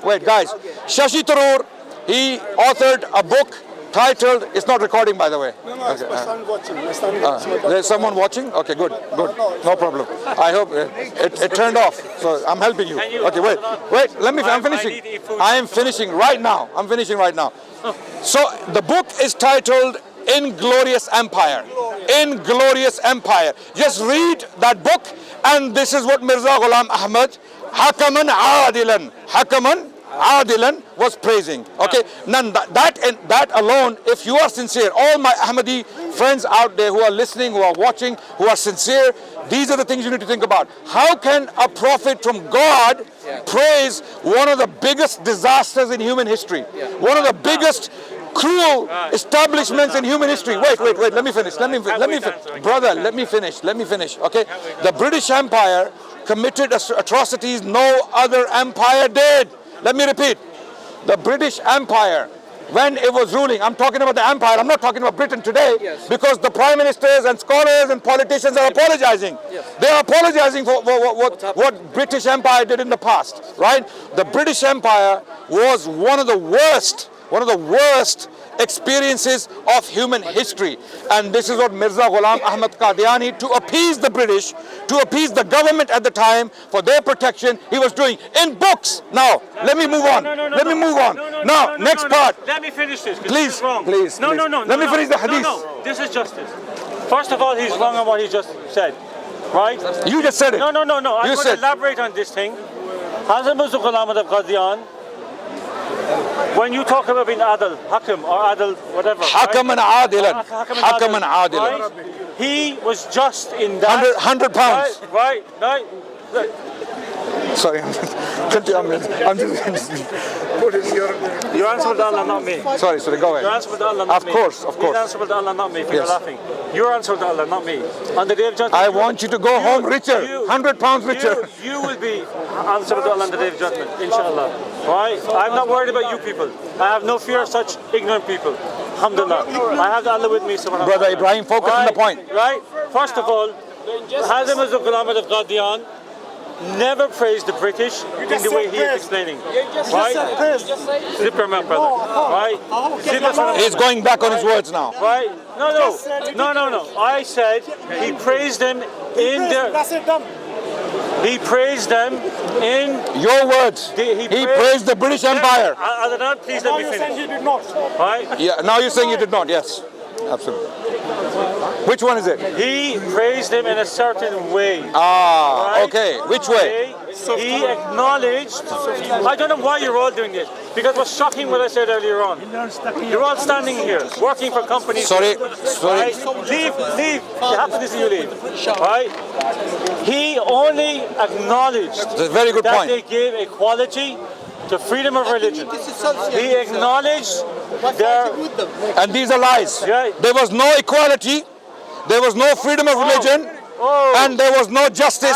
wait, guys. Shashi Tharoor, he authored a book titled, it's not recording by the way. No, my son's watching. There's someone watching? Okay, good. No problem. I hope it turned off. So I'm helping you. Okay, wait. I'm finishing. I am finishing right now. So the book is titled Inglorious Empire. Just read that book, and this is what Mirza Ghulam Ahmad Hakaman Adilan was praising. Okay, none that alone, if you are sincere, all my Ahmadi friends out there who are listening, who are watching, who are sincere, these are the things you need to think about. How can a prophet from God praise one of the biggest disasters in human history? One of the biggest cruel establishments in human history. Wait, let me finish. Brother, let me finish. Okay? The British Empire committed atrocities no other empire did. Let me repeat. The British Empire, when it was ruling, I'm talking about the empire, I'm not talking about Britain today, because the prime ministers and scholars and politicians are apologizing. They are apologizing for what British Empire did in the past, right? The British Empire was one of the worst experiences of human history. And this is what Mirza Ghulam Ahmad Qadiani, to appease the British, to appease the government at the time for their protection, he was doing in books. Now, let me move on. Now, next part. Let me finish this. Please. No. Let me finish the hadith. No. This is justice. First of all, he's wrong on what he just said. Right? You just said it. No. I'm going to elaborate on this thing. Hazrat Mirza Ghulam Ahmad Qadiani, when you talk about being adil, hakim or adil, whatever. Hakaman adilan. Hakaman adilan. Right? He was just in that. 100 pounds. Right. Sorry, I'm just What is your... You're answerable to Allah, not me. Sorry, go ahead. You're answerable to Allah, not me. Of course. You're answerable to Allah, not me, for you're laughing. You're answerable to Allah, not me. On the day of judgment... I want you to go home richer, 100 pounds richer. You will be answerable to Allah on the day of judgment, inshallah. Right? I'm not worried about you people. I have no fear of such ignorant people. Alhamdulillah. I have Allah with me, subhanAllah. Brother Ibrahim, focus on the point. Right? First of all, Hazrat Mirza Ghulam Ahmad Qadiani never praised the British in the way he is explaining. Right? Zip your mouth, brother. Right? He's going back on his words now. Right? No. I said he praised them in their... That's it, done. He praised them in... Your words. He praised the British Empire. Adnan, please let me finish. Now you're saying he did not. Right? Yeah, now you're saying you did not, yes. Absolutely. Which one is it? He praised them in a certain way. Right? Okay. Which way? He acknowledged... I don't know why you're all doing this. Because it was shocking what I said earlier on. You're all standing here, working for companies. Sorry. Right? Leave. It happens to you leave. Right? He only acknowledged That's a very good that point. they gave equality to freedom of religion. He acknowledged their... And these are lies. Right. There was no equality, there was no freedom of religion, and there was no justice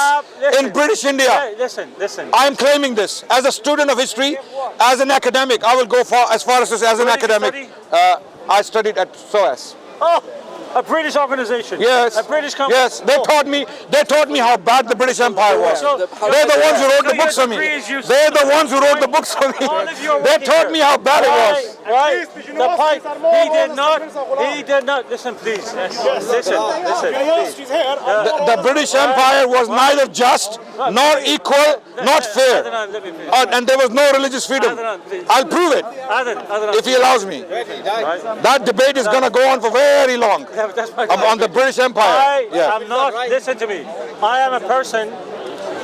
in British India. Listen. I'm claiming this as a student of history, as an academic. I will go as far as to say as an academic. I studied at SOAS. A British organization. Yes. A British company. Yes. They taught me how bad the British Empire was. They're the ones who wrote the books for me. They're the ones who wrote the books for me. They taught me how bad it was. Right. The point. He did not. Listen, please. Listen. Please. The British Empire was neither just, nor equal, not fair. And there was no religious freedom. I'll prove it if he allows me. That debate is going to go on for very long. On the British Empire. I'm not. Listen to me. I am a person.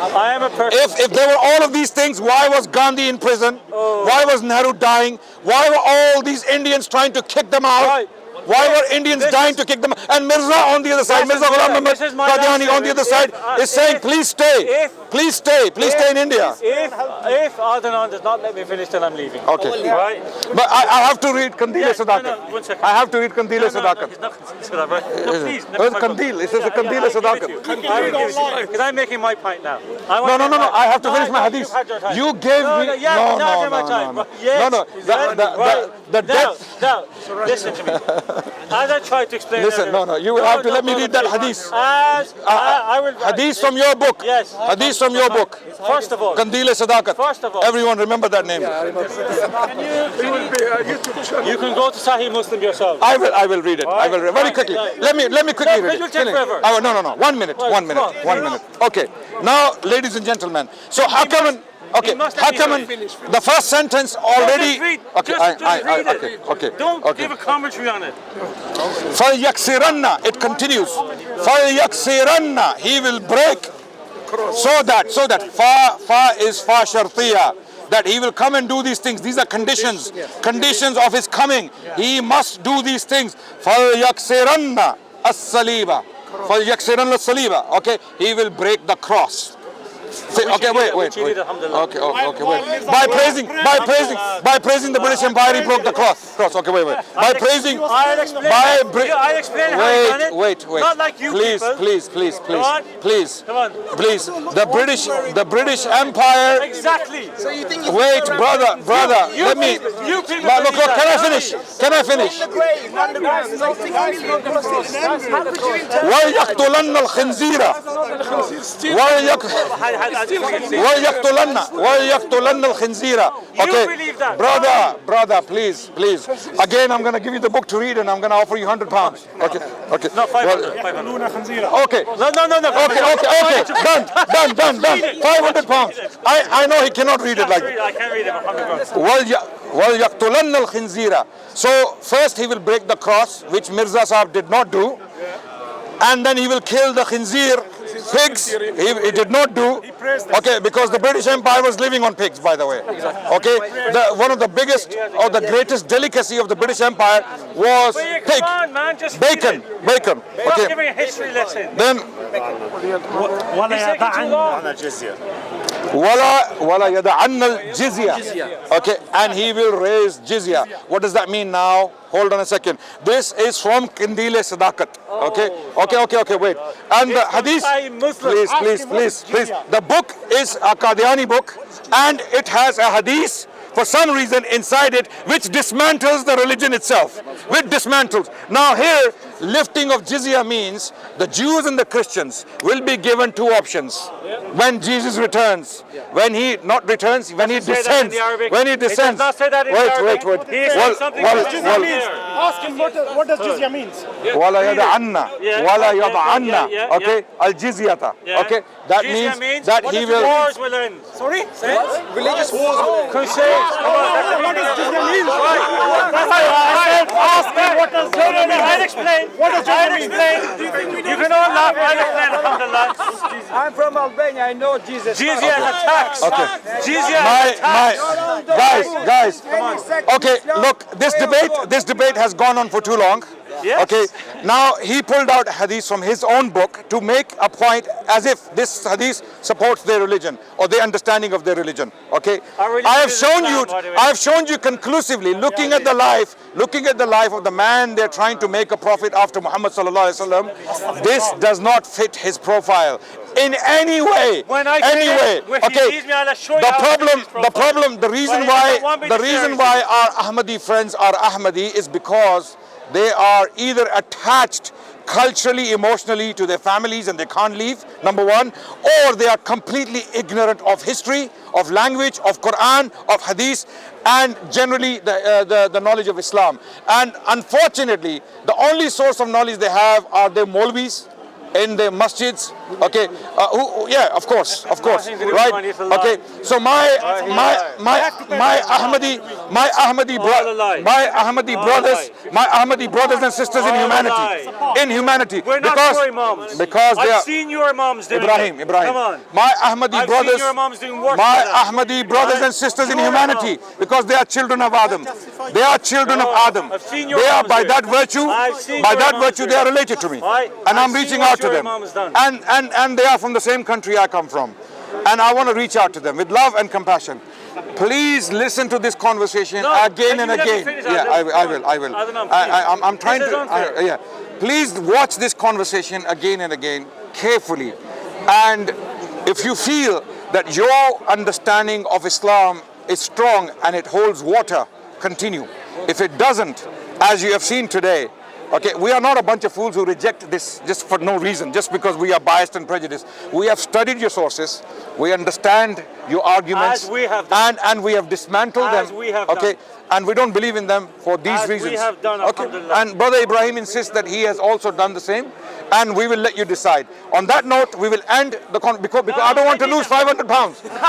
If there were all of these things, why was Gandhi in prison? Why was Nehru dying? Why were all these Indians trying to kick them out? Why were Indians dying to kick them out? And Mirza on the other side, Mirza Ghulam Ahmad Qadiani on the other side is saying, please stay. Please stay in India. If Adnan does not let me finish, then I'm leaving. Okay. Right? But I have to read Kandil Sadakat. No, 1 second. I have to read Kandil Sadakat. He's not Sadakat. No, please. Where's Kandil? It says the Kandil Sadakat. Because I'm making my point now. No. I have to finish my hadith. You gave me... No. The death... Now, listen to me. As I tried to explain... Listen, you will have to let me read that hadith. I will... Hadith from your book. Yes. Hadith from your book. First of all. Kandil Sadakat. First of all. Everyone remember that name. You can go to Sahih Muslim yourself. I will read it. I will read very quickly. Let me quickly read it. It will take forever. No. 1 minute. 1 minute. Okay. Now, ladies and gentlemen. So how come... Okay, the first sentence already... Okay. Don't give a commentary on it. فَلْيَكْسِرَنَّ It continues. فَلْيَكْسِرَنَّ He will break. So that fa is fa shartiya. That he will come and do these things. These are conditions. Conditions of his coming. He must do these things. فَلْيَكْسِرَنَّ الصَّلِيبَ. Okay, he will break the cross. Okay, wait. Okay, wait. By praising the British Empire, he broke the cross. Okay, wait. By praising, I'll explain how he done it. Wait. Not like you please. Come on. Please. The British Empire. Exactly. So you think wait, brother. Let me. You people. Look, can I finish? وَلْيَقْتُلَنَّ الْخِنْزِيرَ وَلْيَقْتُلَنَّ الْخِنْزِيرَ. Okay, brother, please. Again, I'm going to give you the book to read, and I'm going to offer you £100. Okay. No, 500. Okay. No. Okay. Done. £500. I know he cannot read it like that. I can't read it. وَلْيَقْتُلَنَّ الْخِنْزِيرَ. So first he will break the cross, which Mirza Sahib did not do, and then he will kill the khinzir, pigs. He did not do. Okay, because the British Empire was living on pigs, by the way. Okay, one of the biggest or the greatest delicacy of the British Empire was pig. Come on, man, just bacon. Okay. Giving a history lesson. Then وَلَا يَدَعَنَّ الْجِزْيَةَ. Okay, and he will raise jizya. What does that mean now? Hold on a second. This is from Kindile Sadakat. Okay, wait. And the hadith, please. The book is a Qadiani book, and it has a hadith for some reason inside it which dismantles the religion itself. Now here, lifting of jizya means the Jews and the Christians will be given two options when Jesus returns. When he descends. It does not say that in Arabic. Wait. Ask him what does jizya means. Wala yad'anna. Okay, al jizyata. Okay, that means that he will. Wars will end. Sorry? Religious wars will end. Crusades. What does jizya mean? Ask me what does jizya mean. I'll explain. What does jizya mean? You can all laugh. I'll explain. Alhamdulillah. I'm from Albania. I know Jesus. Jizya is a tax. Okay. Jizya is a tax. Guys. Okay, look, this debate has gone on for too long. Yes. Okay, now he pulled out hadith from his own book to make a point as if this hadith supports their religion or their understanding of their religion. Okay, I have shown you conclusively, looking at the life of the man they're trying to make a prophet after Muhammad sallallahu alaihi wasallam. This does not fit his profile in any way. The reason why our Ahmadi friends are Ahmadi is because they are either attached culturally, emotionally to their families and they can't leave, number one, or they are completely ignorant of history, of language, of Quran, of Hadith, and generally the knowledge of Islam. And unfortunately, the only source of knowledge they have are their Maulvis in the masjids. Okay, of course, right? Okay, so my Ahmadi brothers and sisters in humanity, we're not your imams. because they I've seen your imams doing Ibrahim. Come on. My Ahmadi brothers, seen your imams doing worse my than that. Ahmadi brothers and sisters in humanity, because they are children of Adam. They are children of Adam. I've seen your They are imams by do that it. virtue. I've seen By your that imams virtue, do they it. are related to me, Right. and I'm I've seen reaching what out to your them. imam has done. And they are from the same country I come from, and I want to reach out to them with love and compassion. Please listen to this conversation again and again. Yeah, I will. I'm trying to. Please watch this conversation again and again carefully, and if you feel that your understanding of Islam is strong and it holds water, continue. If it doesn't, as you have seen today, okay, we are not a bunch of fools who reject this just for no reason, just because we are biased and prejudiced. We have studied your sources, we understand your arguments, as we have done. and we have dismantled As them. we have okay, done. and we don't believe in them for these As we reasons. have done, okay, alhamdulillah. and Brother Ibrahim insists that he has also done the same, and we will let you decide. On that note, we will end the because I don't want to lose £500.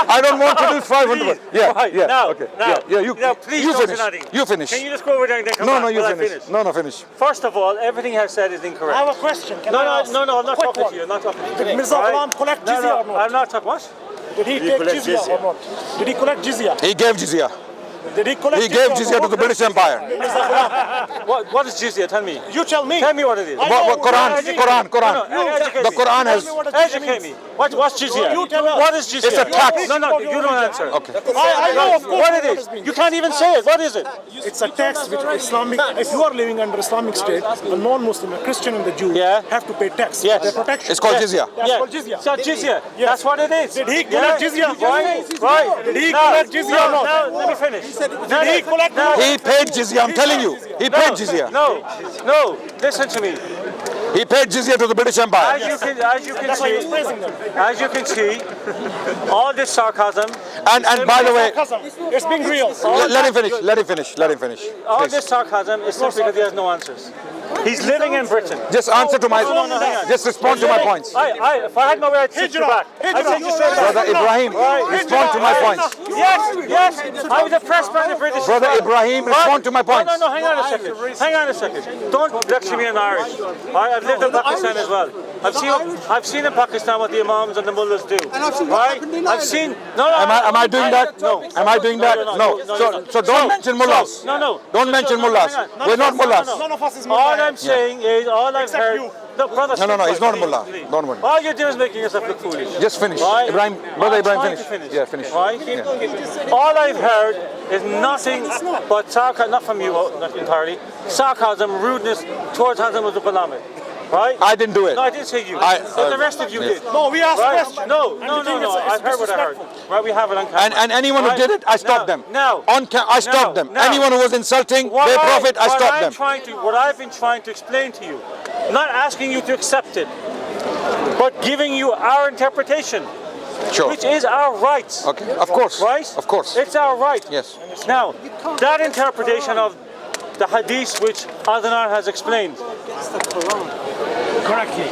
I don't want to lose 500. You finish. Can you just go over there and then come No, back? no, you Will I finish. No, finish. First of all, everything I've said is incorrect. I have a question. Can I ask? No, I'm not Quick talking one. to you. I'm not talking to you. Did Mirza Ghulam collect jizya or not? I'm not talking. What? Did he take jizya or not? Did he collect jizya? He gave jizya. Did he collect He gave jizya to the British Empire. What is jizya? Tell me. You tell me. Tell me what it is. Quran. The Quran has. Educate me. What's jizya? You tell us. What is jizya? It's a tax. No, you don't answer. Okay. I know, of course. What it is? You can't even say it. What is it? It's a tax which Islamic. If you are living under Islamic state, a non-Muslim, a Christian, and the Jew have to pay tax. Yes. Their protection. It's called jizya. That's called jizya. So jizya. That's what it is. Did he collect jizya? Right. Did he collect jizya or not? Now, let me finish. Did he collect? He paid jizya. I'm telling you. He paid jizya. No. Listen to me. He paid jizya to the British Empire. As you can see, all this sarcasm. And by the way, It's being real. let him finish. All Please. this sarcasm is simply because he has no answers. He's living in Britain. Just answer to my. Just respond to my points. If I had my way, I'd sit you back. I'd take you straight back. Brother Ibrahim, respond to my points. Yes. I was oppressed by the British. Brother Ibrahim, respond to my points. No, hang on a second. Don't lecture me in Irish. I've lived in Pakistan as well. I've seen in Pakistan what the imams and the mullahs do. Right? I've seen. Am I doing that? No. Am I doing that? No. So don't mention mullahs. No. Don't mention mullahs. We're not mullahs. None of us is All I'm saying is, all I've heard. No, brother. No. He's not a mullah. Please. Don't worry. All you're doing is making yourself look foolish. Just finish. Right? Brother Ibrahim, finish. Yeah, finish. Right? Yeah. All I've heard is nothing but sarcasm, not from you, not entirely, sarcasm, rudeness towards Hazrat Mirza Ghulam. Right? I didn't do it. No, I didn't say you. But the rest of you did. No, we asked questions. No. I've heard what I heard. Right? We have it on camera. And anyone who did it, I stopped them. Now. I stopped them. Anyone who was insulting their prophet, I stopped them. What I've been trying to explain to you, not asking you to accept it, but giving you our interpretation. Sure. Which is our rights. Okay, of course. Right? Of course. It's our right. Yes. Now, that interpretation of the hadith which Adnan has explained. Correctly.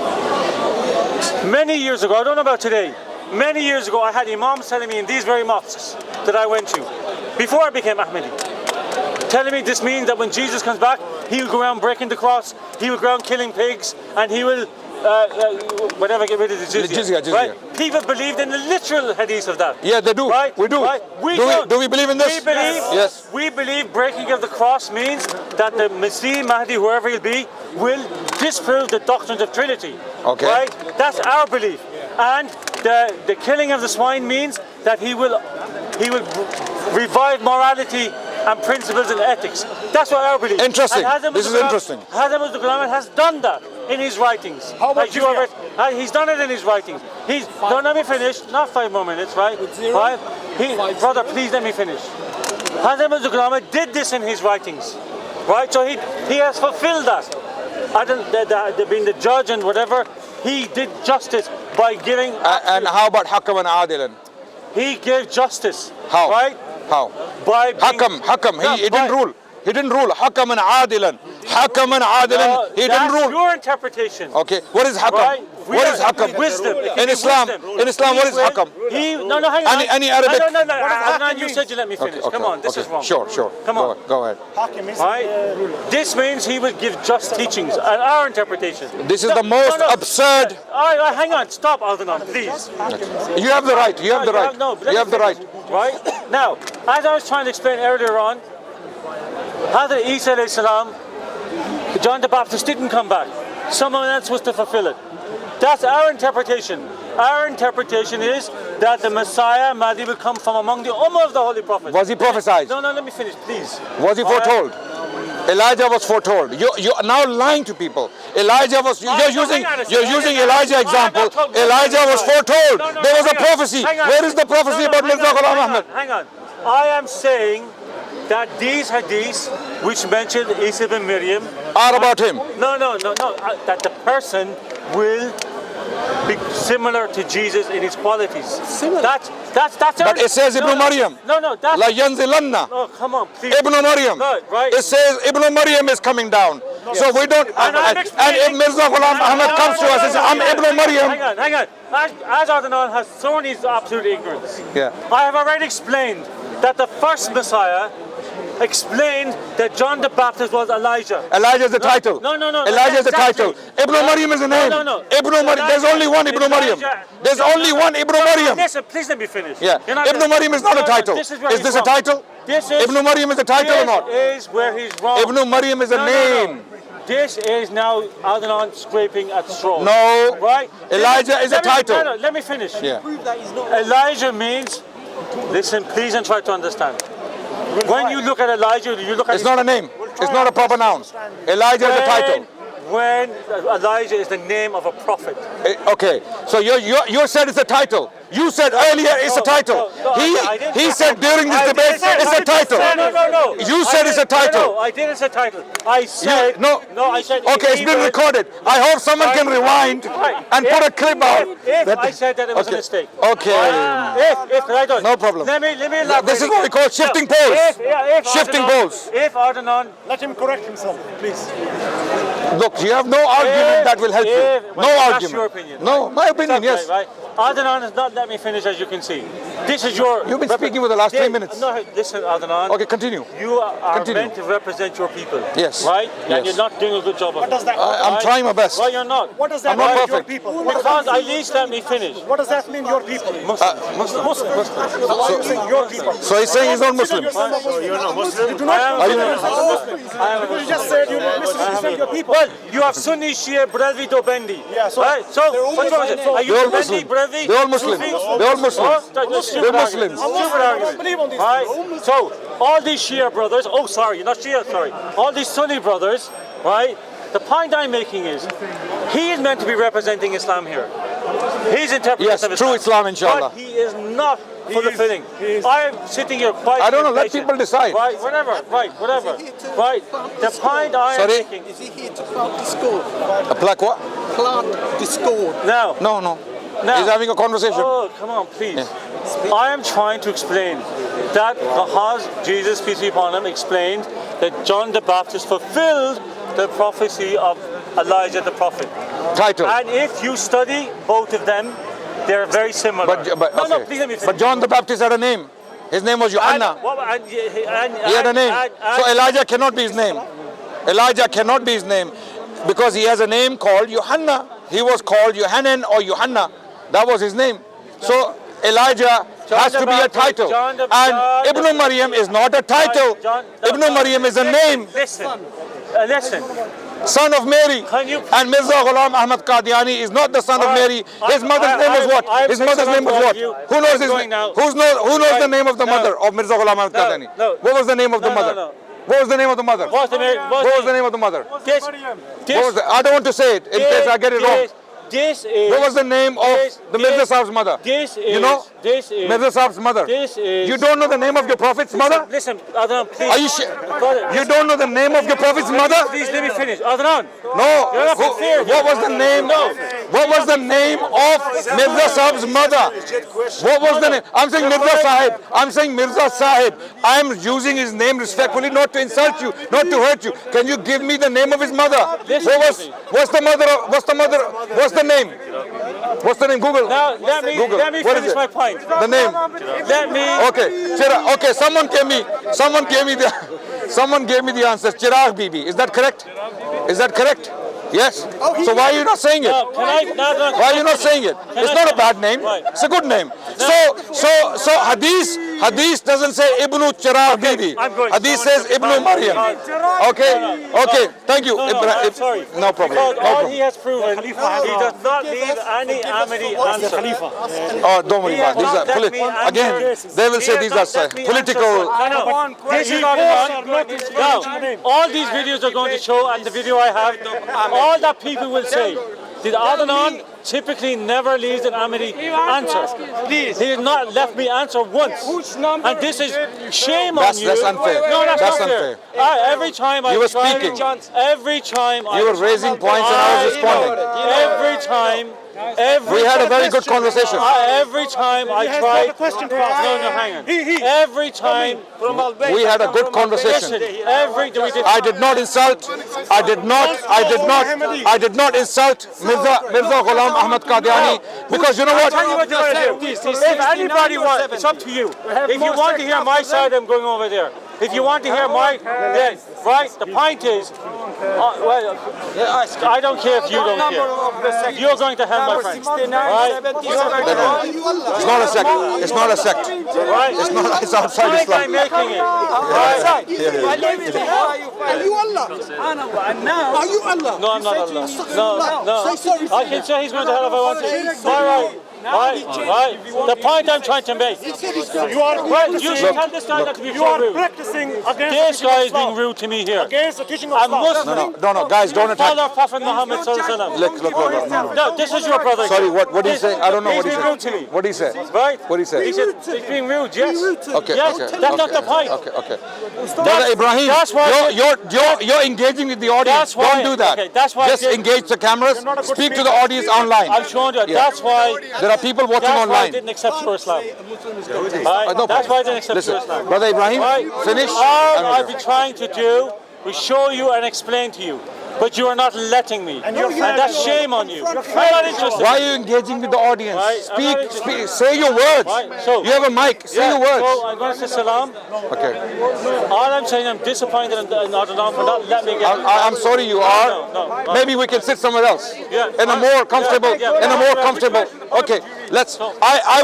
Many years ago, I don't know about today, many years ago I had imams telling me in these very mosques that I went to, before I became Ahmadi, telling me this means that when Jesus comes back, he will go around breaking the cross, he will go around killing pigs, and he will get rid of the jizya. Right? People believed in the literal hadith of that. Yeah, they do. Right? We do. Right? Do we believe in this? We believe. Yes. We believe breaking of the cross means that the Masih, Mahdi, whoever he'll be, will disprove the doctrines of Trinity. Okay. Right? That's our belief. And the killing of the swine means that he will revive morality and principles and ethics. That's what our belief. Interesting. This is interesting. Hazrat Mirza Ghulam has done that in his writings. How about he's done it in his writings. Don't let me finish. Not 5 more minutes, right? Right? Brother, please let me finish. Hazrat Mirza Ghulam did this in his writings, right? So he has fulfilled that. Being the judge and whatever, he did justice by giving. And how about Hakaman Adilan? He gave justice. How? Right? How? By Hakam. He didn't rule. He didn't rule. Hakaman Adilan. He didn't rule. That's your interpretation. Okay. What is Hakam? Right? What is Hakam? Wisdom. In Islam, what is Hakam? Hang on. Any Arabic? No. Adnan, you said you let me finish. Okay, Come on, this is wrong. Sure. Come on. Go ahead. Right? This means he will give just teachings, and our interpretation. This is the most absurd. Hang on, stop, Adnan, please. You have the right. You have the right. You have the right. Right? Now, as I was trying to explain earlier on, Hazrat Isa alayhi salam, John the Baptist didn't come back. Someone else was to fulfill it. That's our interpretation. Our interpretation is that the Messiah, Mahdi, will come from among the Ummah of the Holy Prophet. Was he prophesied? No, let me finish, please. Was he foretold? Elijah was foretold. You're now lying to people. Elijah was. You're using Elijah example. Elijah was foretold. There was a prophecy. Where is the prophecy about Mirza Ghulam Ahmad? Hang on. I am saying that these hadiths, which mention Isa ibn Maryam, are about him. No. That the person will be similar to Jesus in his qualities. Similar. That's But it says Ibn Maryam. No. La yanzilanna. Oh, come on, please. Ibn Maryam. Right. It says Ibn Maryam is coming down. No. So we don't. And if Mirza Ghulam Ahmad comes to us and says, I'm Ibn Maryam. Hang on. As Adnan has shown his absolute ignorance. Yeah. I have already explained that the first Messiah explained that John the Baptist was Elijah. Elijah is the title. No. Elijah is the title. Ibn Maryam is the name. No. Ibn Maryam. There's only one Ibn Maryam. There's only one Ibn Maryam. Listen, please let me finish. Yeah. Ibn Maryam is not a title. Is this a title? Ibn Maryam is a title or not? This is where he's wrong. Ibn Maryam is a name. This is now Adnan scraping at straws. No. Right? Elijah is a title. No, let me finish. Yeah. Elijah means, listen please and try to understand. When you look at Elijah, you look at It's not a name. It's not a proper noun. Elijah is a title. When Elijah is the name of a prophet. Okay, so you said it's a title. You said earlier it's a title. He said during this debate it's a title. No. You said it's a title. No, I didn't say title. I said no. I said. Okay, it's been recorded. I hope someone can rewind and put a clip out. If I said that it was a mistake. Okay. If I don't. No problem. Let me elaborate. This is what we call shifting poles. Shifting poles. If Adnan, let him correct himself, please. Look, you have no argument that will help you. No argument. That's your opinion. No, my opinion, yes. Right. Adnan has not let me finish, as you can see. This is your... You've been speaking for the last 3 minutes. No, listen, Adnan. Okay, continue. You are meant to represent your people. Yes. Right? Yes. And you're not doing a good job of it. I'm trying my best. Why you're not? What does that mean, your perfect. people? Because at least let me finish. What does that mean, your people? Muslim. So, your people. So he's saying he's not Muslim. So you're not Muslim? You do not you just said you're Muslim, your people. Well, you have Sunni, Shia, Brahvi, Dobendi. Yeah, so right? So what's wrong with it? Are you Dobendi, Brahvi? They're all Muslims. They're all Muslims. They're Muslims. Right? So all these Shia brothers, not Shia, sorry. All these Sunni brothers, right? The point I'm making is, he is meant to be representing Islam here. He's interpreting Yes, true Islam, inshallah. But he is not fulfilling. I'm sitting here quite. I don't know, let people decide. Right, whatever. Right. The point I am making. Is he here to plant discord? A plaque what? Plant discord. No. He's having a conversation. Oh, come on, please. Yeah. I am trying to explain that because Jesus, peace be upon him, explained that John the Baptist fulfilled the prophecy of Elijah the prophet. Title. And if you study both of them, they're very similar. No, please let me finish. But John the Baptist had a name. His name was Yohanna. He had a name. So Elijah cannot be his name. Elijah cannot be his name because he has a name called Yohanna. He was called Yohanan or Yohanna. That was his name. So Elijah has to be a title. And Ibn Maryam is not a title. Ibn Maryam is a name. Listen. Son of Mary. And Mirza Ghulam Ahmad Qadiani is not the son of Mary. His mother's name was what? His mother's name was what? Who knows his name? Who knows the name of the mother of Mirza Ghulam Ahmad Qadiani? What was the name of the mother? What was the name of the mother? What was the name of the mother? I don't want to say it in case I get it wrong. What was the name of the Mirza Sahib's mother? You know? Mirza Sahib's mother. You don't know the name of your prophet's mother? Listen, Adnan, please. Are you sure? You don't know the name of your prophet's mother? Please let me finish. Adnan. No. What was the name? What was the name of Mirza Sahib's mother? What was the name? I'm saying Mirza Sahib. I'm saying Mirza Sahib. I'm using his name respectfully, not to insult you, not to hurt you. Can you give me the name of his mother? What's the name? What's the name? Google. Now let me finish my point. The name. Okay. Someone gave me the answer. Chirag Bibi. Is that correct? Yes. So why are you not saying it? Why are you not saying it? It's not a bad name. It's a good name. So Hadith doesn't say Ibn Chirag Bibi. Hadith says Ibn Maryam. Okay. Thank you. Sorry. No problem. All he has proven, he does not leave any Ahmadi answer. Oh, don't worry about it. Again, they will say these are political. This is not now, all these videos are going to show, and the video I have, all that people will say, did Adnan typically never leaves an Ahmadi answer. He has not left me answer once. And this is shame on you. That's unfair. No, that's not fair. Every time I You were speaking. You were raising points and I was responding. We had a very good conversation. Every time I tried. Hang on. Every time we had a good conversation. I did not insult. I did not insult Mirza Ghulam Ahmad Qadiani because you know what? If anybody wants, it's up to you. If you want to hear my side, I'm going over there. If you want to hear my, then, right, the point is, well, I don't care if you don't care. You're going to hell, my friend. Right? It's not a sect. It's not a sect. Right? It's not. It's outside Islam. I'm making it. Are you Allah? Are you Allah? No, I'm not Allah. No. I can say he's going to hell if I want to. All right. Right. The point I'm trying to make. You are you should tell this guy not to be rude. Practicing against this guy is being rude to me here. Against the teaching of No, Islam. guys, don't attack. Follow Prophet Muhammad sallallahu alaihi wasallam. No, this is your brother. Sorry, what did he say? I don't know what he said. He's being rude to me. What did he say? Right? What did he say? He said he's being rude. Yes. Okay. Yes. Okay. That's not the point. Okay. Brother Ibrahim, that's why you're engaging with the audience. Don't do that. Okay, that's why just engage the cameras. Speak to the audience online. I'm showing you. That's why there are people watching online. I didn't accept your Islam. That's why I didn't accept your Islam. Brother Ibrahim, finish. All I've been trying to do is show you and explain to you. But you are not letting me. And that's shame on you. I'm not interested. Why are you engaging with the audience? Right. Speak, say your words. Right. So, you have a mic, say your words. So I'm going to say salam. Okay. All I'm saying, I'm disappointed in Adnan for not letting me get I'm sorry you are. No. Maybe we can sit somewhere else. Yeah. In a more comfortable, Okay, let's. I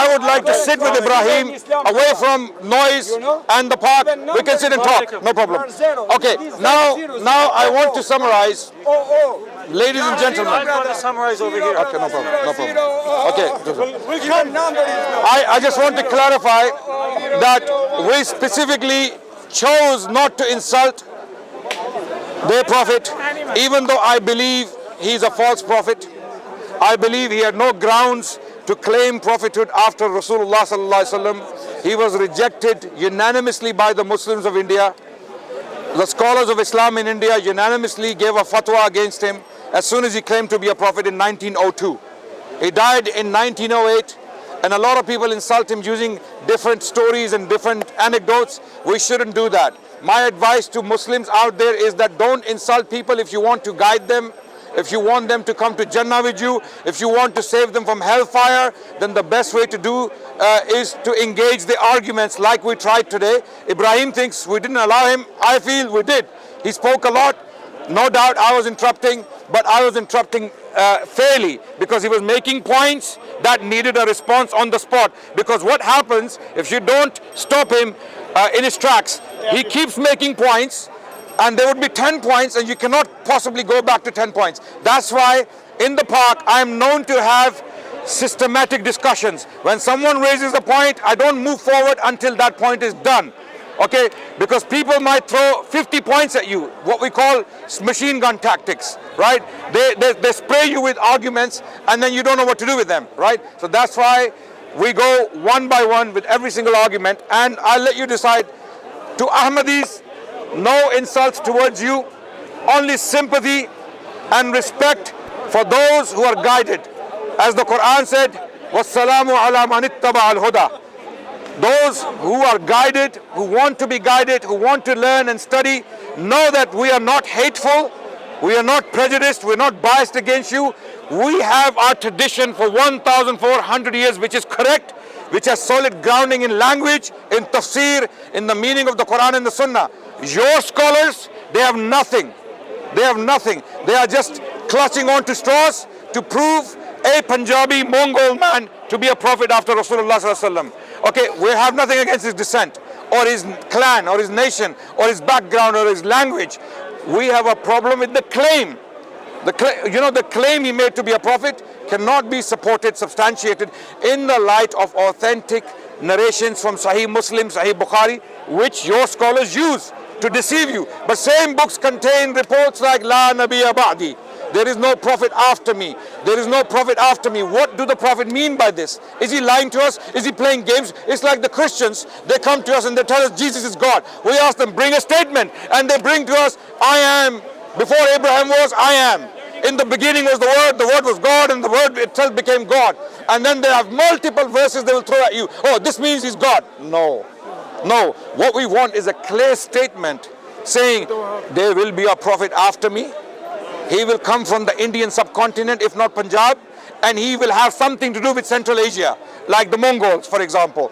would like to sit with Ibrahim away from noise and the park. We can sit and talk, no problem. Okay, now I want to summarize. Ladies and gentlemen. I'm going to summarize over here. Okay, no problem. Okay. I just want to clarify that we specifically chose not to insult their prophet, even though I believe he's a false prophet. I believe he had no grounds to claim prophethood after Rasulullah sallallahu alaihi wasallam. He was rejected unanimously by the Muslims of India. The scholars of Islam in India unanimously gave a fatwa against him as soon as he claimed to be a prophet in 1902. He died in 1908, and a lot of people insult him using different stories and different anecdotes. We shouldn't do that. My advice to Muslims out there is that don't insult people if you want to guide them. If you want them to come to Jannah with you, if you want to save them from hellfire, then the best way to do is to engage the arguments like we tried today. Ibrahim thinks we didn't allow him. I feel we did. He spoke a lot. No doubt I was interrupting, but I was interrupting fairly because he was making points that needed a response on the spot. Because what happens if you don't stop him in his tracks? He keeps making points, and there would be 10 points, and you cannot possibly go back to 10 points. That's why in the park, I am known to have systematic discussions. When someone raises a point, I don't move forward until that point is done. Okay? Because people might throw 50 points at you, what we call machine gun tactics, right? They spray you with arguments, and then you don't know what to do with them, right? So that's why we go one by one with every single argument, and I'll let you decide. To Ahmadis, no insults towards you, only sympathy and respect for those who are guided. As the Quran said, وَالسَّلَامُ عَلَى مَنِ اتَّبَعَ الْهُدَى. Those who are guided, who want to be guided, who want to learn and study, know that we are not hateful, we are not prejudiced, we're not biased against you. We have our tradition for 1,400 years, which is correct, which has solid grounding in language, in tafsir, in the meaning of the Quran and the Sunnah. Your scholars, they have nothing. They have nothing. They are just clutching on to straws to prove a Punjabi Mongol man to be a prophet after Rasulullah sallallahu alaihi wasallam. Okay, we have nothing against his descent, or his clan, or his nation, or his background, or his language. We have a problem with the claim. The claim he made to be a prophet cannot be supported, substantiated in the light of authentic narrations from Sahih Muslim, Sahih Bukhari, which your scholars use to deceive you. But same books contain reports like La Nabiya Ba'di. There is no prophet after me. There is no prophet after me. What do the prophet mean by this? Is he lying to us? Is he playing games? It's like the Christians. They come to us and they tell us Jesus is God. We ask them, bring a statement. And they bring to us, I am. Before Abraham was, I am. In the beginning was the Word was God, and the Word itself became God. And then they have multiple verses they will throw at you. Oh, this means he's God. No. No. What we want is a clear statement saying, there will be a prophet after me. He will come from the Indian subcontinent, if not Punjab, and he will have something to do with Central Asia, like the Mongols, for example.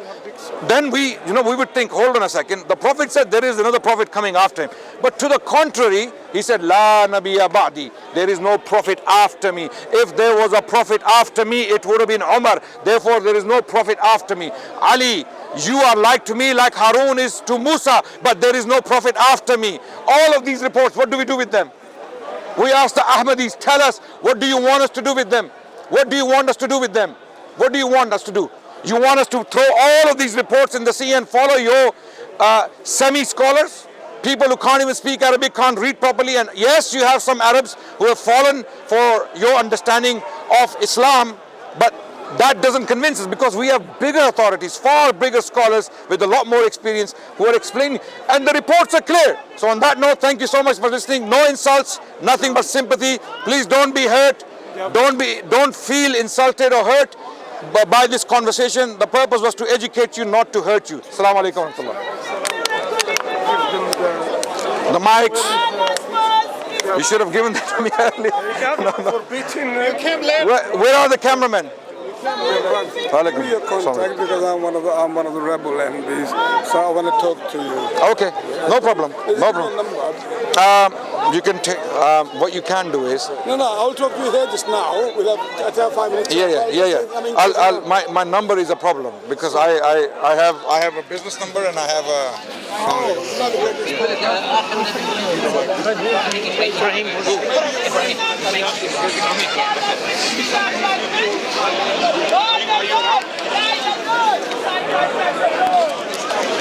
then we would think, hold on a second, the Prophet said there is another Prophet coming after him. But to the contrary, he said, La Nabiyya Ba'di, there is no Prophet after me. If there was a Prophet after me, it would have been Umar. Therefore, there is no Prophet after me. Ali, you are like to me like Harun is to Musa, but there is no Prophet after me. All of these reports, what do we do with them? We ask the Ahmadis, tell us, what do you want us to do with them? What do you want us to do with them? What do you want us to do? You want us to throw all of these reports in the sea and follow your semi-scholars? People who can't even speak Arabic, can't read properly. And yes, you have some Arabs who have fallen for your understanding of Islam, but that doesn't convince us, because we have bigger authorities, far bigger scholars with a lot more experience who are explaining, and the reports are clear. So on that note, thank you so much for listening. No insults, nothing but sympathy. Please don't be hurt. Don't feel insulted or hurt by this conversation. The purpose was to educate you, not to hurt you. Assalamu alaikum wa rahmatullah. The mics. You should have given that to me earlier. Where are the cameramen? Give me your contact, because I'm one of the rebel MPs, so I want to talk to you. Okay, no problem. No problem. You can take. What you can do is. No, I'll talk to you here just now. We'll have 5 minutes. Yeah. My number is a problem, because I have a business number and I have a. Oh,